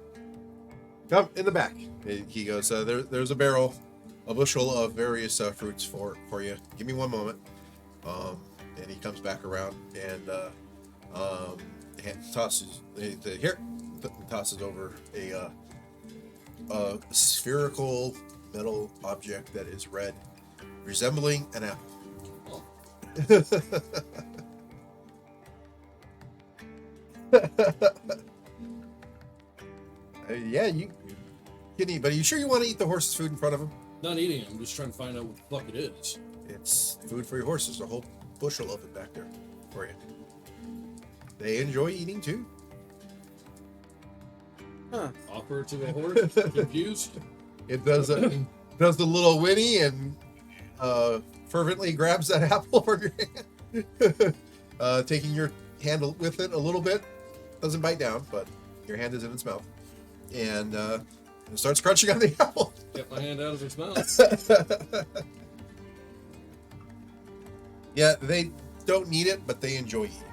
come in the back. He goes, there's a barrel, a bushel of various fruits for you. Give me one moment. And he comes back around and tosses over a spherical metal object that is red, resembling an apple. oh, Yeah, you can eat, but are you sure you want to eat the horse's food in front of him? not eating it. I'm just trying to find out what the fuck it is. It's food for your horses. A whole bushel of it back there for you. They enjoy eating too. Huh. Offer it to the horse. Confused. It does the little whinny and fervently grabs that apple from your hand, taking your hand with it a little bit. Doesn't bite down, but your hand is in its mouth, and it starts crunching on the apple. Get my hand out of its mouth. Yeah, they don't need it, but they enjoy eating.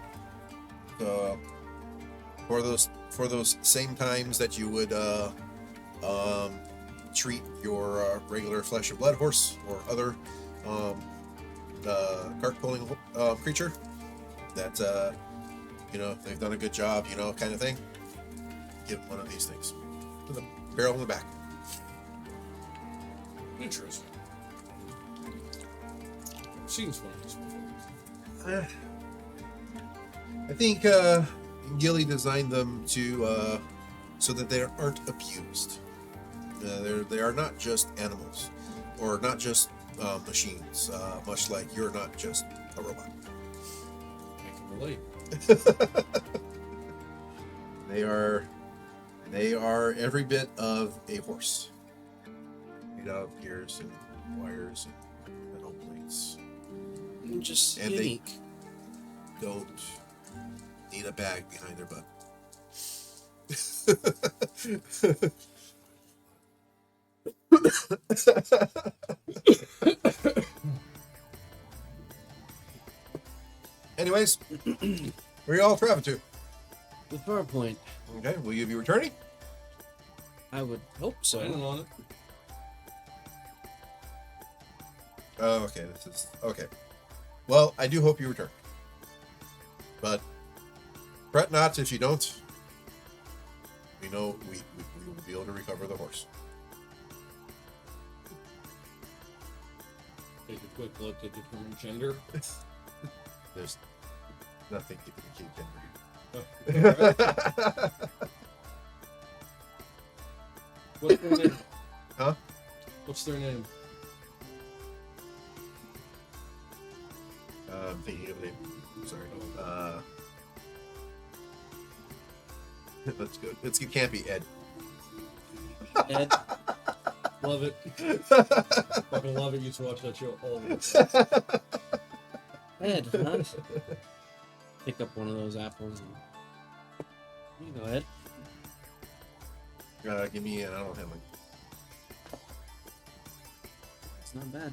For those same times that you would treat your regular flesh and blood horse or other cart pulling creature that they've done a good job, kind of thing. Give them one of these things with a barrel in the back. Interesting. I've seen one of these before. I think Gilly designed them to so that they aren't abused. They are not just animals, or not just machines. Much like you're not just a robot. I can relate. They are every bit of a horse, made out of gears and wires and metal plates. Just And unique. Don't need a bag behind their butt. Anyways, where are y'all traveling to? The PowerPoint. Okay, will you be returning? I would hope so. Planning on it. Oh, okay, this is okay. Well, I do hope you return. But fret not if you don't. We know we will be able to recover the horse. Take a quick look to determine gender. There's nothing to indicate gender. What's their name? Huh? What's their name? I'm thinking of a name. Sorry. Let's go. It can't be Ed. Ed, Love it. Fucking love it. Used to watch that show all the time. Ed, huh? Pick up one of those apples. You go, Ed. Give me an animal handling. It's not bad.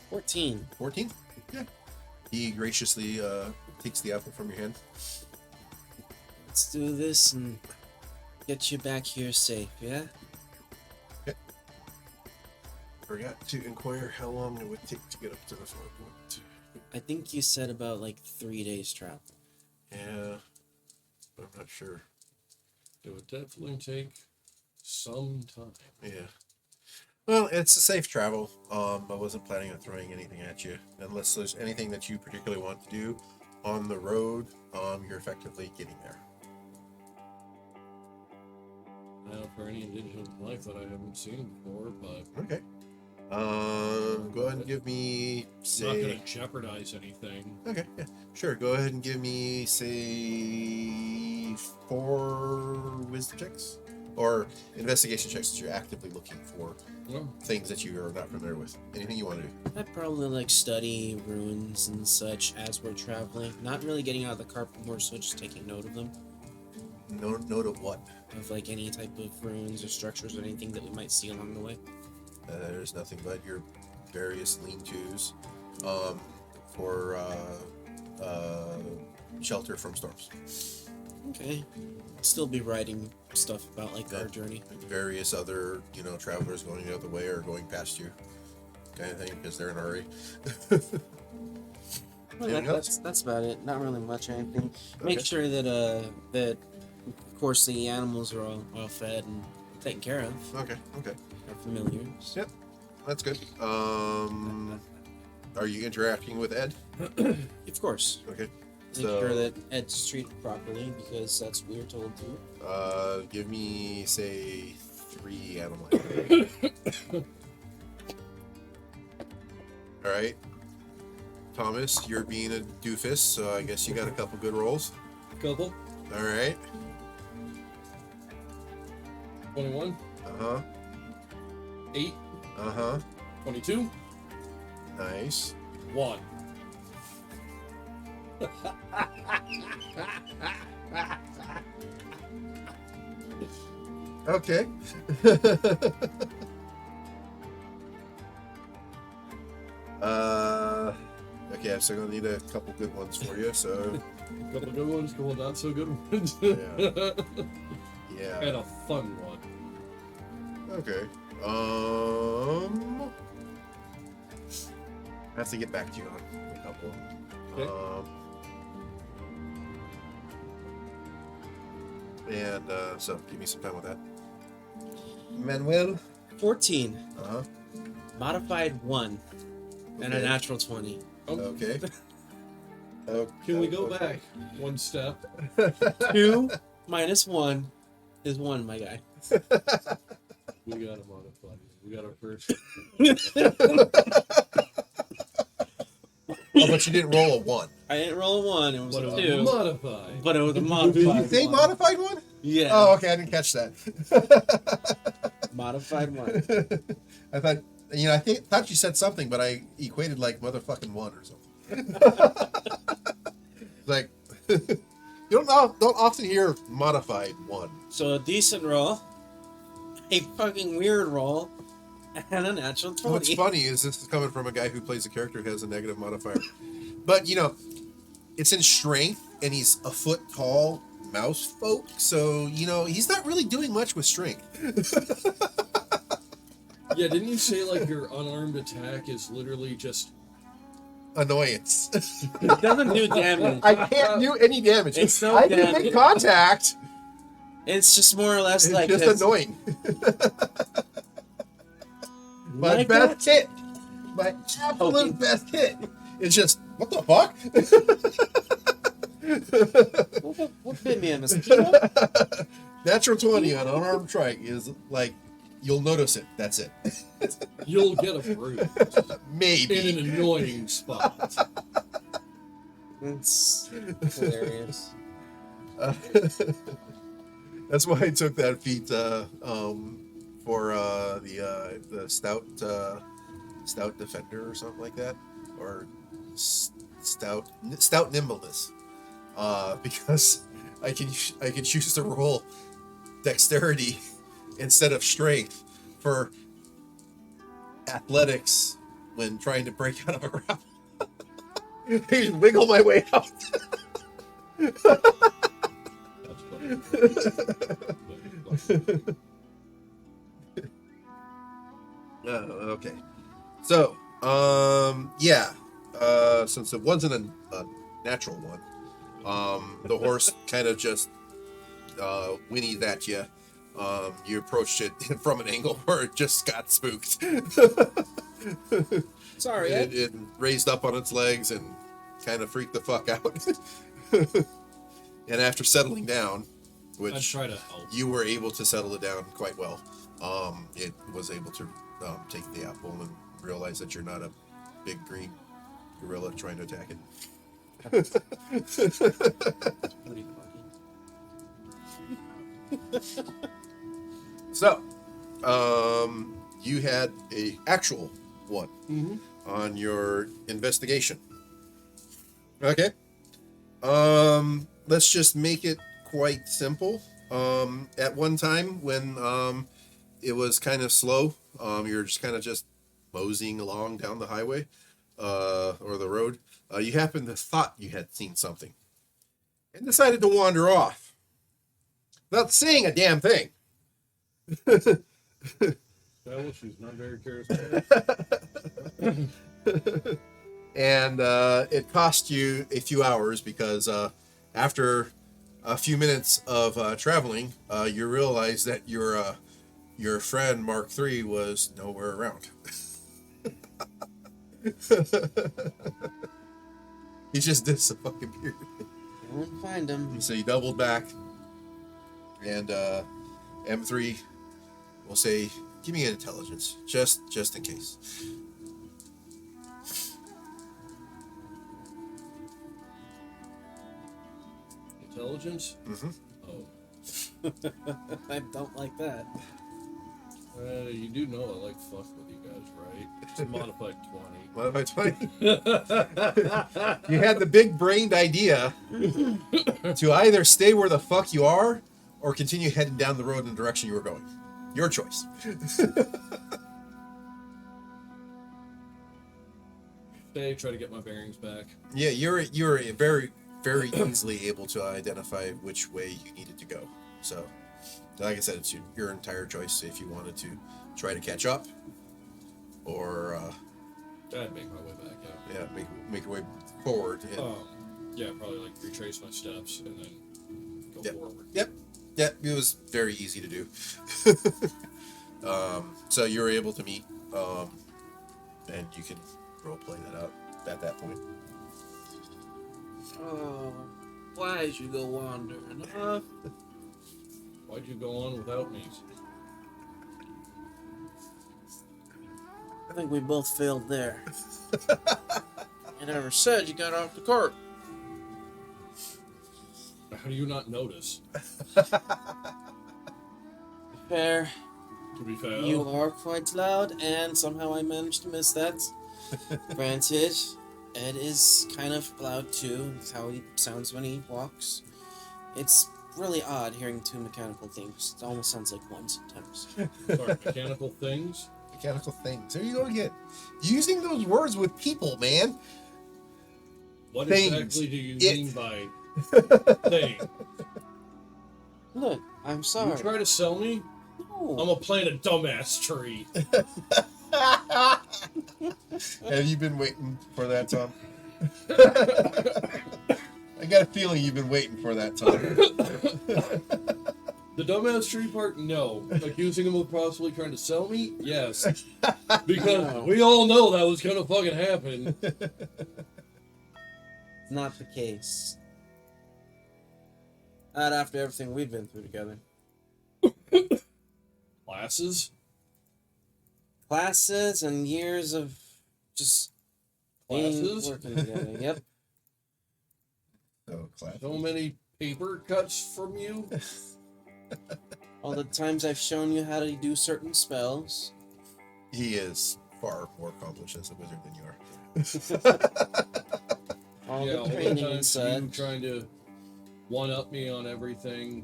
14. 14? Yeah. He graciously takes the apple from your hand. Let's do this and get you back here safe, yeah? Forgot to inquire how long it would take to get up to the far point. I think you said about like 3 days travel. Yeah, but I'm not sure. It would definitely take some time. Yeah. Well, it's a safe travel. I wasn't planning on throwing anything at you unless there's anything that you particularly want to do on the road. You're effectively getting there. Now, for any indigenous life that I haven't seen before, but Okay. Go ahead and give me it's not going say. to jeopardize anything. Okay, yeah, sure. Go ahead and give me say 4 wisdom checks or investigation checks that you're actively looking for Well, things that you are not familiar with. Anything you want to do. I'd probably like study ruins and such as we're traveling. Not really getting out of the car, but more so just taking note of them. Note of what? Of like any type of ruins or structures or anything that we might see along the way. There's nothing but your various lean-tos for shelter from storms. Okay. Still be writing stuff about like our journey. Various other, travelers going the other way or going past you, kind of thing, because they're in a hurry. Well, Anything else? that's about it. Not really much or anything. Make Okay. sure that that of course the animals are all fed and taken care of. Okay. Our familiars. Yep, that's good. Are you interacting with Ed? Of course. Okay. Make sure that Ed's treated properly because that's what we're told to. Give me say 3 animal. All right. Thomas, you're being a doofus, so I guess you got a couple good rolls. couple. All right. 21, Uh-huh. 8, Uh-huh. 22, Nice. 1. Okay. Okay, I'm still gonna need a couple good ones for you, so Couple good ones, couple not so good ones. Yeah. yeah. And a fun one. Okay. I have to get back to you on a couple. Okay. So give me some time with that. Manuel. 14. Uh-huh. Modified 1. And a Okay. natural 20. Okay. Can we go back one step? 2 minus 1 is 1, my guy. We got a modified. We got our first. Oh, but you didn't roll a 1. I didn't roll a 1, it was But a it was 2. modified. But it was a Did you modified say 1. modified 1? Yeah. Oh, okay, I didn't catch that. Modified 1. I thought, thought you said something, but I equated like motherfucking 1 or something. Like, you don't often hear modified 1. So a decent roll, a fucking weird roll, and a natural 20. What's funny is this is coming from a guy who plays a character who has a negative modifier. But, it's in strength, and he's a foot tall mouse folk, so, he's not really doing much with strength. Yeah, didn't you say like your unarmed attack is literally just Annoyance. It doesn't do damage. I can't do any damage. It's no I can damage. make contact. It's just more or less It's like just this. annoying. My Like best hit. My absolute Okay. best hit. It's just, what the fuck? What bit me a mosquito? Natural 20 on unarmed strike is like, you'll notice it. That's it. you'll get a bruise Maybe. in an annoying spot. It's hilarious. That's why I took that feat for the stout defender or something like that, or stout nimbleness, because I can choose to roll dexterity instead of strength for athletics when trying to break out of a grapple. I just wiggle my way out. That's funny. Okay. So, since it wasn't a natural one, the horse kind of just whinnied at you, You approached it from an angle where it just got spooked. Sorry, It raised up on its legs and kind of freaked the fuck out. And after settling down, I'd which try to help. you were able to settle it down quite well, it was able to take the apple and realize that you're not a big green gorilla trying to attack it. pretty funny. So, you had a actual one Mm-hmm. on your investigation. Okay. Let's just make it quite simple. At one time when it was kind of slow, you're just kind of just moseying along down the highway or the road. You happened to thought you had seen something and decided to wander off without seeing a damn thing. Well, she's not very charismatic. And it cost you a few hours because after a few minutes of traveling, you realize that your friend Mark III was nowhere around. He just disappeared. Won't find him. So you doubled back, and M3 will say, "Give me an intelligence, just in case." Intelligence? Mm-hmm. Oh. I don't like that. You do know I like fuck with you guys, right? It's a modified 20. What am I telling you? You had the big-brained idea to either stay where the fuck you are or continue heading down the road in the direction you were going. Your choice. Stay, try to get my bearings back. Yeah, you're very very easily able to identify which way you needed to go. So, like I said, it's your entire choice if you wanted to try to catch up or I'd make my way back, yeah. make your way forward. And, Yeah, probably like retrace my steps and then go forward. Yep, it was very easy to do. So you were able to meet, and you can role play that out at that point. Oh, why'd you go wandering off? Why'd you go on without me? I think we both failed there. You never said you got off the cart. How do you not notice? Fair. To be fair. You are quite loud, and somehow I managed to miss that. Granted, Ed is kind of loud too. It's how he sounds when he walks. It's really odd hearing two mechanical things. It almost sounds like one sometimes. Sorry, mechanical things? Mechanical things. There you go again. Using those words with people, man. What Things. exactly do you It. mean by thing? Look, I'm sorry. You try to sell me? No. I'm a plant a dumbass tree. Have you been waiting for that, Tom? I got a feeling you've been waiting for that, Tom. The dumbass tree part? No. Accusing him of possibly trying to sell me? Yes. Because No. we all know that was gonna fucking happen. Not the case. Not after everything we've been through together. Classes? Classes and years of just being Classes? working together. Yep. So, class. So many paper cuts from you? All the times I've shown you how to do certain spells. He is far more accomplished as a wizard than you are. All Yeah, the all the training and times you such. trying to one-up me on everything,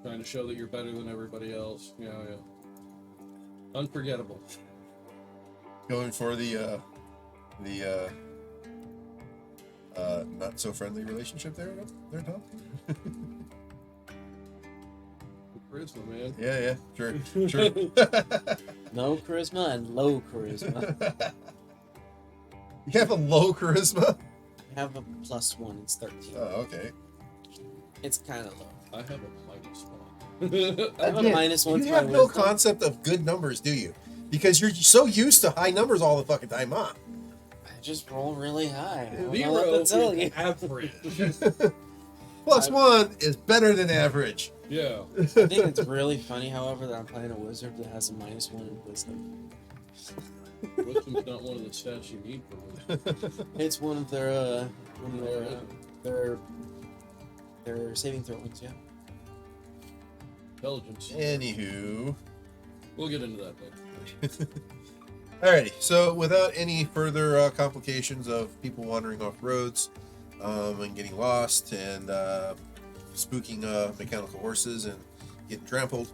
trying to show that you're better than everybody else. Yeah. Unforgettable. Going for the not so friendly relationship there, Tom. Charisma, man. Yeah, sure. No charisma and low charisma. You have a low charisma. I have a +1, it's 13. Oh, okay. It's kind of low. I have a minus one. I have a Again, -1 you to my have no wisdom. concept of good numbers, do you? Because you're so used to high numbers all the fucking time, huh? I just roll really high. I don't know Zero what to tell is you. average. +1 is better than average. Yeah. I think it's really funny, however, that I'm playing a wizard that has a -1 in wisdom. Wisdom's not one of the stats you need for wisdom. It's one of their saving throws, yeah. Intelligence. Anywho. We'll get into that later. Alrighty, so without any further complications of people wandering off roads and getting lost and spooking mechanical horses and getting trampled,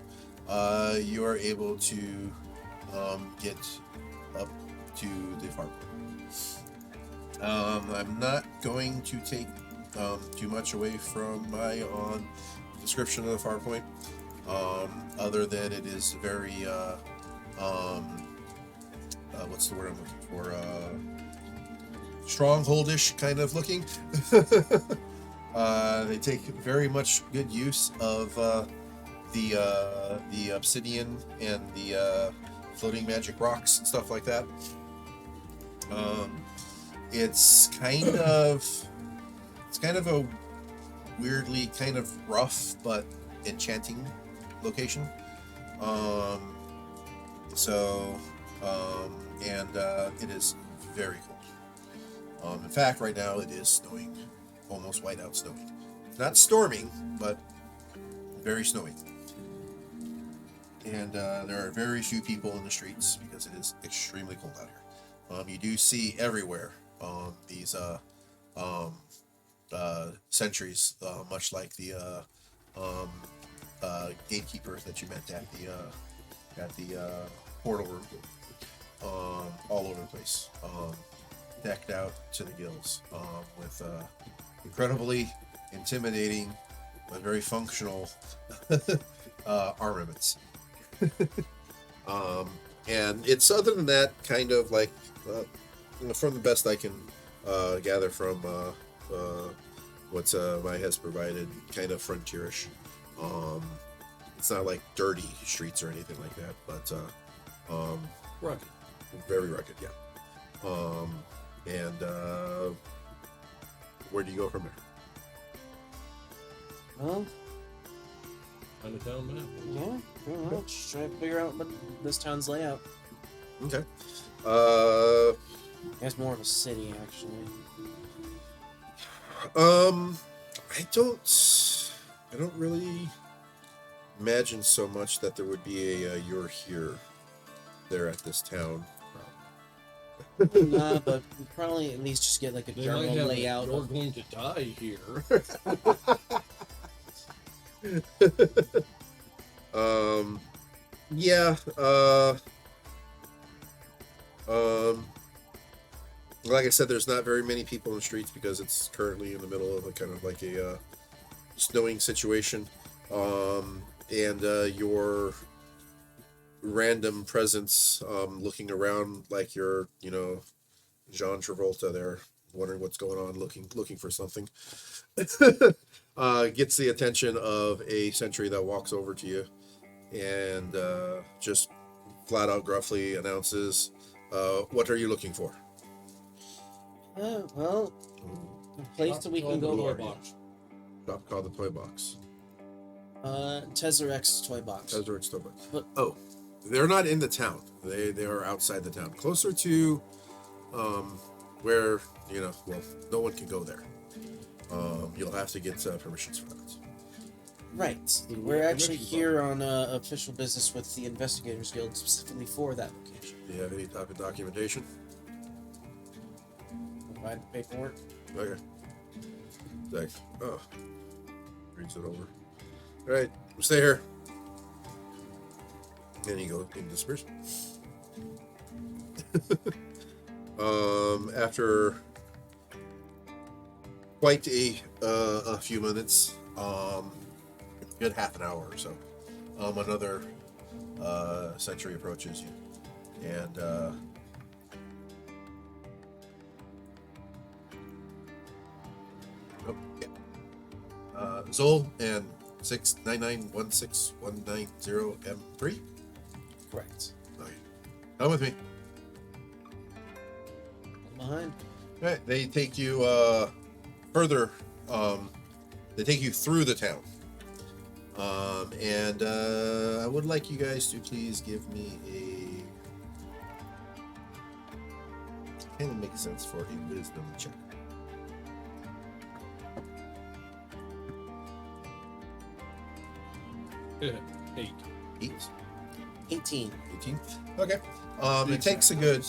you are able to get up to the farm. I'm not going to take too much away from my description of the far point, other than it is very what's the word I'm looking for? Strongholdish kind of looking. They take very much good use of the obsidian and the floating magic rocks and stuff like that. It's kind of a weirdly kind of rough but enchanting location. It is very cold. In fact, right now it is snowing, almost whiteout snowing. It's not storming, but very snowy. And there are very few people in the streets because it is extremely cold out here. You do see everywhere these sentries, much like the gatekeeper that you met at the portal room, all over the place, decked out to the gills, with incredibly intimidating but very functional armaments. And it's, other than that, kind of like, from the best I can gather from what Maya has provided, kind of frontierish. It's not like dirty streets or anything like that, but Rugged. very rugged, yeah. Where do you go from there? Well, On the town map. yeah, pretty much. Try to figure out what this town's layout. Okay. It's more of a city, actually. I don't really imagine so much that there would be a you're here there at this town. Nah, but we'd probably at least just get like a They general might have layout. You're going to die here. Yeah, like I said, there's not very many people in the streets because it's currently in the middle of a kind of like a snowing situation. And your random presence, looking around like you're, John Travolta there, wondering what's going on, looking for something, gets the attention of a sentry that walks over to you and just flat out gruffly announces, "What are you looking for?" Well, a place that we can go. Toy box. Shop called the Toy Box. Tezzerex's toy box. Tezzerex's Toy Box. But- Oh, they're not in the town. They are outside the town, closer to where no one can go there. You'll have to get permissions for that. Right. We're actually here on official business with the Investigators Guild specifically for that location. Do you have any type of documentation? Provide the paperwork. Okay. Zach, reads it over. All right, stay here. And you go and disperse. After quite a few minutes, good half an hour or so, another sentry approaches you, and Zol and 699-16190M3. Correct. Okay. Come with me. Behind. All right. They take you further. They take you through the town. And I would like you guys to please give me a kind of makes sense for a wisdom check. Eight. 8. 18. 18. Okay. It takes a good.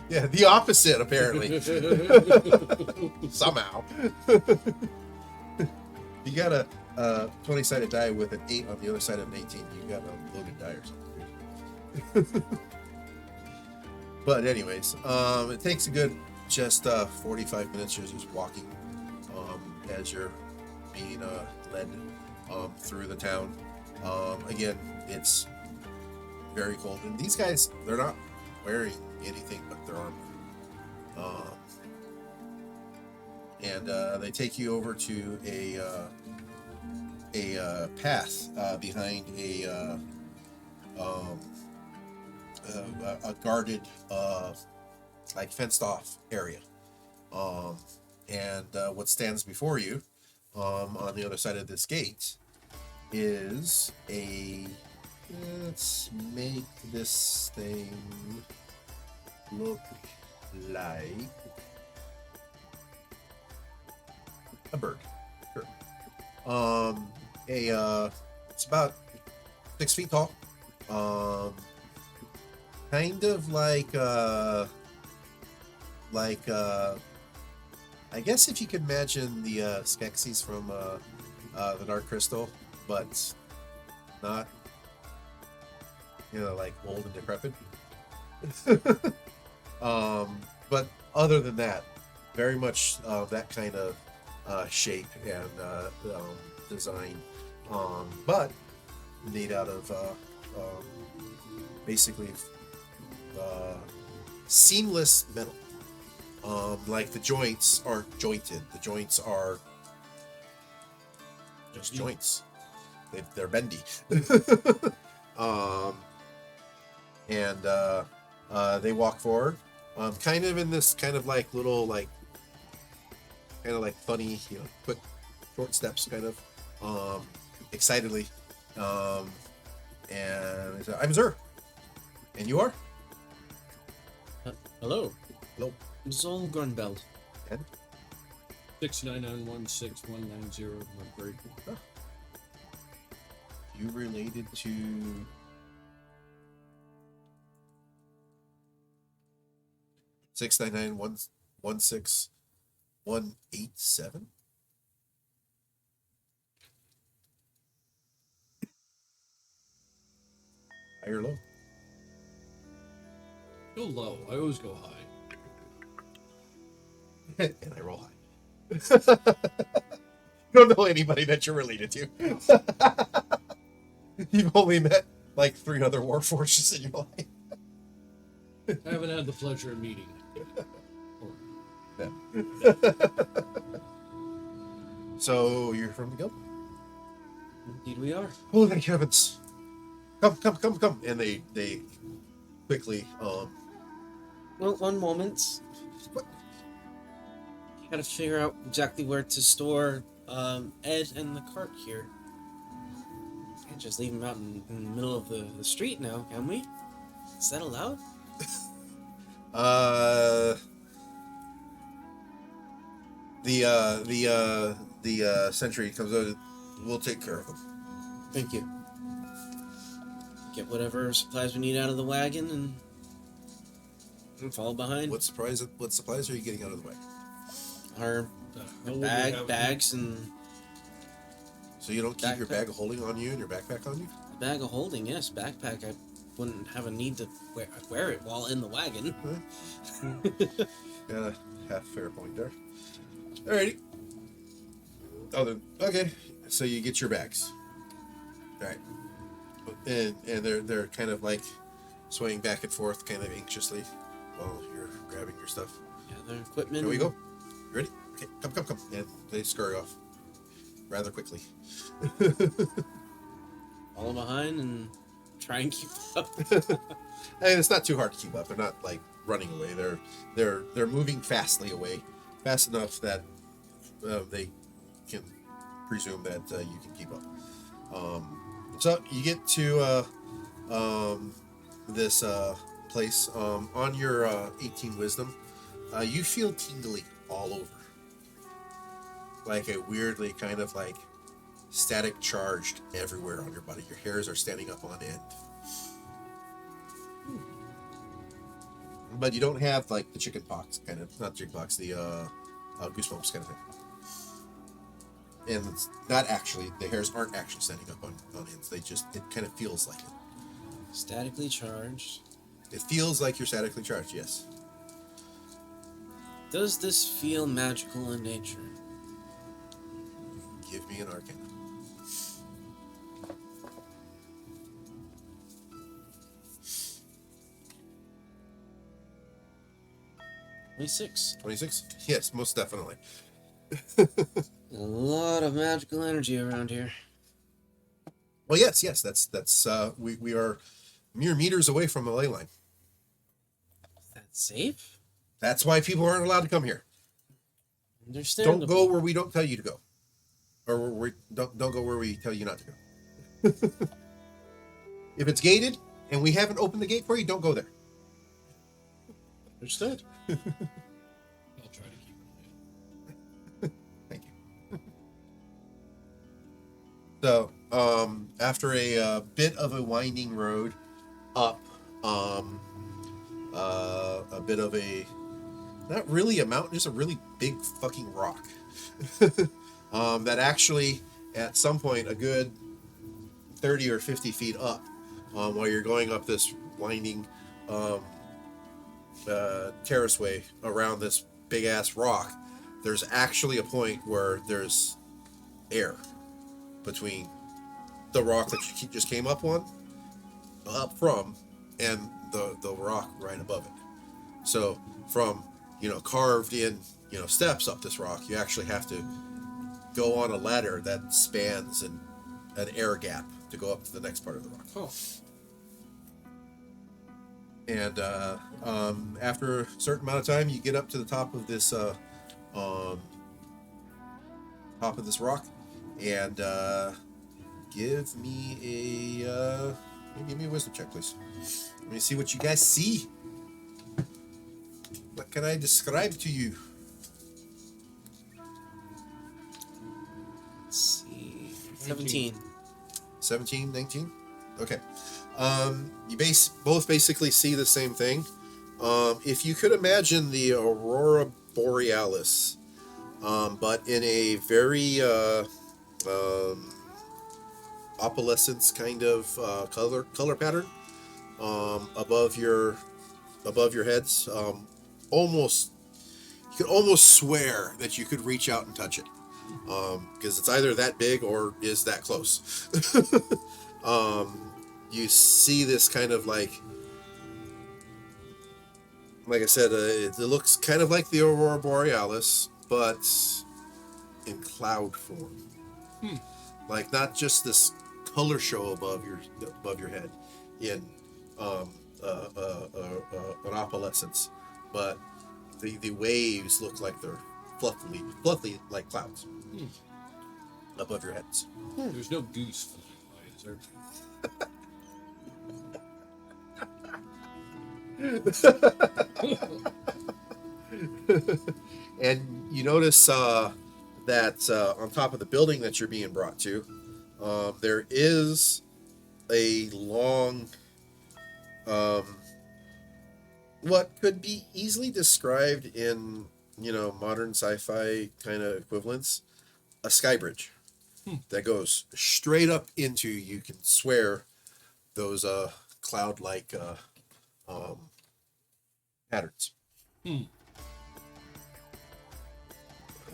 Yeah, the opposite apparently. Somehow. You got a 20-sided die with an 8 on the other side of an 18. You got a loaded die or something. But anyways, it takes a good just 45 minutes. You're just walking as you're being led through the town. Again, it's very cold, and these guys, they're not wearing anything but their armor. And they take you over to a path behind a guarded, like fenced off area. And what stands before you on the other side of this gate is let's make this thing look like a bird. Sure. It's about 6 feet tall. Kind of like I guess if you could imagine the Skeksis from the Dark Crystal, but not, like old and decrepit. But other than that, very much that kind of shape and design, but made out of basically seamless metal. Like the joints aren't jointed. The joints are just joints. They're bendy. And they walk forward, kind of in this kind of like little kind of like funny, quick, short steps, kind of, excitedly. And they say, "I'm Zur, and you are?" Hello. Hello. Zol Grunbeld. And 699161901 you related to? Six 187. High or low? Go low. I always go high. And I roll high. Don't know anybody that you're related to. You've only met like 3 other warforges in your life. I haven't had the pleasure of meeting. Yeah. So you're from the guild? Indeed we are. Oh, thank heavens! Come! And they quickly Well, one moment. What? Gotta figure out exactly where to store Ed and the cart here. Can't just leave him out in the middle of the street now, can we? Is that allowed? The sentry comes out. We'll take care of them. Thank you. Get whatever supplies we need out of the wagon and fall behind. What supplies are you getting out of the way? Our bags and So you don't keep your Backpack. bag of holding on you and your backpack on you? bag of holding. Yes, backpack. I wouldn't have a need to wear it while in the wagon. Got a half fair point there. Alrighty. Okay, so you get your bags. Alright. And they're kind of like swaying back and forth kind of anxiously while you're grabbing your stuff. Yeah, their equipment. Here we go. You ready? Okay, come. And they scurry off. rather quickly. Follow behind and try and keep up. And it's not too hard to keep up. They're not like running away. They're moving fastly away, fast enough that they can presume that you can keep up. So you get to this place on your 18 wisdom. You feel tingly all over, like a weirdly kind of like static charged everywhere on your body. Your hairs are standing up on end. But you don't have like the chicken pox kind of, not chicken pox, the goosebumps kind of thing. And it's not actually, the hairs aren't actually standing up on ends. They just, it kind of feels like it. Statically charged. It feels like you're statically charged, yes. Does this feel magical in nature? Give me an arcana. 26. 26? Yes, most definitely. A lot of magical energy around here. Well, yes, that's we are mere meters away from the ley line. Is that safe? That's why people aren't allowed to come here. Understandable. Don't go where we don't tell you to go, or where we don't go where we tell you not to go. If it's gated and we haven't opened the gate for you, don't go there. Understood. I'll try to keep it. Thank you. So, after a bit of a winding road up, a bit of a, not really a mountain, just a really big fucking rock. That actually, at some point, a good 30 or 50 feet up, while you're going up this winding terraceway around this big ass rock, there's actually a point where there's air between the rock that you just came up from, and the rock right above it. So from, carved in, steps up this rock, you actually have to go on a ladder that spans an air gap to go up to the next part of the rock. Oh. And after a certain amount of time, you get up to the top of this rock, and give me a wisdom check, please. Let me see what you guys see. What can I describe to you? Let's see. 17. 17, 19? Okay. You both basically see the same thing. If you could imagine the Aurora Borealis, but in a very opalescence kind of color pattern, above your heads, almost, you could almost swear that you could reach out and touch it, because it's either that big or is that close. You see this kind of like I said, it looks kind of like the Aurora Borealis, but in cloud form. Like not just this color show above your head in an opalescence, but the waves look like they're fluffy like clouds above your heads. There's no goose flying by, is there? And you notice that on top of the building that you're being brought to, there is a long, what could be easily described in modern sci-fi kind of equivalents, a sky bridge that goes straight up into, you can swear, those cloud-like patterns.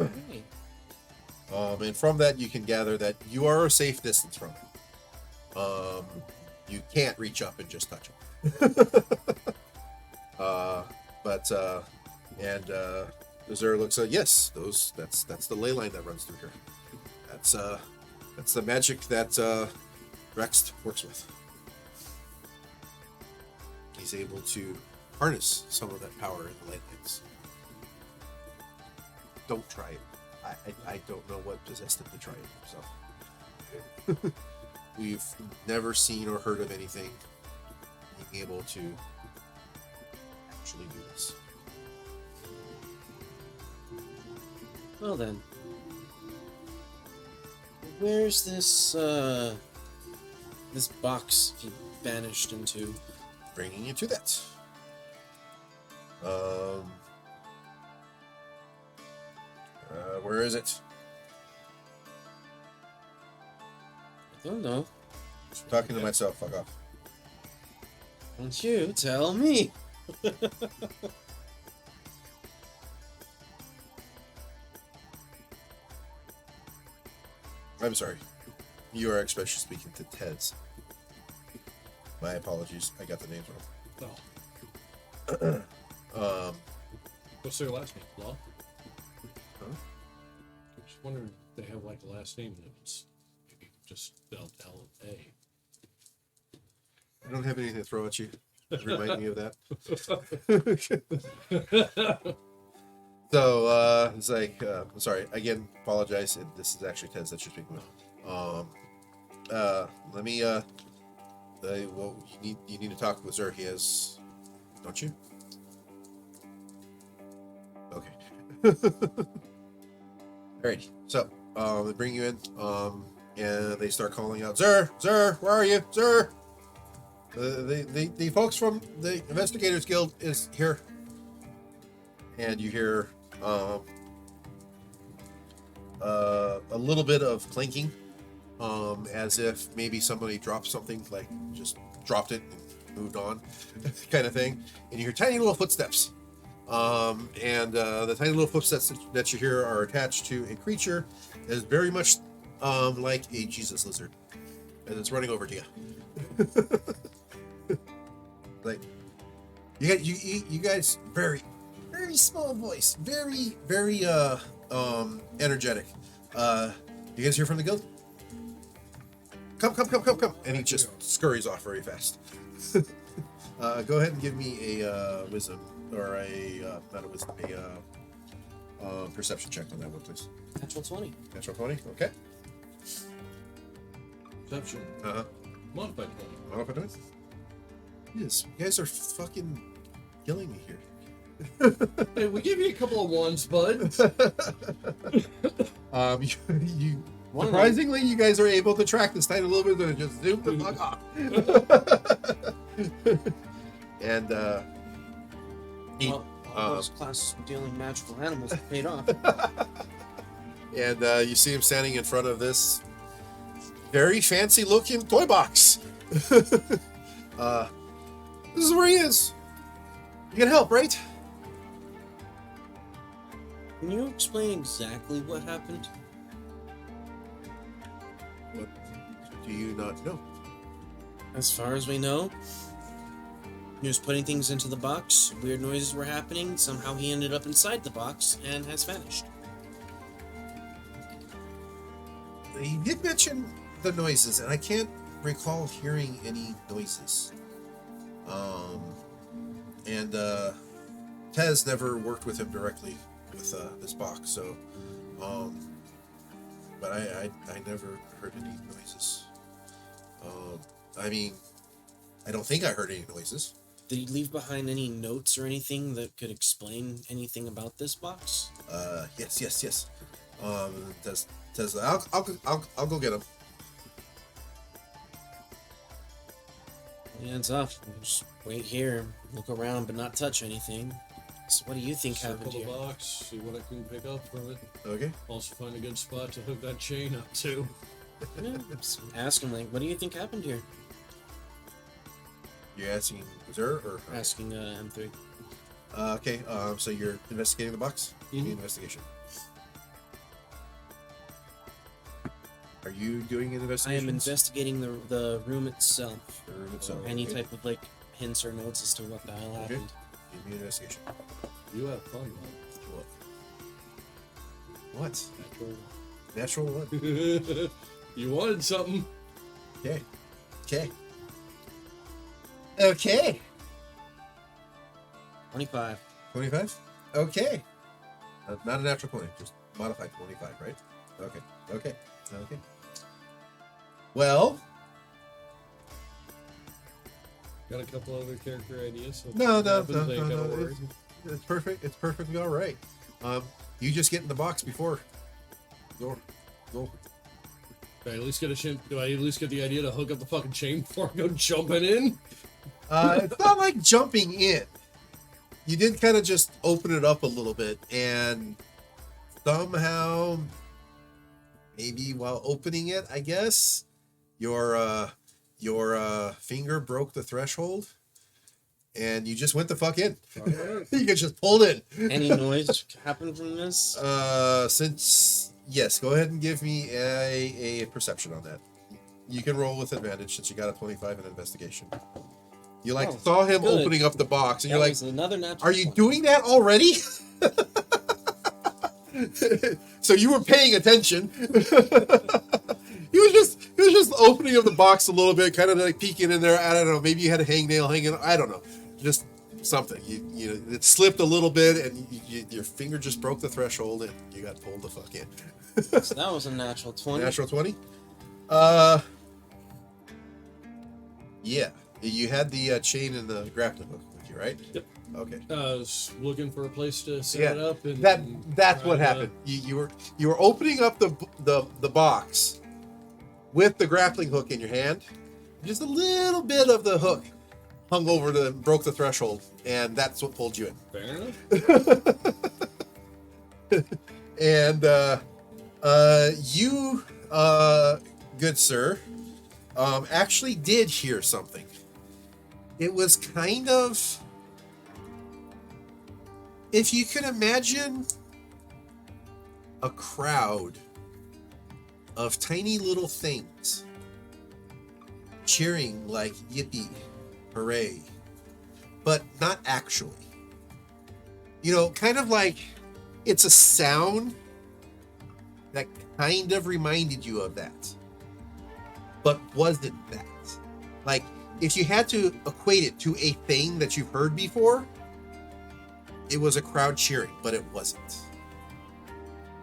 Okay. And from that, you can gather that you are a safe distance from it. You can't reach up and just touch it. Azura looks like, yes, that's the ley line that runs through here. That's the magic that Rex works with. He's able to harness some of that power in the landings. Don't try it. I don't know what possessed him to try it himself. We've never seen or heard of anything being able to actually do this. Well then, where's this this box he vanished into? Bringing you to that. Where is it? I don't know. I'm talking to myself. Fuck off. Don't you tell me? I'm sorry. You are especially speaking to Tez. My apologies. I got the names wrong. Oh. What's their last name? Law? Huh? I just wondering if they have like a last name that was maybe just spelled L-A. I don't have anything to throw at you. Remind me of that. So, it's like, I'm sorry. Again, apologize. This is actually Tez that you're speaking with. Let me, well, you need to talk with Zer. He has, don't you? Okay. Alrighty. So, they bring you in, and they start calling out, Zer, where are you? Zer! The folks from the Investigators Guild is here. And you hear a little bit of clinking, as if maybe somebody dropped something, like just dropped it and moved on, kind of thing. And you hear tiny little footsteps. And the tiny little footsteps that you hear are attached to a creature that is very much like a Jesus lizard, and it's running over to you. Like, you guys, very small voice, very energetic. You guys hear from the guild? Come, and he just scurries off very fast. Go ahead and give me a wisdom, or not a wisdom, a perception check on that one, please. Natural 20. Natural 20, okay. Perception. Modified 20. Modified 20? Yes, you guys are fucking killing me here. Hey, we gave you a couple of ones, bud. You surprisingly, you guys are able to track this tiny little bit and just zoom the fuck off. And Well, all those classes were dealing magical animals that paid off. and you see him standing in front of this very fancy looking toy box. This is where he is. You can help, right? Can you explain exactly what happened? What do you not know? As far as we know, he was putting things into the box, weird noises were happening, somehow he ended up inside the box and has vanished. He did mention the noises, and I can't recall hearing any noises. And Tez never worked with him directly with this box, so but I never heard any noises. I mean, I don't think I heard any noises. Did he leave behind any notes or anything that could explain anything about this box? Yes. Tez, I'll go get him. Hands off. Just wait here, look around, but not touch anything. So what do you think happened Circle the here? box, see what I can pick up from it. Okay. Also find a good spot to hook that chain up to. Yeah, just ask him, like, what do you think happened here? You're asking Zer or Asking M3. okay. So you're investigating the box. Give me an investigation. Are you doing an I investigation? am investigating the room itself. The room itself. Any Okay. type of, like, hints or notes as to what the hell happened. Give me an investigation. You have fun, man. What? Natural. Natural 1. You wanted something. Okay. Okay. Okay. 25. 25? Okay. Not a natural 20, just modified 25, right? Okay. Okay. Okay. Well, Got a couple other character ideas. So no. Worry. It's perfect. It's perfectly all right. You just get in the box before. Go. Do I at least get do I at least get the idea to hook up the fucking chain before I go jumping in? It's not like jumping in. You did kind of just open it up a little bit, and somehow, maybe while opening it, I guess, your finger broke the threshold, and you just went the fuck in. You get just pulled in. Any noise happen from this? Yes, go ahead and give me a perception on that. You can roll with advantage since you got a 25 in investigation. You saw him good. opening up the box, and That you're like, was another natural "Are you 20. doing that already?" So you were paying attention. He was just opening up the box a little bit, kind of like peeking in there. I don't know. Maybe you had a hangnail hanging. I don't know. Just something. You know, it slipped a little bit, and your finger just broke the threshold, and you got pulled the fuck in. So that was a natural 20. Natural 20. Yeah. You had the chain and the grappling hook with you, right? Yep. Okay. I was looking for a place to set it up, and That's what happened. You were opening up the box with the grappling hook in your hand. Just a little bit of the hook hung over broke the threshold, and that's what pulled you in. Fair enough. And you, good sir, actually did hear something. It was kind of, if you could imagine a crowd of tiny little things cheering like yippee, hooray, but not actually. You know, kind of like it's a sound that kind of reminded you of that, but wasn't that. Like, if you had to equate it to a thing that you've heard before, it was a crowd cheering, but it wasn't.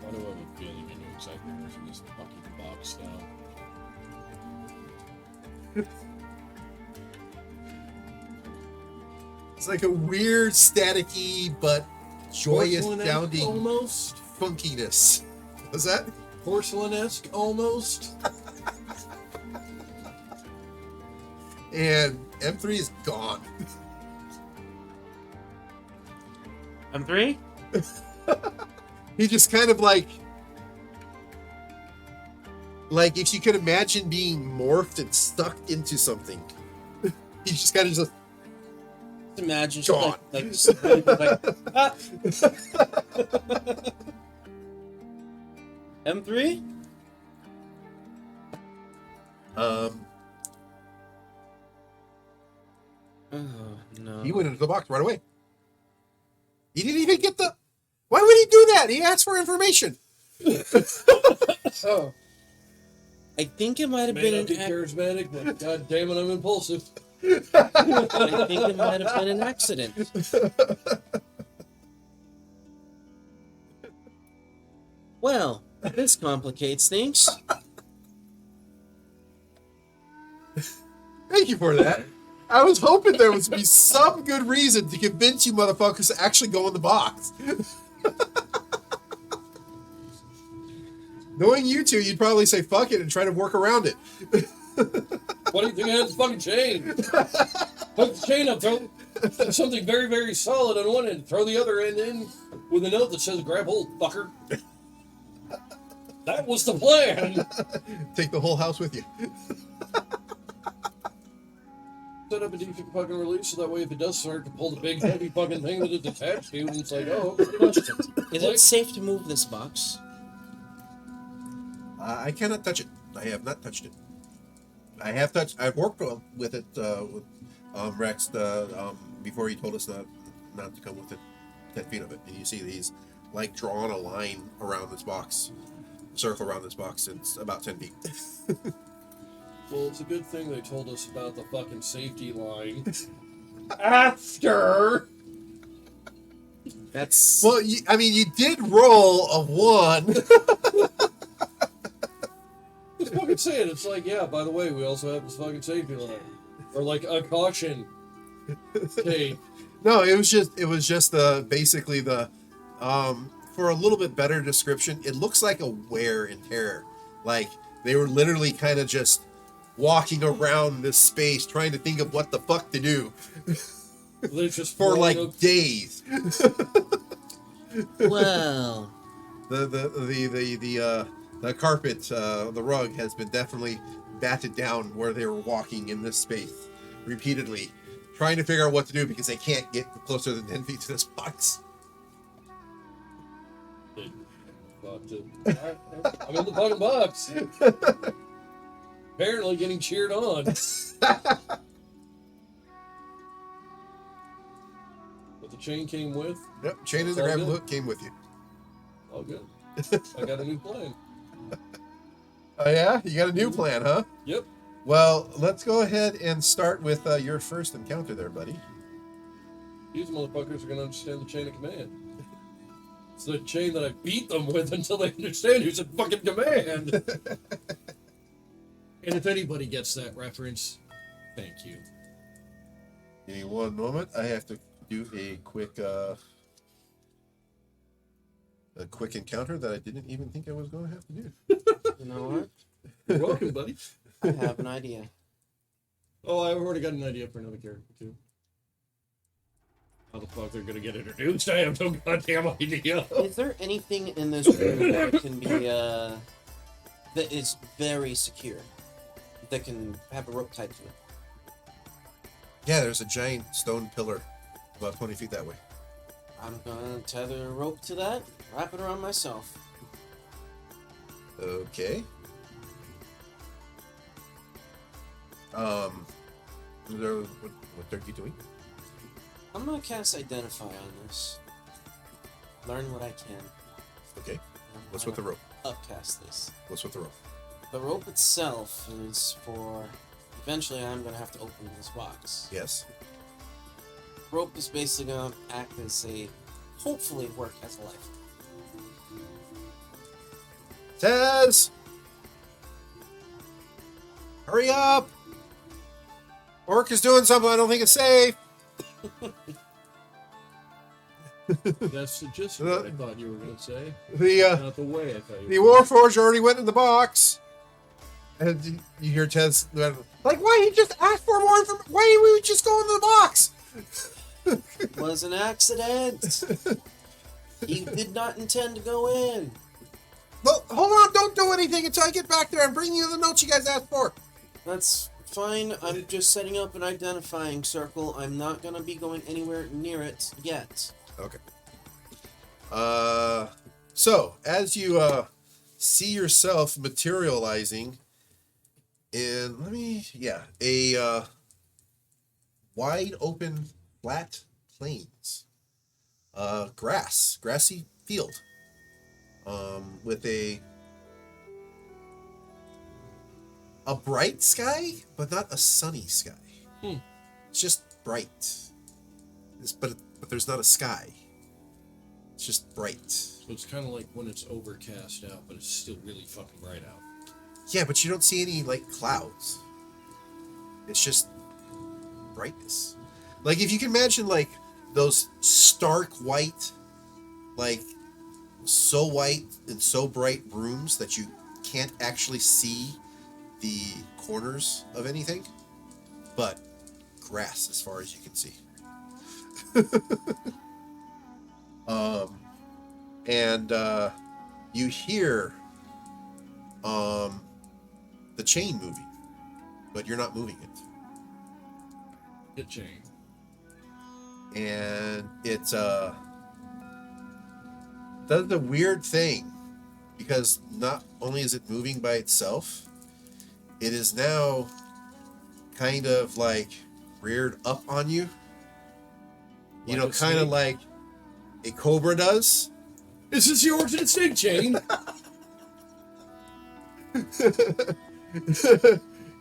Why do I have a feeling I know exactly what's in this fucking box now? It's like a weird, staticky, but joyous Porcelain-esque sounding almost. funkiness. Was that? Porcelain-esque almost. And M3 is gone. M3? He just kind of like if you could imagine being morphed and stuck into something. He just kind of just Imagine gone. like ah. M3? Oh no. He went into the box right away. He didn't even get the. Why would he do that? He asked for information. Oh, I think it might have may been not be an charismatic, but god damn it, I'm impulsive. I think it might have been an accident. Well, this complicates things. Thank you for that. I was hoping there would be some good reason to convince you motherfuckers to actually go in the box. Knowing you two, you'd probably say fuck it and try to work around it. What do you think I had this fucking chain? Hook the chain up, throw something very, very solid on one end, throw the other end in with a note that says grab hold, fucker. That was the plan. Take the whole house with you. Set up a decent fucking release so that way if it does start to pull the big heavy fucking thing that it's attached to, and it's like, oh, question. Is it safe to move this box? I cannot touch it. I have not touched it. I've worked with it with Rex before he told us not to come within 10 feet of it. And you see that he's like drawing a line around this box. circle around this box. It's about 10 feet. Well, it's a good thing they told us about the fucking safety line after. That's Well, you did roll a 1. Just fucking saying, it's like, yeah, by the way, we also have this fucking safety line. Or like a caution tape. No, it was just basically the for a little bit better description, it looks like a wear and tear. Like they were literally kind of just walking around this space trying to think of what the fuck to do They're just for like throwing days. well. The carpet, the rug has been definitely batted down where they were walking in this space repeatedly, trying to figure out what to do because they can't get closer than 10 feet to this box. I'm in the fucking box. Apparently getting cheered on. But the chain came with. Yep, chain and the All grab good. hook came with you. Oh, good. I got a new plan. Oh yeah, you got a new plan, huh? Yep. Well, let's go ahead and start with your first encounter there, buddy. These motherfuckers are going to understand the chain of command. It's the chain that I beat them with until they understand who's in fucking command. And if anybody gets that reference, thank you. Give me one moment. I have to do a quick encounter that I didn't even think I was going to have to do. You know what? You're welcome, buddy. I have an idea. Oh, I've already got an idea for another character, too. How the fuck they're gonna get introduced? I have no goddamn idea. Is there anything in this room that can be that is very secure? That can have a rope tied to it? Yeah, there's a giant stone pillar about 20 feet that way. I'm gonna tether a rope to that, wrap it around myself. Okay. What are you doing? I'm gonna cast Identify on this. Learn what I can. Okay. What's with the rope? Upcast this. What's with the rope? The rope itself is for... Eventually I'm gonna have to open this box. Yes. Rope is basically gonna act as a... hopefully work as a life. Tez! Hurry up! Orc is doing something I don't think it's safe. That's just what I thought you were gonna say. The Not the way I thought you the were. Warforged already went in the box. And you hear Tez like, why he just asked for more information? Why didn't we just go into the box? It was an accident! He did not intend to go in! Well, hold on, don't do anything until I get back there and bring you the notes you guys asked for. That's fine. I'm just setting up an identifying circle. I'm not gonna be going anywhere near it yet. Okay. So as you see yourself materializing in a wide open flat plains, grassy field, with a bright sky, but not a sunny sky. It's just bright. But there's not a sky. It's just bright. So it's kind of like when it's overcast out, but it's still really fucking bright out. Yeah, but you don't see any like clouds. It's just brightness. Like if you can imagine like those stark white, like so white and so bright rooms that you can't actually see the corners of anything, but grass as far as you can see. You hear the chain moving, but you're not moving it. Hit chain. And it does a weird thing, because not only is it moving by itself, it is now kind of like reared up on you. You know, Like a kind of snake? like a cobra does. Is this the origin snake chain?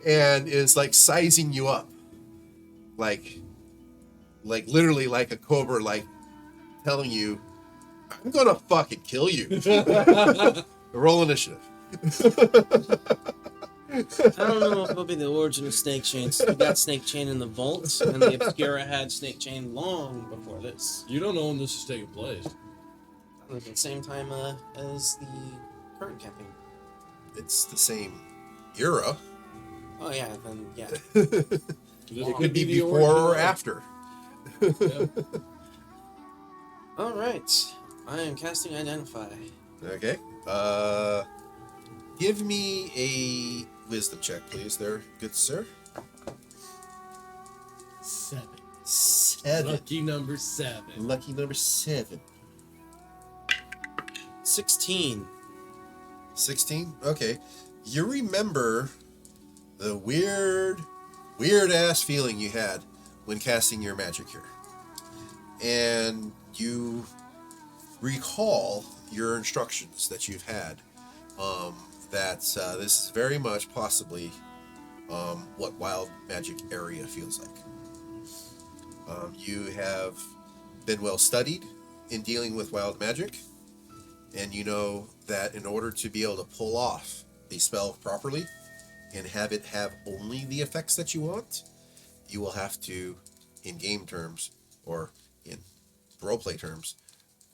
and is like sizing you up, like literally like a cobra, like telling you, "I'm gonna fucking kill you." Roll initiative. I don't know if it'll be the origin of Snake Chain. We got Snake Chain in the vault, and the Obscura had Snake Chain long before this. You don't know when this is taking place. At the same time as the current campaign. It's the same era. Oh yeah, then yeah. This Could be the before origin or of- after. Yeah. All right, I am casting Identify. Okay. Give me a wisdom check, please, there, good sir. 7. 7. Lucky number 7. Lucky number 7. 16. 16? Okay. You remember the weird ass feeling you had when casting your magic here. And you recall your instructions that you've had, that this is very much possibly what wild magic area feels like. You have been well studied in dealing with wild magic, and you know that in order to be able to pull off a spell properly and have it have only the effects that you want, you will have to, in game terms or in roleplay terms,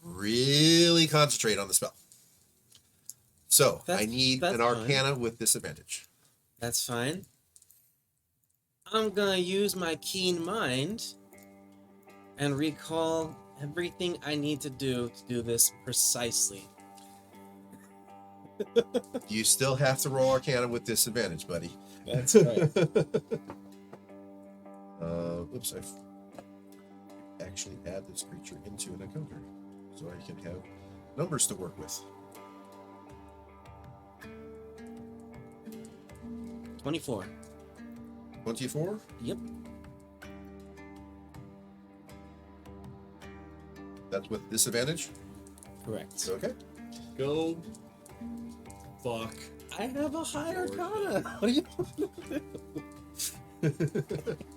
really concentrate on the spell. So I need that's an Arcana with disadvantage. That's fine. I'm gonna use my keen mind and recall everything I need to do this precisely. You still have to roll Arcana with disadvantage, buddy. That's right. Oops, I've actually add this creature into an encounter so I can have numbers to work with. 24. 24? Yep. That's with disadvantage? Correct. Okay. Go. Fuck. I have a high Arcana. What do you?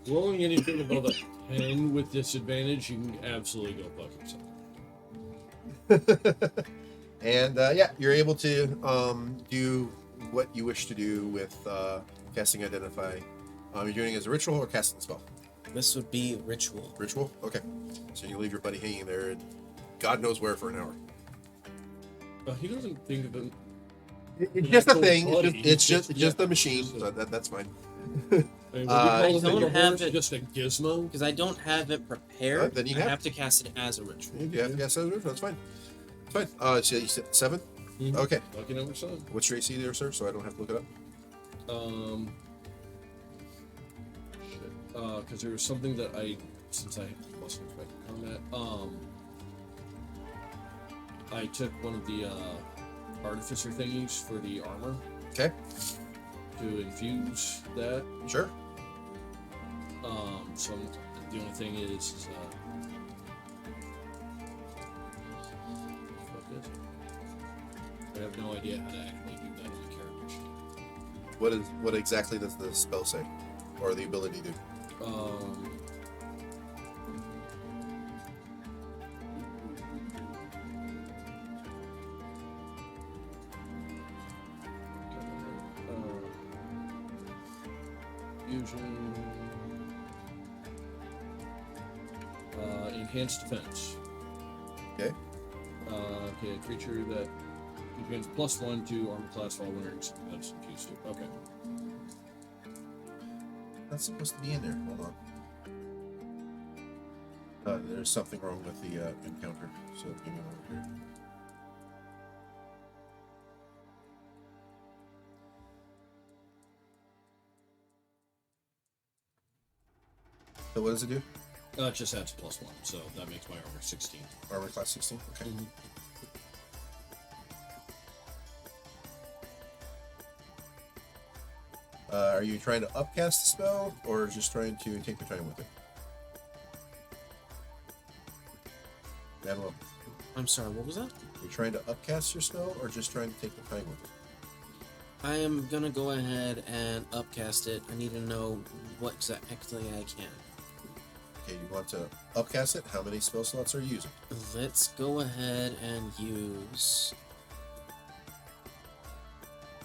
Rolling anything above a 10 with disadvantage, you can absolutely go fuck yourself. And yeah, you're able to do what you wish to do with casting Identify. You're doing it as a ritual or casting the spell? This would be ritual. Ritual? Okay. So you leave your buddy hanging there and God knows where for an hour. He doesn't think of him. It's just a thing. Buddy. It's just Yeah. a machine. So that's fine. I mean, would you call I it don't a have horse, it- just a gizmo. Because I don't have it prepared. Then you I have- have to cast it as a ritual. You have to cast it. That's fine. It's fine. So you said 7? Mhm. Okay. Lucky number 7. What's your AC there, sir? So I don't have to look it up. Because there was something that since I wasn't expecting combat, I took one of the artificer thingies for the armor Okay. to infuse that. Sure. So the only thing is fuck this. I have no idea how to actually do that on the character sheet. What exactly does the spell say, or the ability do? Fusion. Enhanced defense. Okay. Okay, a creature that gains +1 to armor class while wearing something that's infused to. Okay. That's supposed to be in there. Hold on. There's something wrong with the encounter. So give me a moment here. So what does it do? It just adds +1, so that makes my armor 16. Armor class 16. Okay. Are you trying to upcast the spell, or just trying to take your time with it? Manuel, I'm sorry, what was that? are you trying to upcast your spell, or just trying to take the time with it? I am gonna go ahead and upcast it. I need to know what exactly I can. Okay, you want to upcast it? How many spell slots are you using? Let's go ahead and use.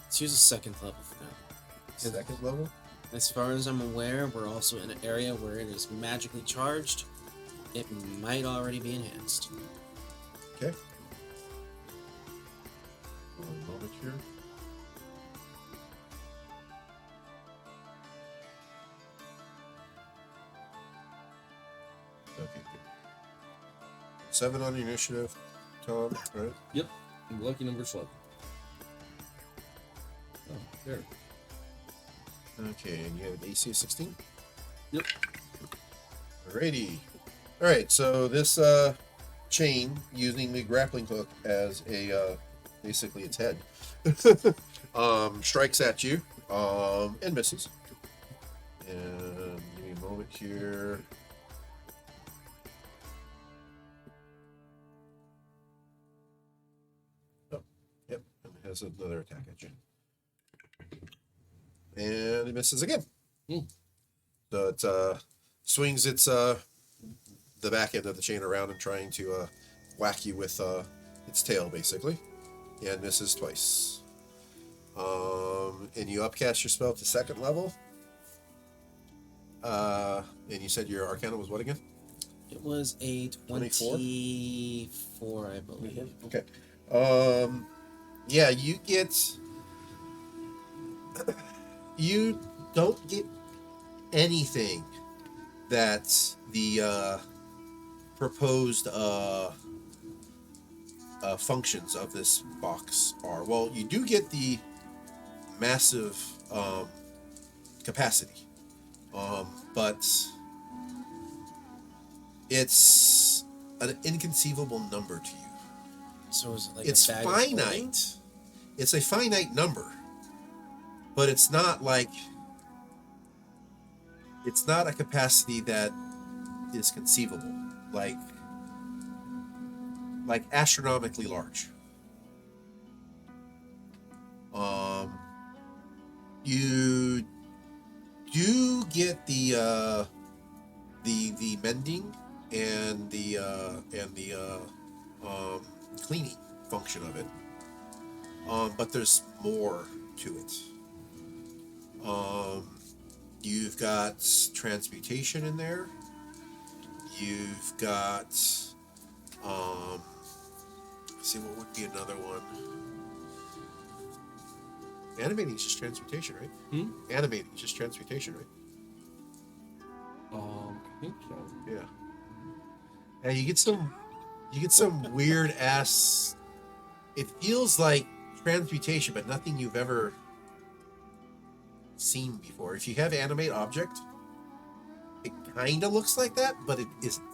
Let's use a second level for now. Second level? As far as I'm aware, we're also in an area where it is magically charged. It might already be enhanced. Okay. One moment here. Okay, good. 7 on your initiative, Tom, right? Yep. Lucky number 11. Oh, there. Okay, and you have an AC of 16? Yep. Alrighty. Alright, so this chain, using the grappling hook as a basically its head, strikes at you and misses. And give me a moment here. Oh, yep, and it has another attack at you. And it misses again. So it swings its the back end of the chain around and trying to whack you with its tail, basically, and misses twice. And you upcast your spell to second level. And you said your Arcana was what again? It was a 24, I believe. Okay. Yeah, you get. You don't get anything that the proposed functions of this box are. Well, you do get the massive capacity, but it's an inconceivable number to you. So is it like It's a bag of holding? finite. It's a finite number, but it's not like it's not a capacity that is conceivable, like astronomically large. You do get the mending and the cleaning function of it, but there's more to it. You've got transmutation in there. You've got let's see, what would be another one? Animating is just transmutation, right? Animating is just transmutation, right? I think so. Yeah. And you get some weird ass. It feels like transmutation, but nothing you've ever seen before. If you have animate object, it kind of looks like that, but it isn't.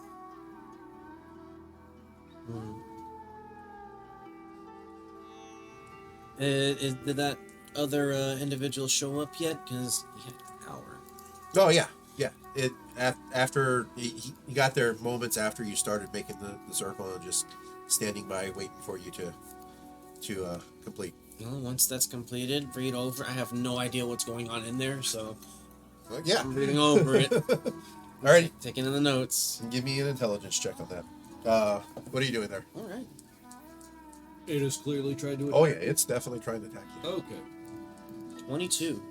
Did that other individual show up yet? Because he had an hour. Oh yeah. It after he got there moments after you started making the circle and just standing by waiting for you to complete. Well, once that's completed, read over. I have no idea what's going on in there, so Yeah. I'm reading over it. All right. Taking in the notes. Give me an intelligence check on that. What are you doing there? All right. It has clearly tried to attack. Oh yeah, it's definitely trying to attack you. Okay. 22.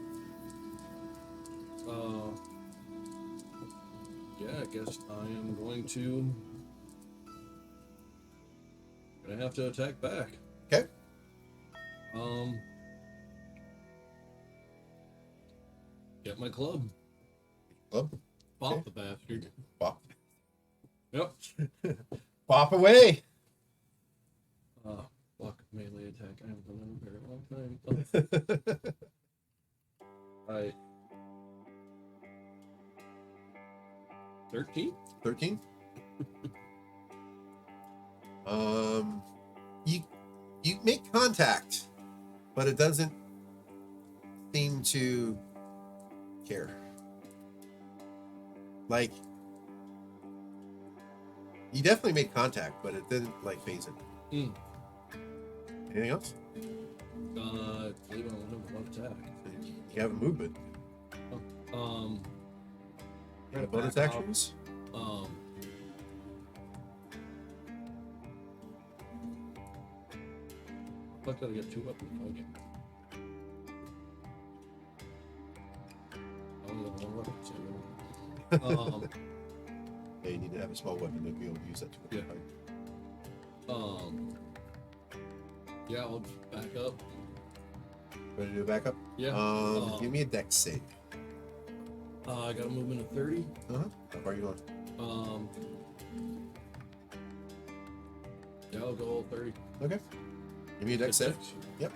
Yeah, I guess I am going to. Gonna have to attack back. Okay. Get my club. Club. Bop Okay. the bastard. Bop. Yep. Bop away. Fuck melee attack. I haven't done that in a very long time. I 13? 13. You make contact, but it doesn't seem to care. Like, you definitely made contact, but it didn't like phase it. Anything else? I believe I only have one attack. You have a movement. Um, You have bonus Back off. actions. um. Fuck, gotta get 2 weapons. Okay. I only have 1 weapon. So, Yeah, you need to have a small weapon to be able to use that to Yeah. fight. Yeah, I'll just back up. Ready to do a backup? Yeah. Give me a dex save. I got a movement of 30. How far are you going? Yeah, I'll go all 30. Okay. Give me a dex save. Six. Yep.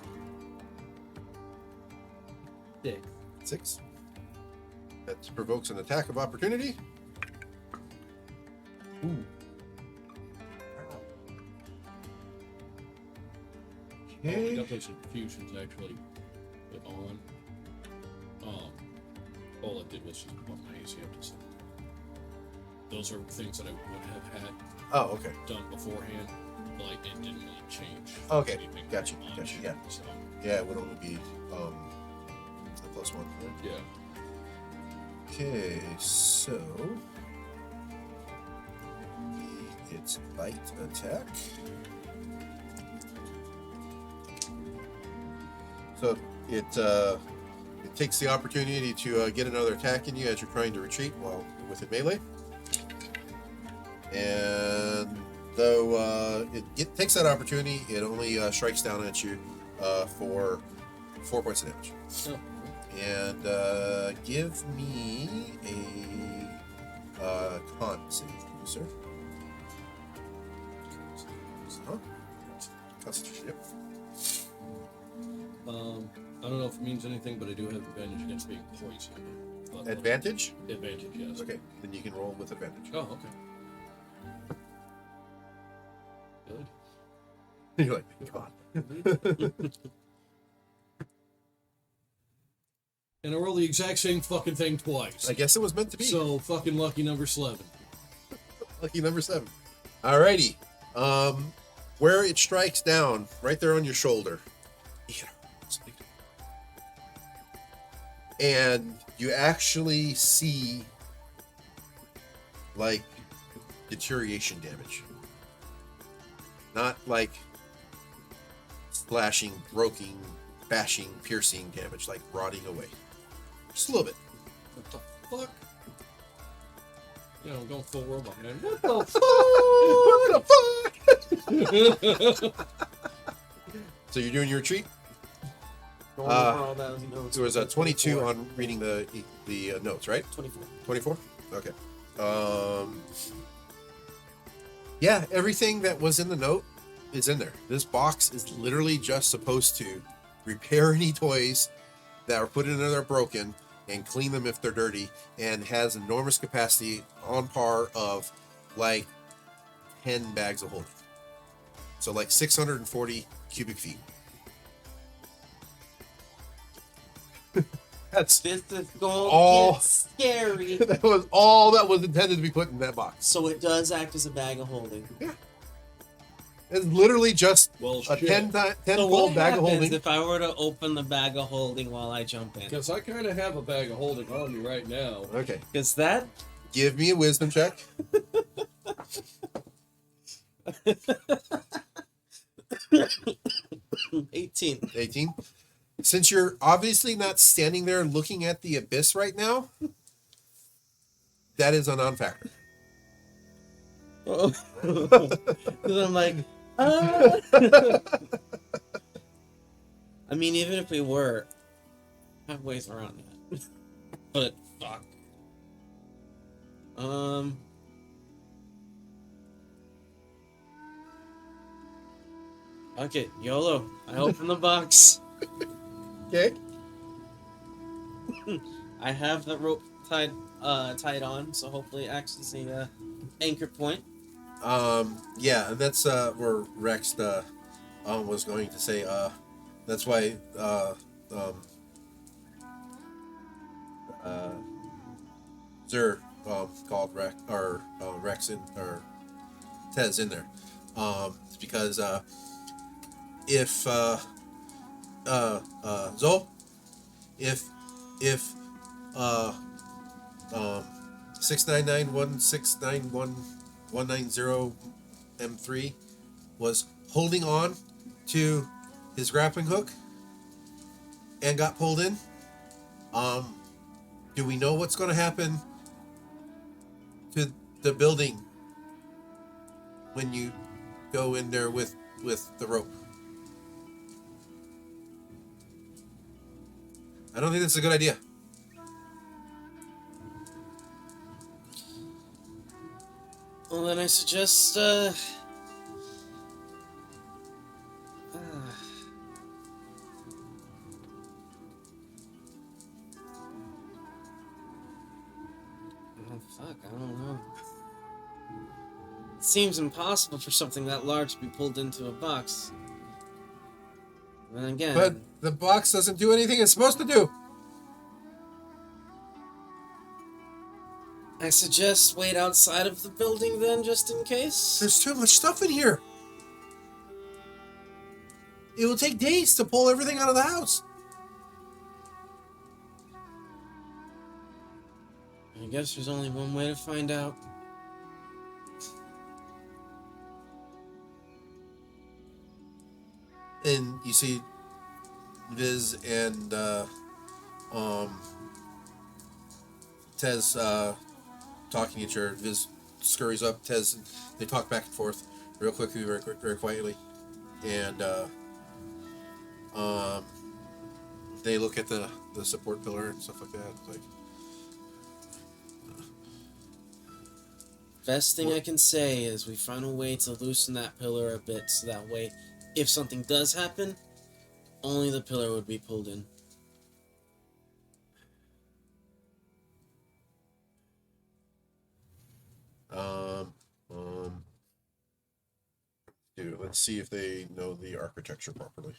6. 6. That provokes an attack of opportunity. Ooh. I Okay. got those infusions actually put on. All I did was just bump my AC up to 7. Those are things that I would have had Oh, okay. done beforehand. Like it didn't really change. Okay, anything gotcha, much, gotcha, yeah. So Yeah, it would only be a +1. Right? yeah. Okay, so it's bite attack. So it takes the opportunity to get another attack in you as you're trying to retreat while with it melee. And though it takes that opportunity, it only strikes down at you for 4 points of damage. Oh. And give me a con save, sir. Huh? Constitution, yep. I don't know if it means anything, but I do have advantage against being poisoned. But, Advantage? Advantage, yes. Okay, then you can roll with advantage. Oh, okay. Good. You're like, God. And I roll the exact same fucking thing twice. I guess it was meant to be. So fucking lucky number 11. Lucky number 7. Alrighty. Where it strikes down, right there on your shoulder. And you actually see like deterioration damage. Not like slashing, broken, bashing, piercing damage, like rotting away. Just a little bit. What the fuck? You know, I'm going full robot, man. What the fuck? So you're doing your retreat? Going over all those notes. There was a 22 on reading the notes, right? 24. 24? Okay. Yeah, everything that was in the note is in there. This box is literally just supposed to repair any toys that are put in there that are broken and clean them if they're dirty, and has enormous capacity on par of like 10 bags of holding. So like 640 cubic feet. That's This is going All- to get scary. that was all that was intended to be put in that box. So it does act as a bag of holding. It's literally just Well, a shit. 10 So fold what bag of happens holding. if I were to open the bag of holding while I jump in? Because I kind of have a bag of holding on me right now. Okay, Because that give me a wisdom check. 18. 18. Since you're obviously not standing there looking at the abyss right now, that is a non-factor. Because I'm like, ah. I mean, even if we were, I have ways around that. But fuck. Okay, YOLO. I open the box. Okay. I have the rope tied on, so hopefully it acts as a anchor point. Yeah, and that's where Rex was going to say. That's why Zer called Rex in, or Tez in there. It's because if Zol, if uh 6991691190190 was holding on to his grappling hook and got pulled in, do we know what's going to happen to the building when you go in there with the rope? I don't think that's a good idea. Well, then I suggest, oh, fuck, I don't know. It seems impossible for something that large to be pulled into a box. Then again... But the box doesn't do anything it's supposed to do. I suggest wait outside of the building then, just in case. There's too much stuff in here. It will take days to pull everything out of the house. I guess there's only one way to find out. And you see Viz and Tez talking to each other. Viz scurries up. Tez, they talk back and forth real quickly, very quietly. And they look at the support pillar and stuff like that. It's like, Best thing I can say is we find a way to loosen that pillar a bit, so that way, if something does happen, only the pillar would be pulled in. Dude, let's see if they know the architecture properly.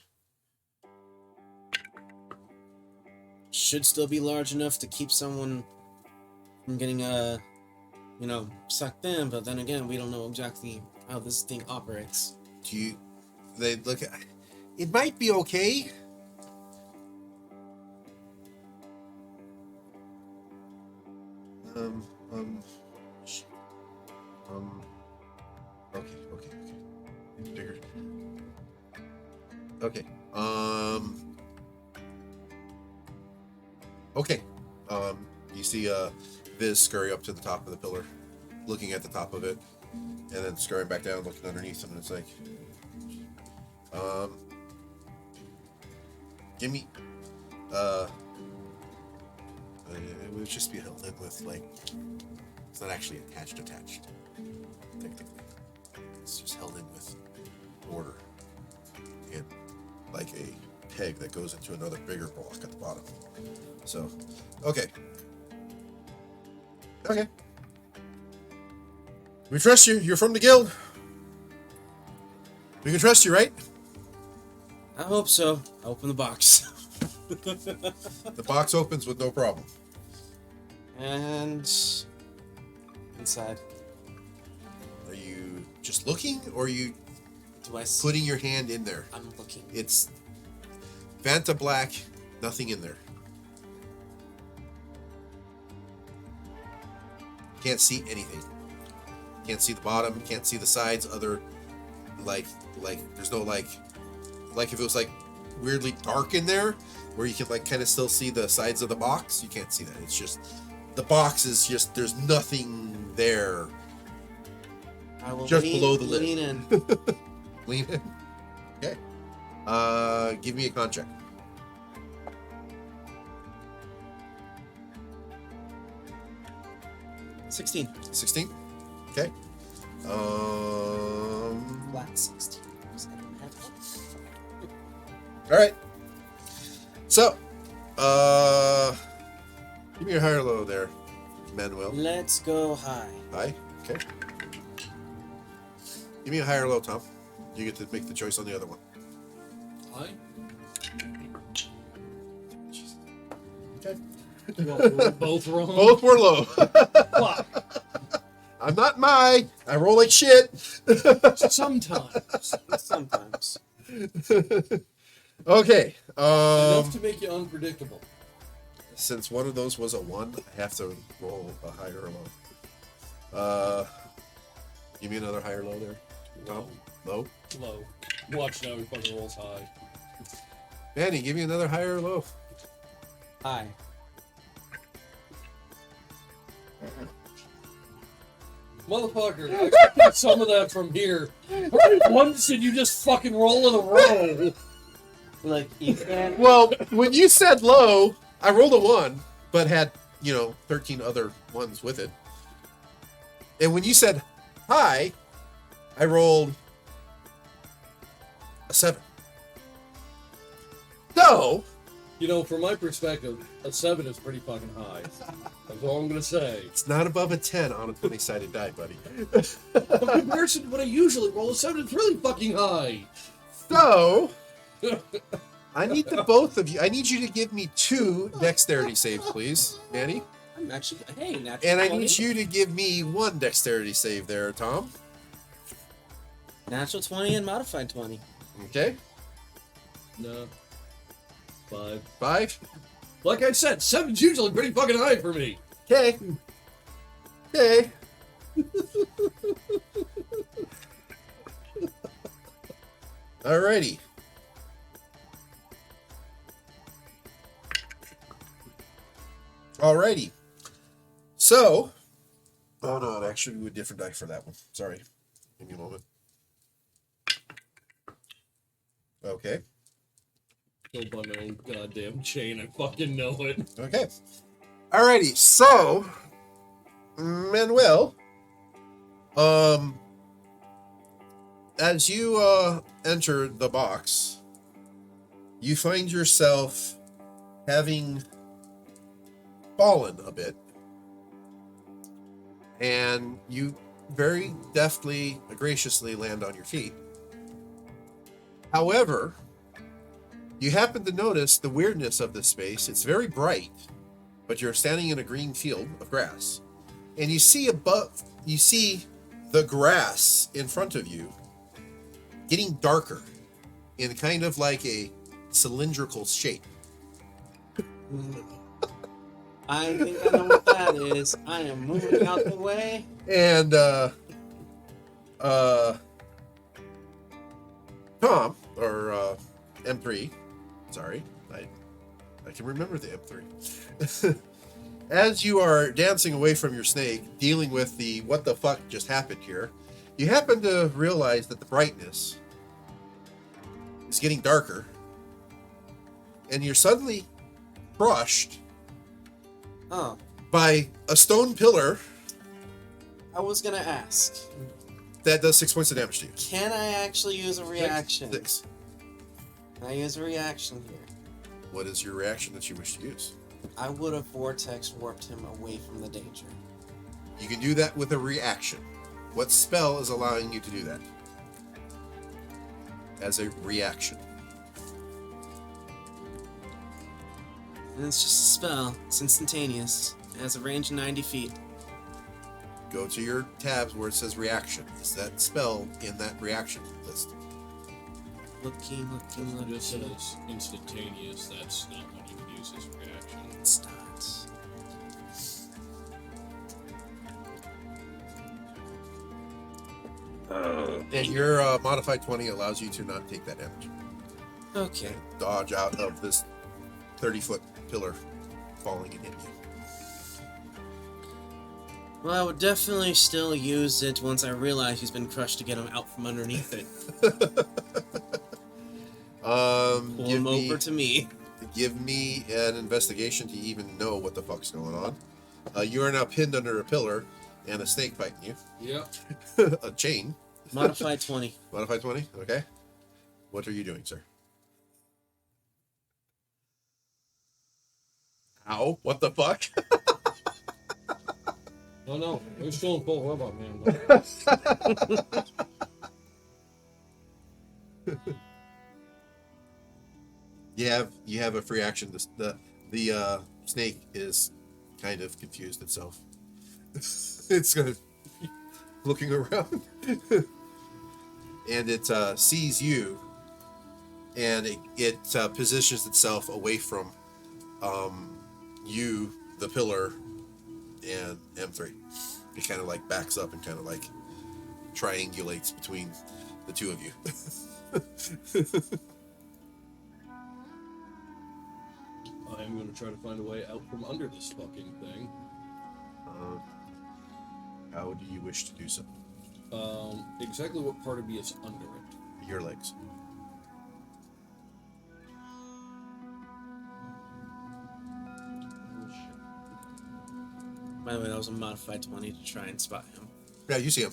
Should still be large enough to keep someone from getting sucked in, but then again, we don't know exactly how this thing operates. They look at it, might be okay. Okay. Bigger. Okay. Okay. You see Viz scurry up to the top of the pillar, looking at the top of it, and then scurrying back down, looking underneath him, and it's like, give me, it would just be held in with, like, it's not actually attached, technically. It's just held in with mortar and like a peg that goes into another bigger block at the bottom. So, okay. We trust you. You're from the guild. We can trust you, right? I hope so. Open the box. The box opens with no problem. And inside. Are you just looking, or are you Do I see? putting your hand in there? I'm looking. It's Vanta black, nothing in there. Can't see anything. Can't see the bottom, can't see the sides, other like there's no like if it was like weirdly dark in there where you can like kind of still see the sides of the box, you can't see that. It's just the box is just, there's nothing there. I will Just below the lid. lean in. Lean in. Okay. Give me a con check. $16. 16. Okay. Flat 16. Because I don't have one. All right. So, give me a high or low there, Manuel. Let's go high. High. Okay. Give me a high or low, Tom. You get to make the choice on the other one. Hi. Okay. Well, we're both wrong. Both were low. Fuck. I'm not I roll like shit. Sometimes. Sometimes. Okay. Enough to make you unpredictable. Since one of those was a 1, I have to roll a higher or low. Give me another higher low there. Tom? Low? Low. Watch now, he fucking rolls high. Manny, give me another higher or low. Hi. Motherfucker, I expected some of that from here. How many ones did you just fucking roll in a row? Look, Ethan. Well, when you said low, I rolled a 1, but had, 13 other ones with it. And when you said high, I rolled a 7. So, From my perspective, a 7 is pretty fucking high. That's all I'm gonna say. it's not above a 10 on a 20-sided die, buddy. In comparison to what I usually roll, a 7 is really fucking high. So, I need the both of you. I need you to give me 2 dexterity saves, please, Manny. I'm actually. Hey, natural. And I 20. need you to give me 1 dexterity save there, Tom. Natural 20 and modified 20. Okay? No. 5. 5. Like I said, 7's usually pretty fucking high for me. Okay. Okay. Alrighty. Alrighty. So, oh no, I'd actually do a different die for that one. Sorry. Give me a moment. Okay. Go by my own goddamn chain, I fucking know it. Okay. Alrighty. So, Manuel, as you enter the box, you find yourself having fallen a bit, and you very deftly, graciously land on your feet. However, you happen to notice the weirdness of this space. It's very bright, but you're standing in a green field of grass, and you see the grass in front of you getting darker in kind of like a cylindrical shape. I think I know what that is. I am moving out the way. And Tom, or M3, sorry, I can remember the M3. As you are dancing away from your snake, dealing with the what the fuck just happened here, you happen to realize that the brightness is getting darker, and you're suddenly crushed Oh, by a stone pillar I was gonna ask. that does 6 points of damage to you. Can I actually use a reaction? 6. Can I use a reaction here? What is your reaction that you wish to use? I would have vortex warped him away from the danger. You can do that with a reaction. What spell is allowing you to do that? As a reaction. And it's just a spell. It's instantaneous. It has a range of 90 feet. Go to your tabs where it says reaction. Is that spell in that reaction list? Looking. It just says instantaneous, that's not what you can use as a reaction. Starts. And your modified 20 allows you to not take that damage. Okay. Dodge out of this 30-foot pillar falling and hitting you. Well, I would definitely still use it once I realize he's been crushed to get him out from underneath it. Pull him over to me. Give me an investigation to even know what the fuck's going on. You are now pinned under a pillar and a snake biting you. Yep. A chain. Modified 20. Modified 20? Okay. What are you doing, sir? Ow. What the fuck? Oh no, we're still in full robot man. You have a free action. The snake is kind of confused itself. It's kind of looking around. And it sees you and it positions itself away from you, the pillar, and M3. It kind of like backs up and kind of like triangulates between the two of you. I'm going to try to find a way out from under this fucking thing. How do you wish to do so? Exactly what part of me is under it? Your legs. Oh, shit. By the way, that was a modified 20 to try and spot him. Yeah, you see him.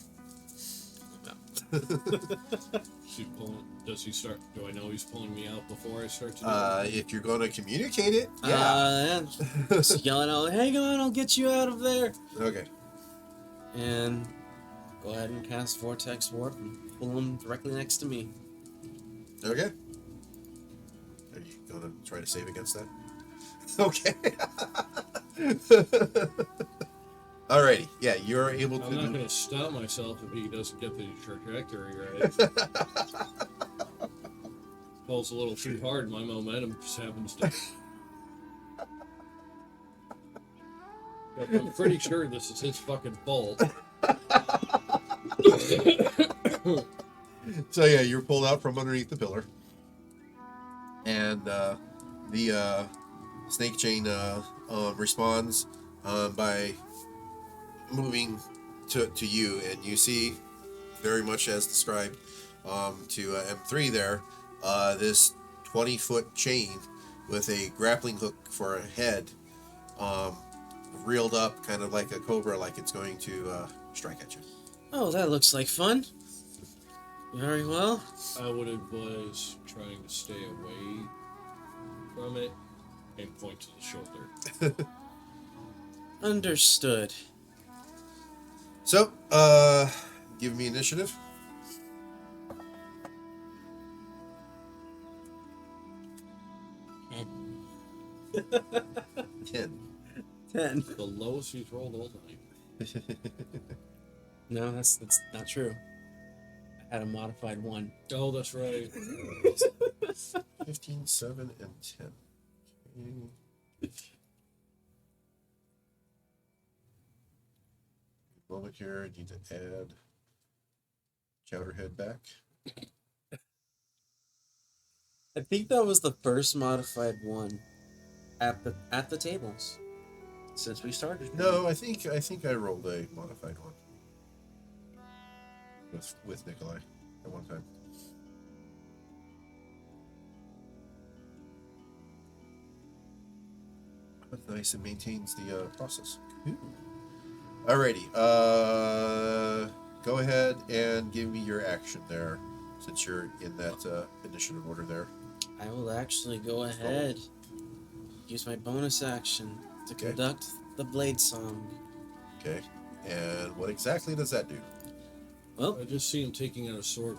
Does he start? Do I know he's pulling me out before I start to do it? If you're going to communicate it, yeah. Just yelling out, hang on, I'll get you out of there. Okay. And go ahead and cast Vortex Warp and pull him directly next to me. Okay. Are you going to try to save against that? Okay. Alrighty. Yeah, you're able to. I'm not going to stop myself if he doesn't get the trajectory right. Pulls a little too hard, my momentum just happens to. But I'm pretty sure this is his fucking fault. So yeah, you're pulled out from underneath the pillar, and the snake chain responds by moving to you, and you see very much as described to M3 there, this 20-foot chain with a grappling hook for a head, reeled up kind of like a cobra, like it's going to strike at you. Oh, that looks like fun. Very well. I would advise trying to stay away from it and point to the shoulder. Understood. So, give me initiative. 10. 10. The lowest he's rolled all night. No, that's not true. I had a modified 1. Oh, that's right. 15, 7, and 10. Okay. Moment here, I need to add Chowderhead back. I think that was the first modified 1 at the tables since we started. No, I think I rolled a modified one with Nikolai at one time. That's nice. It maintains the process. Ooh. Alrighty. Go ahead and give me your action there, since you're in that initiative order there. I will actually go ahead, use my bonus action to conduct the Blade Song. Okay. And what exactly does that do? Well, I just see him taking out a sword.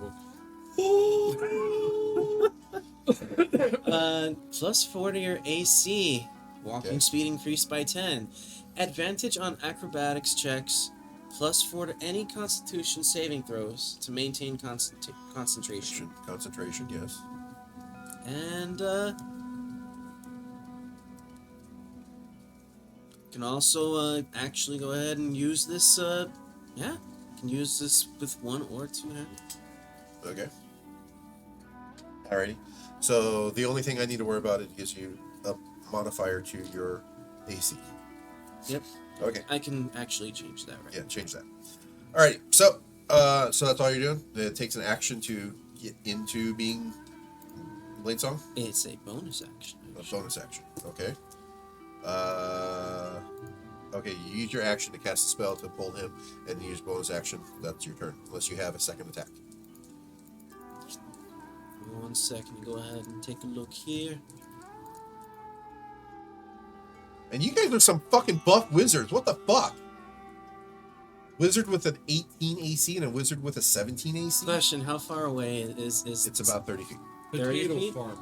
plus 4 to your AC. Walking Okay. speed increased by 10. Advantage on acrobatics checks. Plus 4 to any Constitution saving throws to maintain concentration. Concentration, yes. And can also actually go ahead and use this. Yeah, can use this with 1 or 2 hands. Okay. Alrighty. So the only thing I need to worry about, it gives you a modifier to your AC. Yep. Okay. I can actually change that, right? Yeah, change that. Alrighty. So so that's all you're doing? It takes an action to get into being Blade Song? It's a bonus action. A bonus action. Okay. Okay, you use your action to cast a spell to pull him, and you use bonus action. That's your turn, unless you have a second attack. 1 second, go ahead and take a look here. And you guys are some fucking buff wizards. What the fuck? Wizard with an 18 AC and a wizard with a 17 AC? Question: how far away is It's about 30 feet. 30 Potato feet? farmer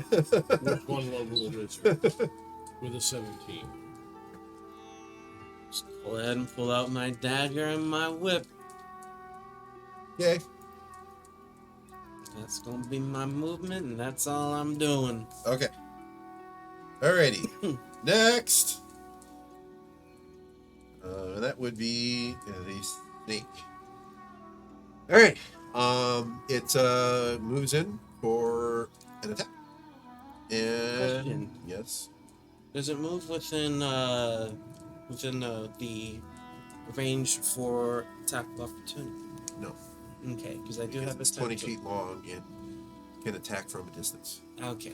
with 1 level of wizard with a 17. Just go ahead and pull out my dagger and my whip. Yay. That's gonna be my movement, and that's all I'm doing. Okay. Alrighty. Next. That would be the snake. Alright. It moves in for an attack. And Question. yes. Does it move within the range for attack of opportunity? No. Okay, because I do have a It's 20 potential. feet long and can attack from a distance. Okay.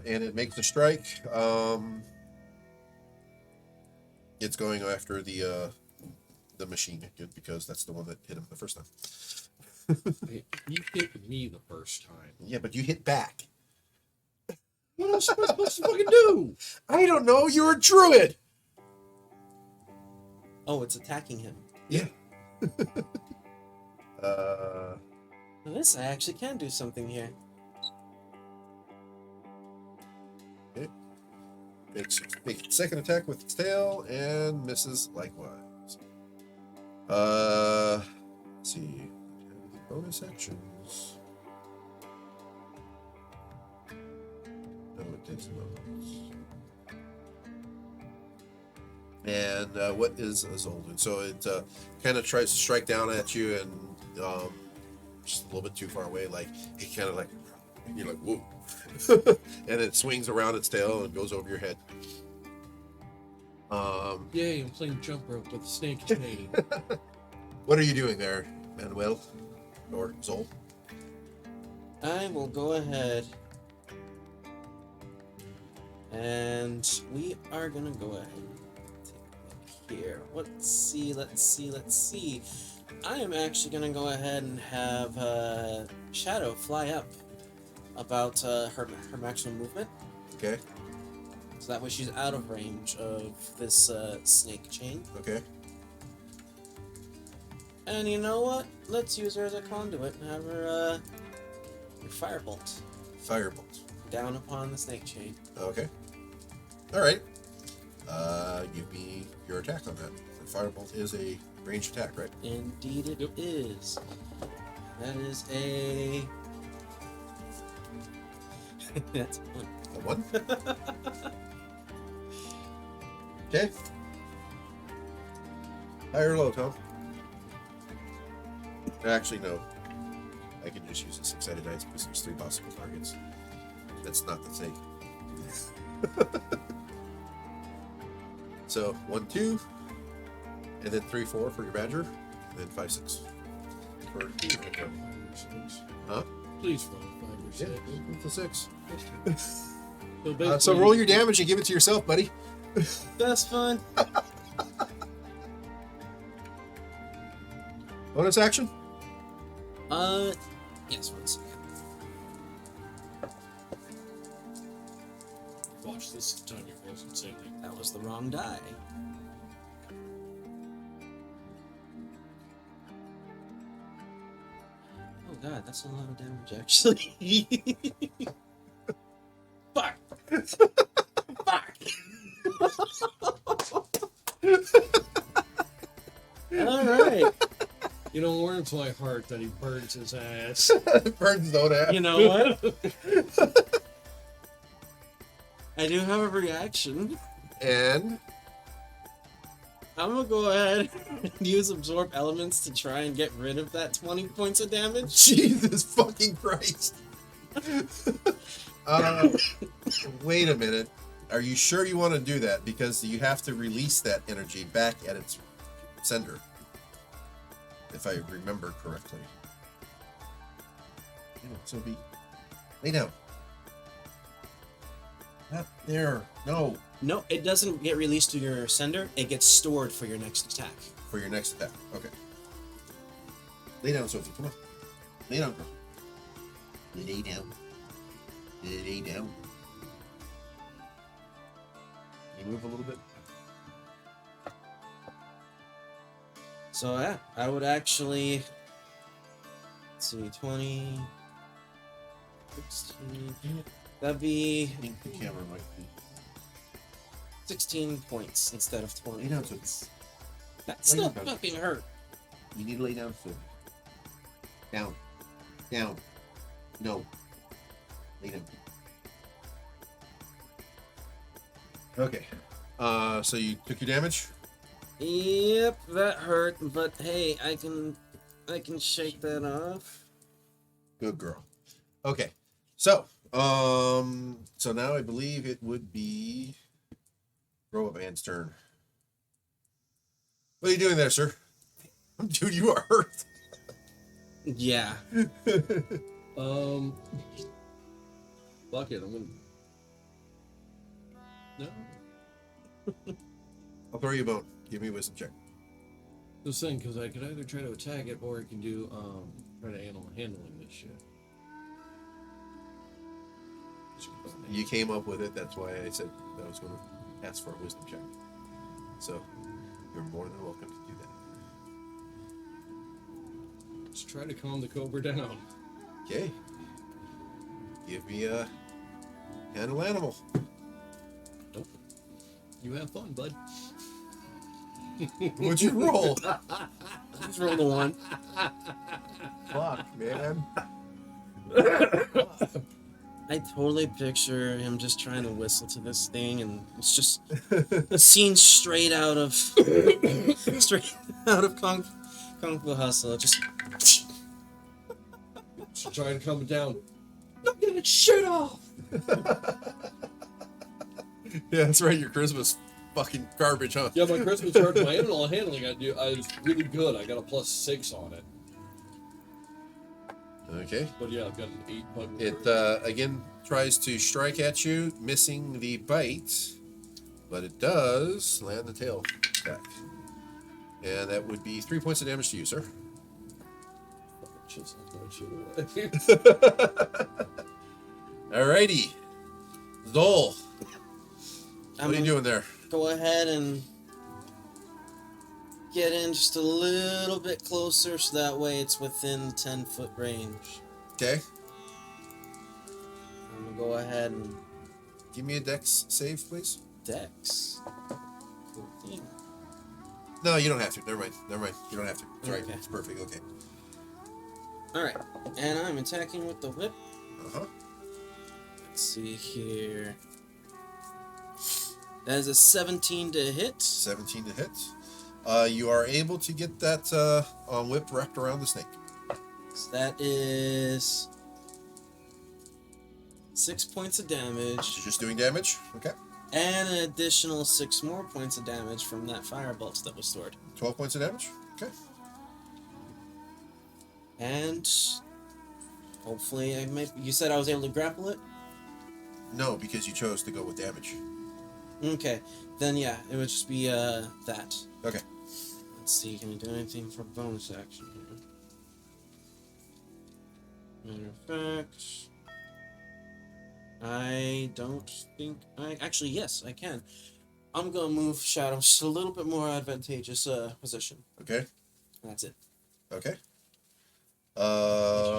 And it makes a strike. It's going after the machine because that's the one that hit him the first time. Hey, you hit me the first time. Yeah, but you hit back. What else am I supposed to fucking do? I don't know. You're a druid. Oh, it's attacking him. Yeah. Well, this, I actually can do something here. Okay. Makes second attack with its tail and misses likewise. Let's see. Bonus actions. No, it takes not. And what is Zolden? So it kind of tries to strike down at you and just a little bit too far away. Like it kind of like you're like whoa, and it swings around its tail and goes over your head. Yay, I'm playing jump rope with a snake chain. What are you doing there, Manuel or Zol? I will go ahead. And we are gonna go ahead and take a look here. Let's see. I am actually gonna go ahead and have Shadow fly up about her maximum movement. Okay. So that way she's out of range of this snake chain. Okay. And you know what? Let's use her as a conduit and have her firebolt Firebolt. down upon the snake chain. Okay. All right. Give me your attack on that. The firebolt is a ranged attack, right? Indeed it is. That is a... That's one. A one. Okay. High or low, Tom? Actually, no. I can just use a six-sided dice because there's 3 possible targets. That's not the thing. So 1, 2, and then 3, 4 for your badger, and then 5, 6 for your intro. Huh? Please roll 5 or 6. Yeah, it's a 6. So, basically, So roll your damage and give it to yourself, buddy. That's fun. Bonus action? Yes, 1 second. Watch this time you roll some saving. That was the wrong die. Oh god, that's a lot of damage actually. Fuck! Fuck! Alright. You don't learn until I heart that he burns his ass. Burns don't have. You know what? I do have a reaction. And I'm gonna go ahead and use absorb elements to try and get rid of that 20 points of damage. Jesus fucking Christ. Wait a minute. Are you sure you want to do that? Because you have to release that energy back at its sender. If I remember correctly. Yeah, so be. Lay down. Not there. No. No, it doesn't get released to your sender. It gets stored for your next attack. For your next attack. Okay. Lay down, Sophie. Come on. Lay down, girl. Lay down. Lay down. Can you move a little bit? So yeah, I would actually... Let's see, 20... 16... That'd be I think the camera might be. 16 points instead of 20. Lay down, Sophie. That still Lay down. fucking hurt. You need to lay down, sir. Down. Down. No. Lay down. Okay. So you took your damage? Yep, that hurt, but hey, I can shake that off. Good girl. Okay. So now I believe it would be Robot Man's turn. What are you doing there, sir? Dude, you are hurt. Yeah. Fuck it, I'm gonna. No. I'll throw you a bone. Give me a wisdom check. This thing, because I could either try to attack it or I can do try to handling this shit. You came up with it. That's why I said I was going to ask for a wisdom check. So you're more than welcome to do that. Let's try to calm the cobra down. Okay. Give me a handle animal. Nope. You have fun, bud. What'd you roll? Just roll the 1. Fuck, man. I totally picture him just trying to whistle to this thing, and it's just a scene straight out of Kung Fu Hustle. Just Trying to calm it down. Knock that shit off! Yeah, that's right. Your Christmas fucking garbage, huh? Yeah, my Christmas card, my animal handling, I was really good. I got a +6 on it. Okay. But yeah, I've got an 8 bug. It again tries to strike at you, missing the bite, but it does land the tail attack. And that would be 3 points of damage to you, sir. Alrighty. Zol. What are you doing there? Go ahead and get in just a little bit closer, so that way it's within 10-foot range. Okay. I'm gonna go ahead and Give me a dex save, please. Dex. 14. No, you don't have to. Never mind. You don't have to. It's right. Okay. It's perfect. Okay. Alright, and I'm attacking with the whip. Uh-huh. Let's see here. That is a 17 to hit. 17 to hit. You are able to get that whip wrapped around the snake. So that is 6 points of damage. So just doing damage. Okay. And an additional 6 more points of damage from that firebolt that was stored. 12 points of damage. Okay. And hopefully you said I was able to grapple it? No, because you chose to go with damage. Okay. Then yeah, it would just be that. Okay. Let's see, can we do anything for bonus action here? Matter of fact, I don't think actually, yes, I can. I'm gonna move Shadow just a little bit more advantageous position. Okay. That's it. Okay.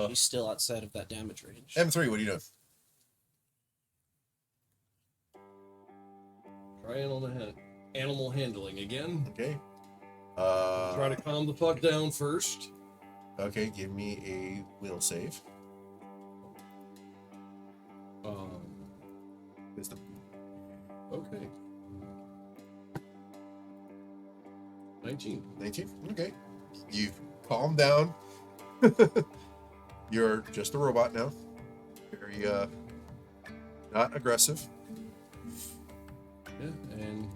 He's still outside of that damage range. M3, what are you doing? Try animal handling again. Okay. Try to calm the fuck down first. Okay, give me a will save. Wisdom. Okay. 19. 19. Okay. You've calmed down. You're just a robot now. Very not aggressive. Yeah, and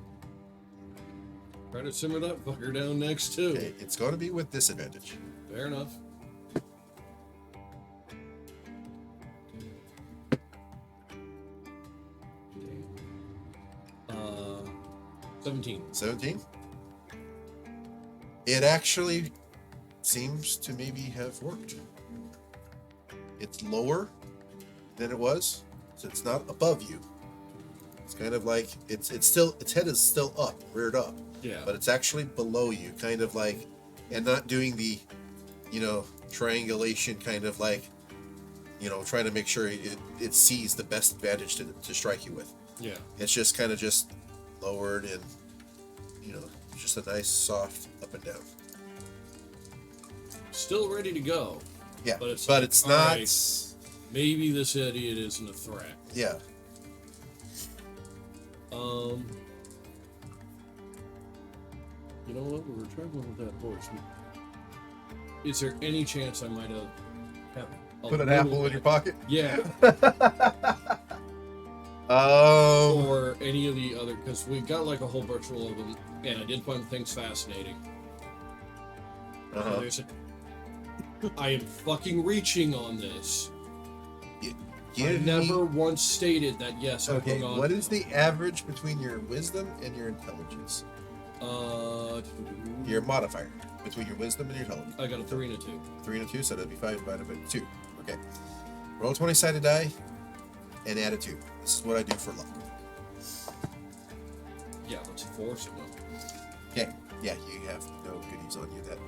try to simmer that fucker down next too. Okay, it's going to be with disadvantage. Fair enough. Uh, 17. 17. It actually seems to maybe have worked. It's lower than it was, so it's not above you. It's kind of like its head is still up, reared up. Yeah. But it's actually below you, kind of like, and not doing the, triangulation, kind of like, trying to make sure it sees the best advantage to strike you with. Yeah. It's just kind of just lowered and, just a nice soft up and down. still ready to go. Yeah, But it's but like, it's all not. right. Maybe this idiot isn't a threat. Yeah. You know what? We were traveling with that horse. Is there any chance I might have Put an apple in your pocket. Yeah. Um. Or any of the other, because we got like a whole bunch of them, and I did find things fascinating. Uh-huh. I am fucking reaching on this. I Give never me. once stated that. Yes, I Okay. hung on. What is the average between your wisdom and your intelligence? Your modifier between your wisdom and your intelligence. I got a 3 and a 2. 3 and a 2, so that'd be 5 divided by 2. Okay. Roll a 20-sided die and add a 2. This is what I do for luck. Yeah, that's a 4. So no. Okay. Yeah, you have no goodies on you that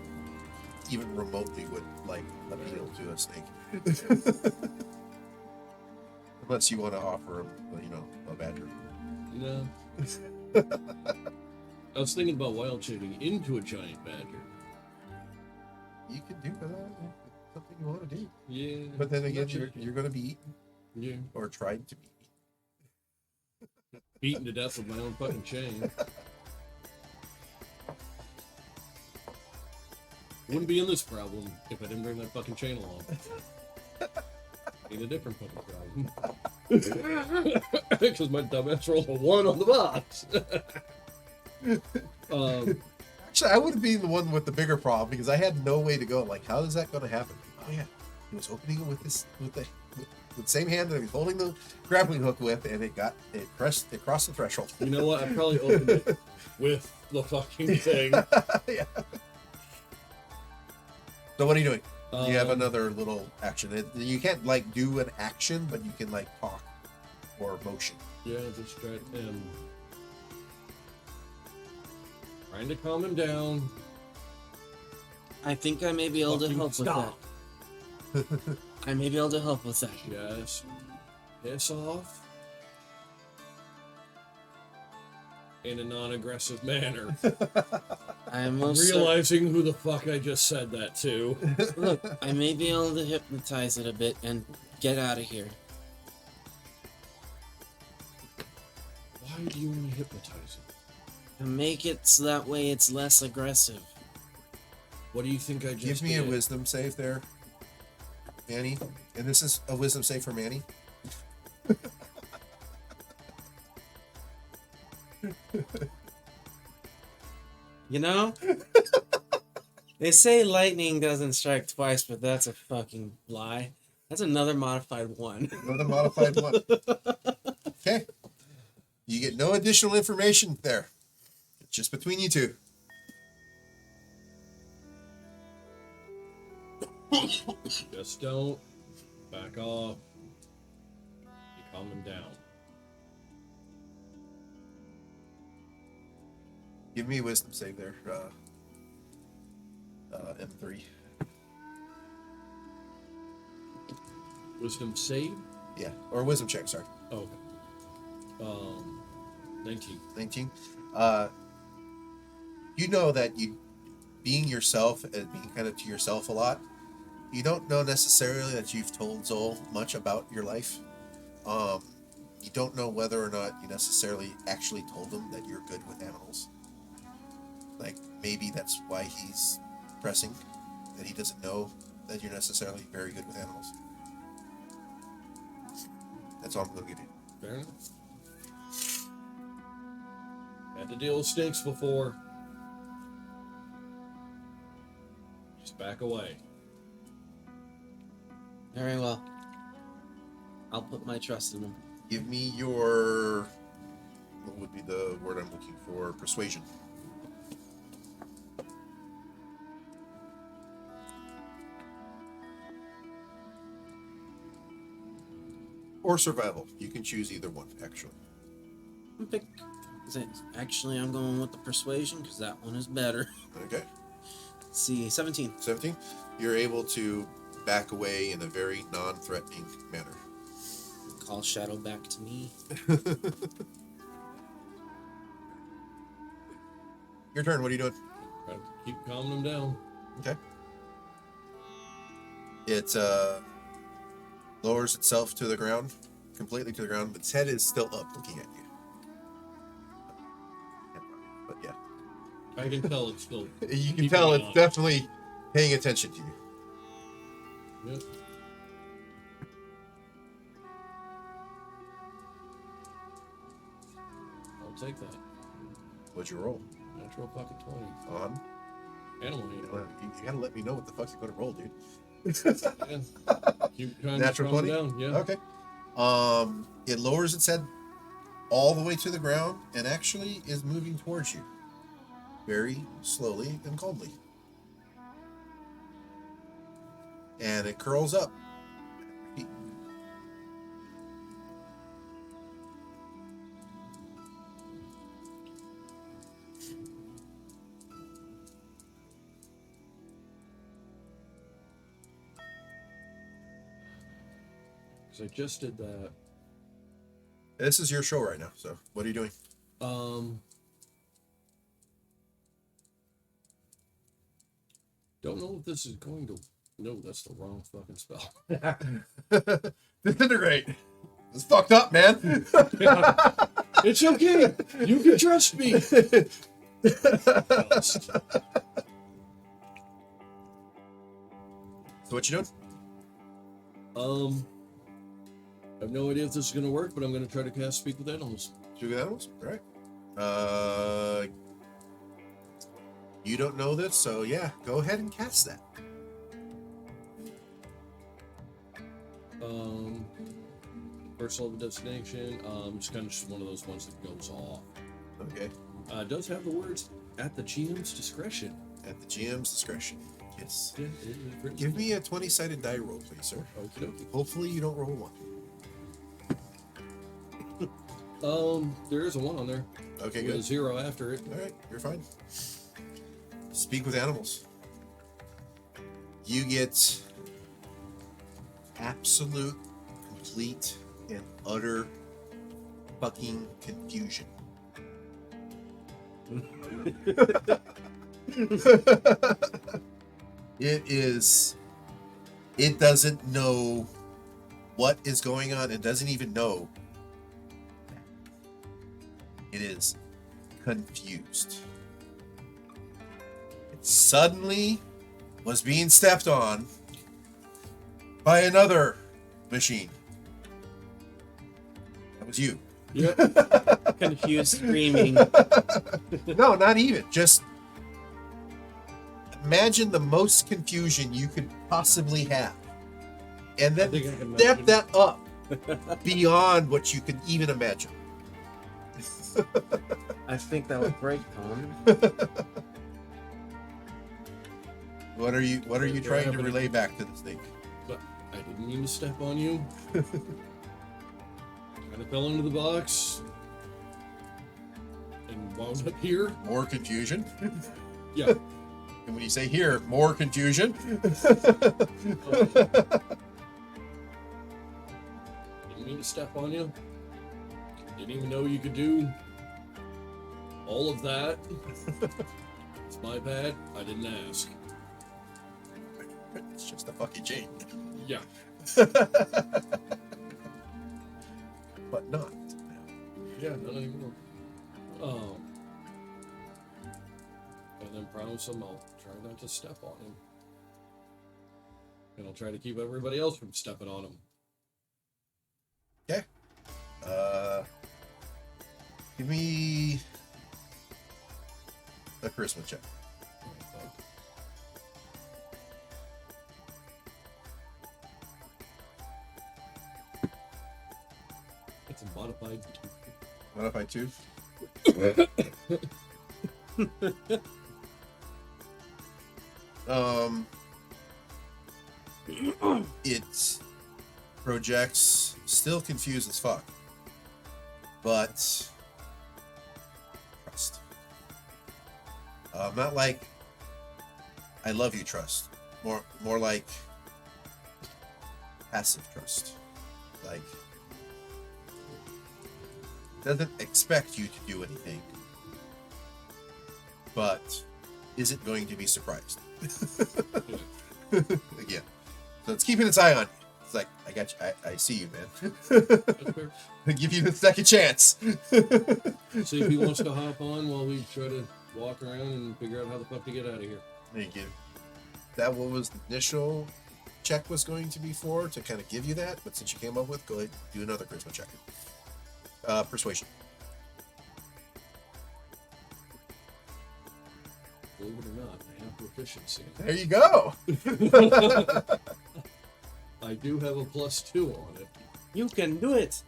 even remotely would like appeal to a snake. Unless you want to offer him, a badger. No. I was thinking about wild shaping into a giant badger. You can do that. Something you want to do. Yeah. But then again, Not yet. you're going to be eaten. Yeah. Or tried to be eaten. Beaten to death with my own fucking chain. Wouldn't be in this problem if I didn't bring that fucking chain along. Need a different fucking problem. Because my dumbass rolled a 1 on the box. Actually, I would have been the one with the bigger problem because I had no way to go. Like, how is that going to happen? Oh yeah, he was opening it with the same hand that he was holding the grappling hook with, and it crossed the threshold. You know what? I probably opened it with the fucking thing. Yeah. So what are you doing? You have Um, another little action. You can't like do an action, but you can like talk or motion. Yeah, just trying to calm him down. I think I may be able to Fucking help stop. with that. I may be able to help with that. Just piss off in a non-aggressive manner. I'm most Realizing who the fuck I just said that to. Look, I may be able to hypnotize it a bit and get out of here. Why do you want to hypnotize it? And make it so that way it's less aggressive. What do you think I just Give me did? a wisdom save there, Manny. And this is a wisdom save for Manny. You know? They say lightning doesn't strike twice, but that's a fucking lie. That's another modified 1. Another modified 1. Okay. You get no additional information there. It's just between you two. Just don't back off. You calm him down. Give me a wisdom save there, M3. Wisdom save? Yeah, or wisdom check, sorry. Oh, okay. 19. 19. You know that you being yourself and being kind of to yourself a lot, you don't know necessarily that you've told Zol much about your life. You don't know whether or not you necessarily actually told him that you're good with animals. Like, maybe that's why he's pressing, that he doesn't know that you're necessarily very good with animals. That's all I'm going to give you. Fair enough. Had to deal with snakes before. Just back away. Very well. I'll put my trust in them. Give me your, what would be the word I'm looking for? Persuasion. Or survival. You can choose either one, actually. Actually, I'm going with the persuasion because that one is better. Okay. Let's see, 17. 17. You're able to back away in a very non-threatening manner. Call Shadow back to me. Your turn. What are you doing? Try to keep calming him down. Okay. It lowers itself to the ground, completely to the ground, but its head is still up looking at you. But yeah. I can tell it's still. You can keeping tell an it's eye. definitely paying attention to you. Yep. I'll take that. What'd you roll? Natural pocket 20. On? Animal You handling. gotta let me know what the fuck you're gonna roll, dude. Yeah. Keep trying Natural to calm 20? down. Yeah. Okay. It lowers its head all the way to the ground and actually is moving towards you. Very slowly and calmly. And it curls up. Because I just did that. This is your show right now, so what are you doing? Don't know if this is going to. No, that's the wrong fucking spell. Disintegrate. It's fucked up, man. It's okay. You can trust me. So what you doing? I have no idea if this is gonna work, but I'm gonna try to cast Speak with Animals. Speak with animals? All right. You don't know this, so yeah, go ahead and cast that. First level destination. Just kind of just one of those ones that goes off. Okay. It does have the words at the GM's discretion. At the GM's discretion. Yes. Yeah, it is written. Give me a 20-sided die roll, please, sir. Okie dokie. Hopefully you don't roll one. There is a 1 on there. Okay, With a good. 0 after it. All right, you're fine. Speak with animals. You get absolute, complete, and utter fucking confusion. It doesn't know what is going on. It doesn't even know. It is confused. It suddenly was being stepped on by another machine. That was you. Yep. Confused, screaming. No, not even. Just imagine the most confusion you could possibly have. And I then think I can step imagine. that up beyond what you could even imagine. I think that would break Tom. What are you They're trying to happening. relay back to the snake? But I didn't mean to step on you. Kind of fell into the box. And wound up here. More confusion? Yeah. And when you say here, more confusion? Didn't mean to step on you. Didn't even know you could do all of that. It's my bad. I didn't ask. It's just a fucking chain. Yeah. But not. Yeah, not anymore. And then promise him I'll try not to step on him. And I'll try to keep everybody else from stepping on him. Okay. Give me a charisma check. It's a modified. Modify 2. It projects still confused as fuck, but trust. Not like I love you trust. More like passive trust. Like doesn't expect you to do anything, but isn't going to be surprised. Again. So it's keeping its eye on you. It's like, I got you. I see you, man. Okay. I give you the second chance. See if he wants to hop on while we try to walk around and figure out how the fuck to get out of here. Thank you. That what was the initial check was going to be for, to kind of give you that, but since you came up with, go ahead, do another charisma check. Persuasion. Believe it or not, I have proficiency. There you go. I do have a +2 on it. You can do it.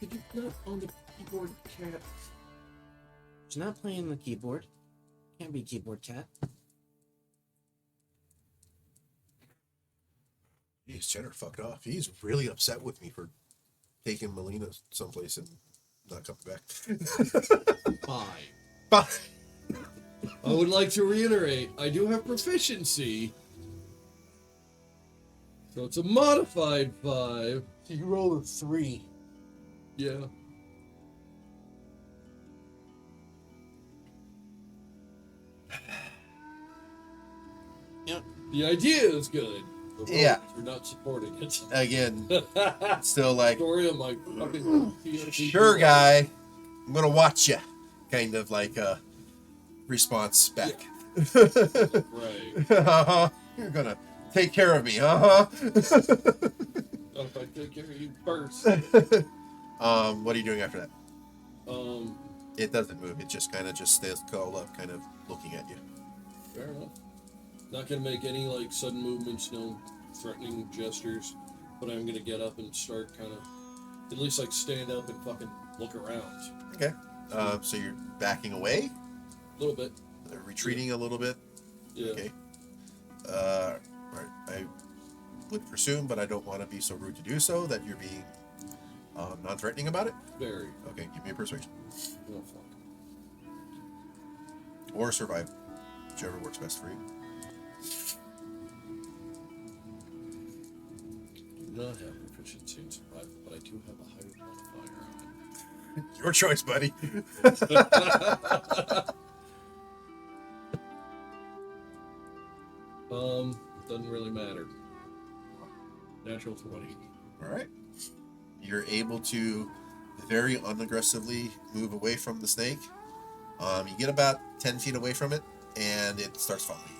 Did you not on the keyboard, cat? She's not playing the keyboard. Can't be keyboard cat. Jeez, Cheddar fucked off. He's really upset with me for taking Melina someplace and not coming back. 5. But I would like to reiterate, I do have proficiency. So it's a modified 5. So you roll a 3. Yeah. Yep. The idea is good. The Yeah. We're not supporting it. again, still like, Story of my fucking sure, guy, I'm gonna watch you. Kind of like a response back. Right. Uh-huh. You're gonna take care of me, uh-huh. Oh, if I take care of you first. What are you doing after that? Um, It doesn't move. It just kind of just stays curled up, kind of looking at you. fair enough. Not gonna make any like sudden movements, no threatening gestures, but I'm gonna get up and start kind of, at least like stand up and fucking look around Okay. So you're backing away, a little bit. retreating a little bit. Yeah. Okay. Right. I would presume, but I don't want to be so rude to do so, that you're being non-threatening about it. Very. Okay, give me a persuasion. Oh fuck. Or survive. Whichever works best for you. Do not have proficiency in survival, but I do have a higher modifier on it. Your choice, buddy. Doesn't really matter. Natural 20. All right. You're able to very unaggressively move away from the snake. You get about 10 feet away from it, and it starts following you.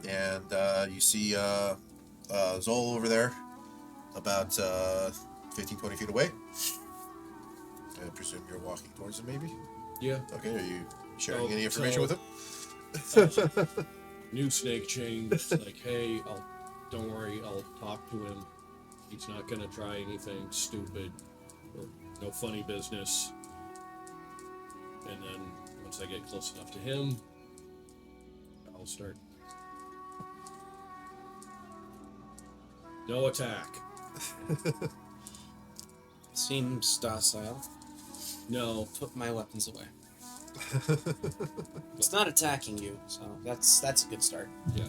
And you see Zol over there, about 15, 20 feet away. I presume you're walking towards him, maybe? Yeah. Okay, are you sharing Oh, any information so- with him? New snake chain. It's like, hey, don't worry, I'll talk to him. He's not gonna try anything stupid or no funny business. And then once I get close enough to him, I'll start. No attack. Seems docile. No. Put my weapons away. It's not attacking you, so that's a good start. Yeah.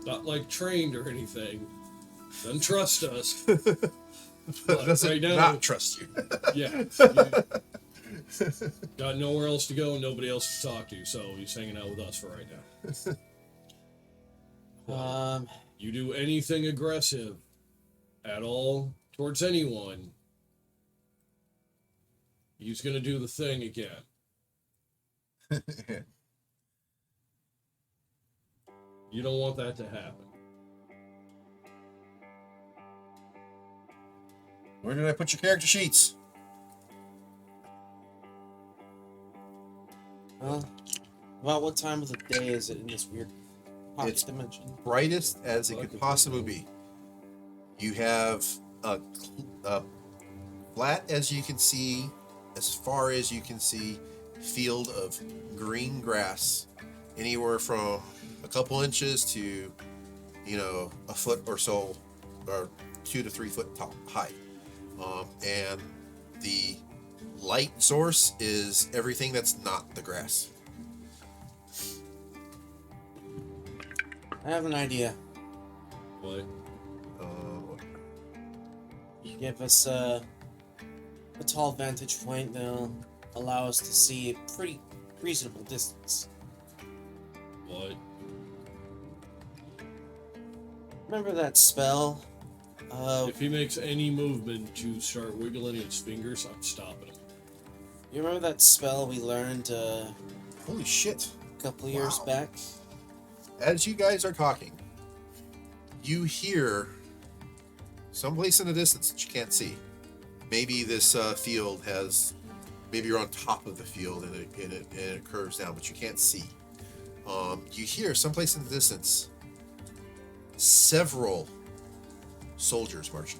Not like trained or anything. Doesn't trust us. But Doesn't right now, not trust you. yeah. Got nowhere else to go and nobody else to talk to, so he's hanging out with us for right now. You do anything aggressive at all towards anyone, he's gonna do the thing again. You don't want that to happen. Where did I put your character sheets? Well, about what time of the day is it in this weird pocket It's dimension? Brightest as it could possibly be. You have a flat as you can see, as far as you can see, field of green grass, anywhere from a couple inches to, a foot or so, or 2 to 3 foot tall, high. And the light source is everything that's not the grass. I have an idea. What? Give us a tall vantage point that'll allow us to see a pretty reasonable distance. What? Remember that spell? If he makes any movement to start wiggling his fingers, I'm stopping him. You remember that spell we learned Holy shit. a couple years Wow. back? As you guys are talking, you hear someplace in the distance that you can't see. Maybe this field has, maybe you're on top of the field and it curves down, but you can't see. You hear someplace in the distance several soldiers marching.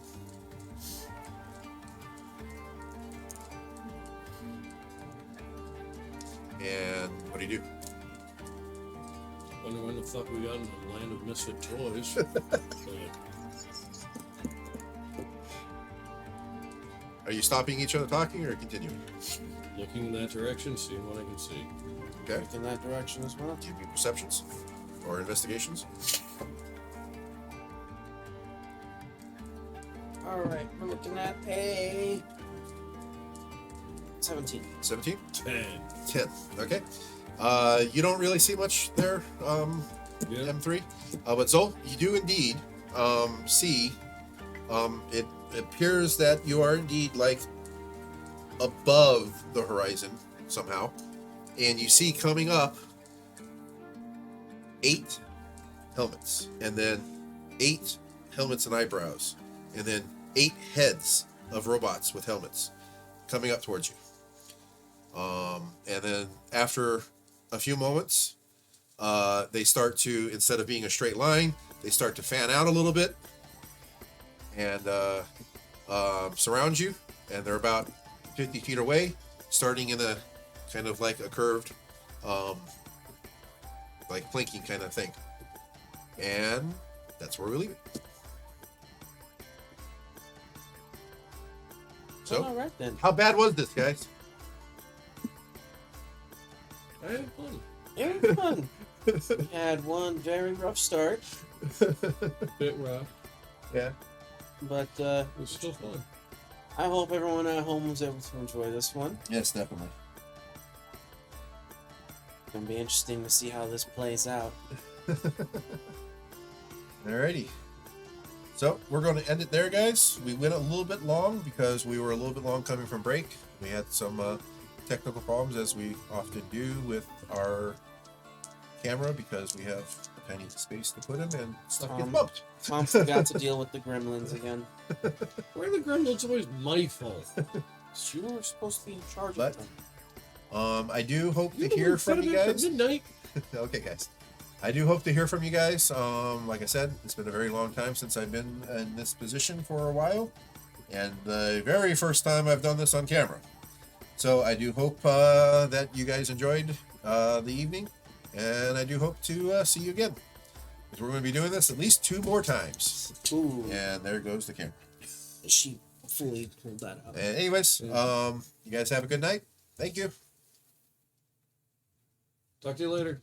And what do you do? Wonder when the fuck we got in the land of misfit toys. Are you stopping each other talking or continuing? Looking in that direction, seeing what I can see. Okay. Look in that direction as well. Give me perceptions or investigations. Alright, we're looking at a 17. 17? 10. 10. Okay. You don't really see much there, Yeah. M3. But Zol, you do indeed see, it appears that you are indeed like above the horizon somehow. And you see coming up 8 helmets, and then 8 helmets and eyebrows, and then 8 heads of robots with helmets coming up towards you. And then after a few moments, they start to, instead of being a straight line, they start to fan out a little bit and surround you. And they're about 50 feet away, starting in a kind of like a curved, like flanking kind of thing. And that's where we leave it. So, Alright then. how bad was this, guys? I had fun. It was fun. We had one very rough start, Bit rough. Yeah. but It was still fun. I hope everyone at home was able to enjoy this one. Yes, definitely. It's gonna be interesting to see how this plays out. Alrighty. So we're going to end it there, guys. We went a little bit long because we were a little bit long coming from break. We had some technical problems, as we often do with our camera, because we have a tiny space to put them and stuff gets bumped. Tom forgot to deal with the gremlins again. Why are the gremlins always my fault? You were supposed to be in charge But- of them. I do hope to You hear were from you fed at guys. midnight. Okay, guys. I do hope to hear from you guys. Like I said, it's been a very long time since I've been in this position for a while, and the very first time I've done this on camera. So I do hope that you guys enjoyed the evening, and I do hope to see you again. Because we're going to be doing this at least 2 more times. Ooh, And there goes the camera. she fully pulled that out. And anyways, you guys have a good night. Thank you. Talk to you later.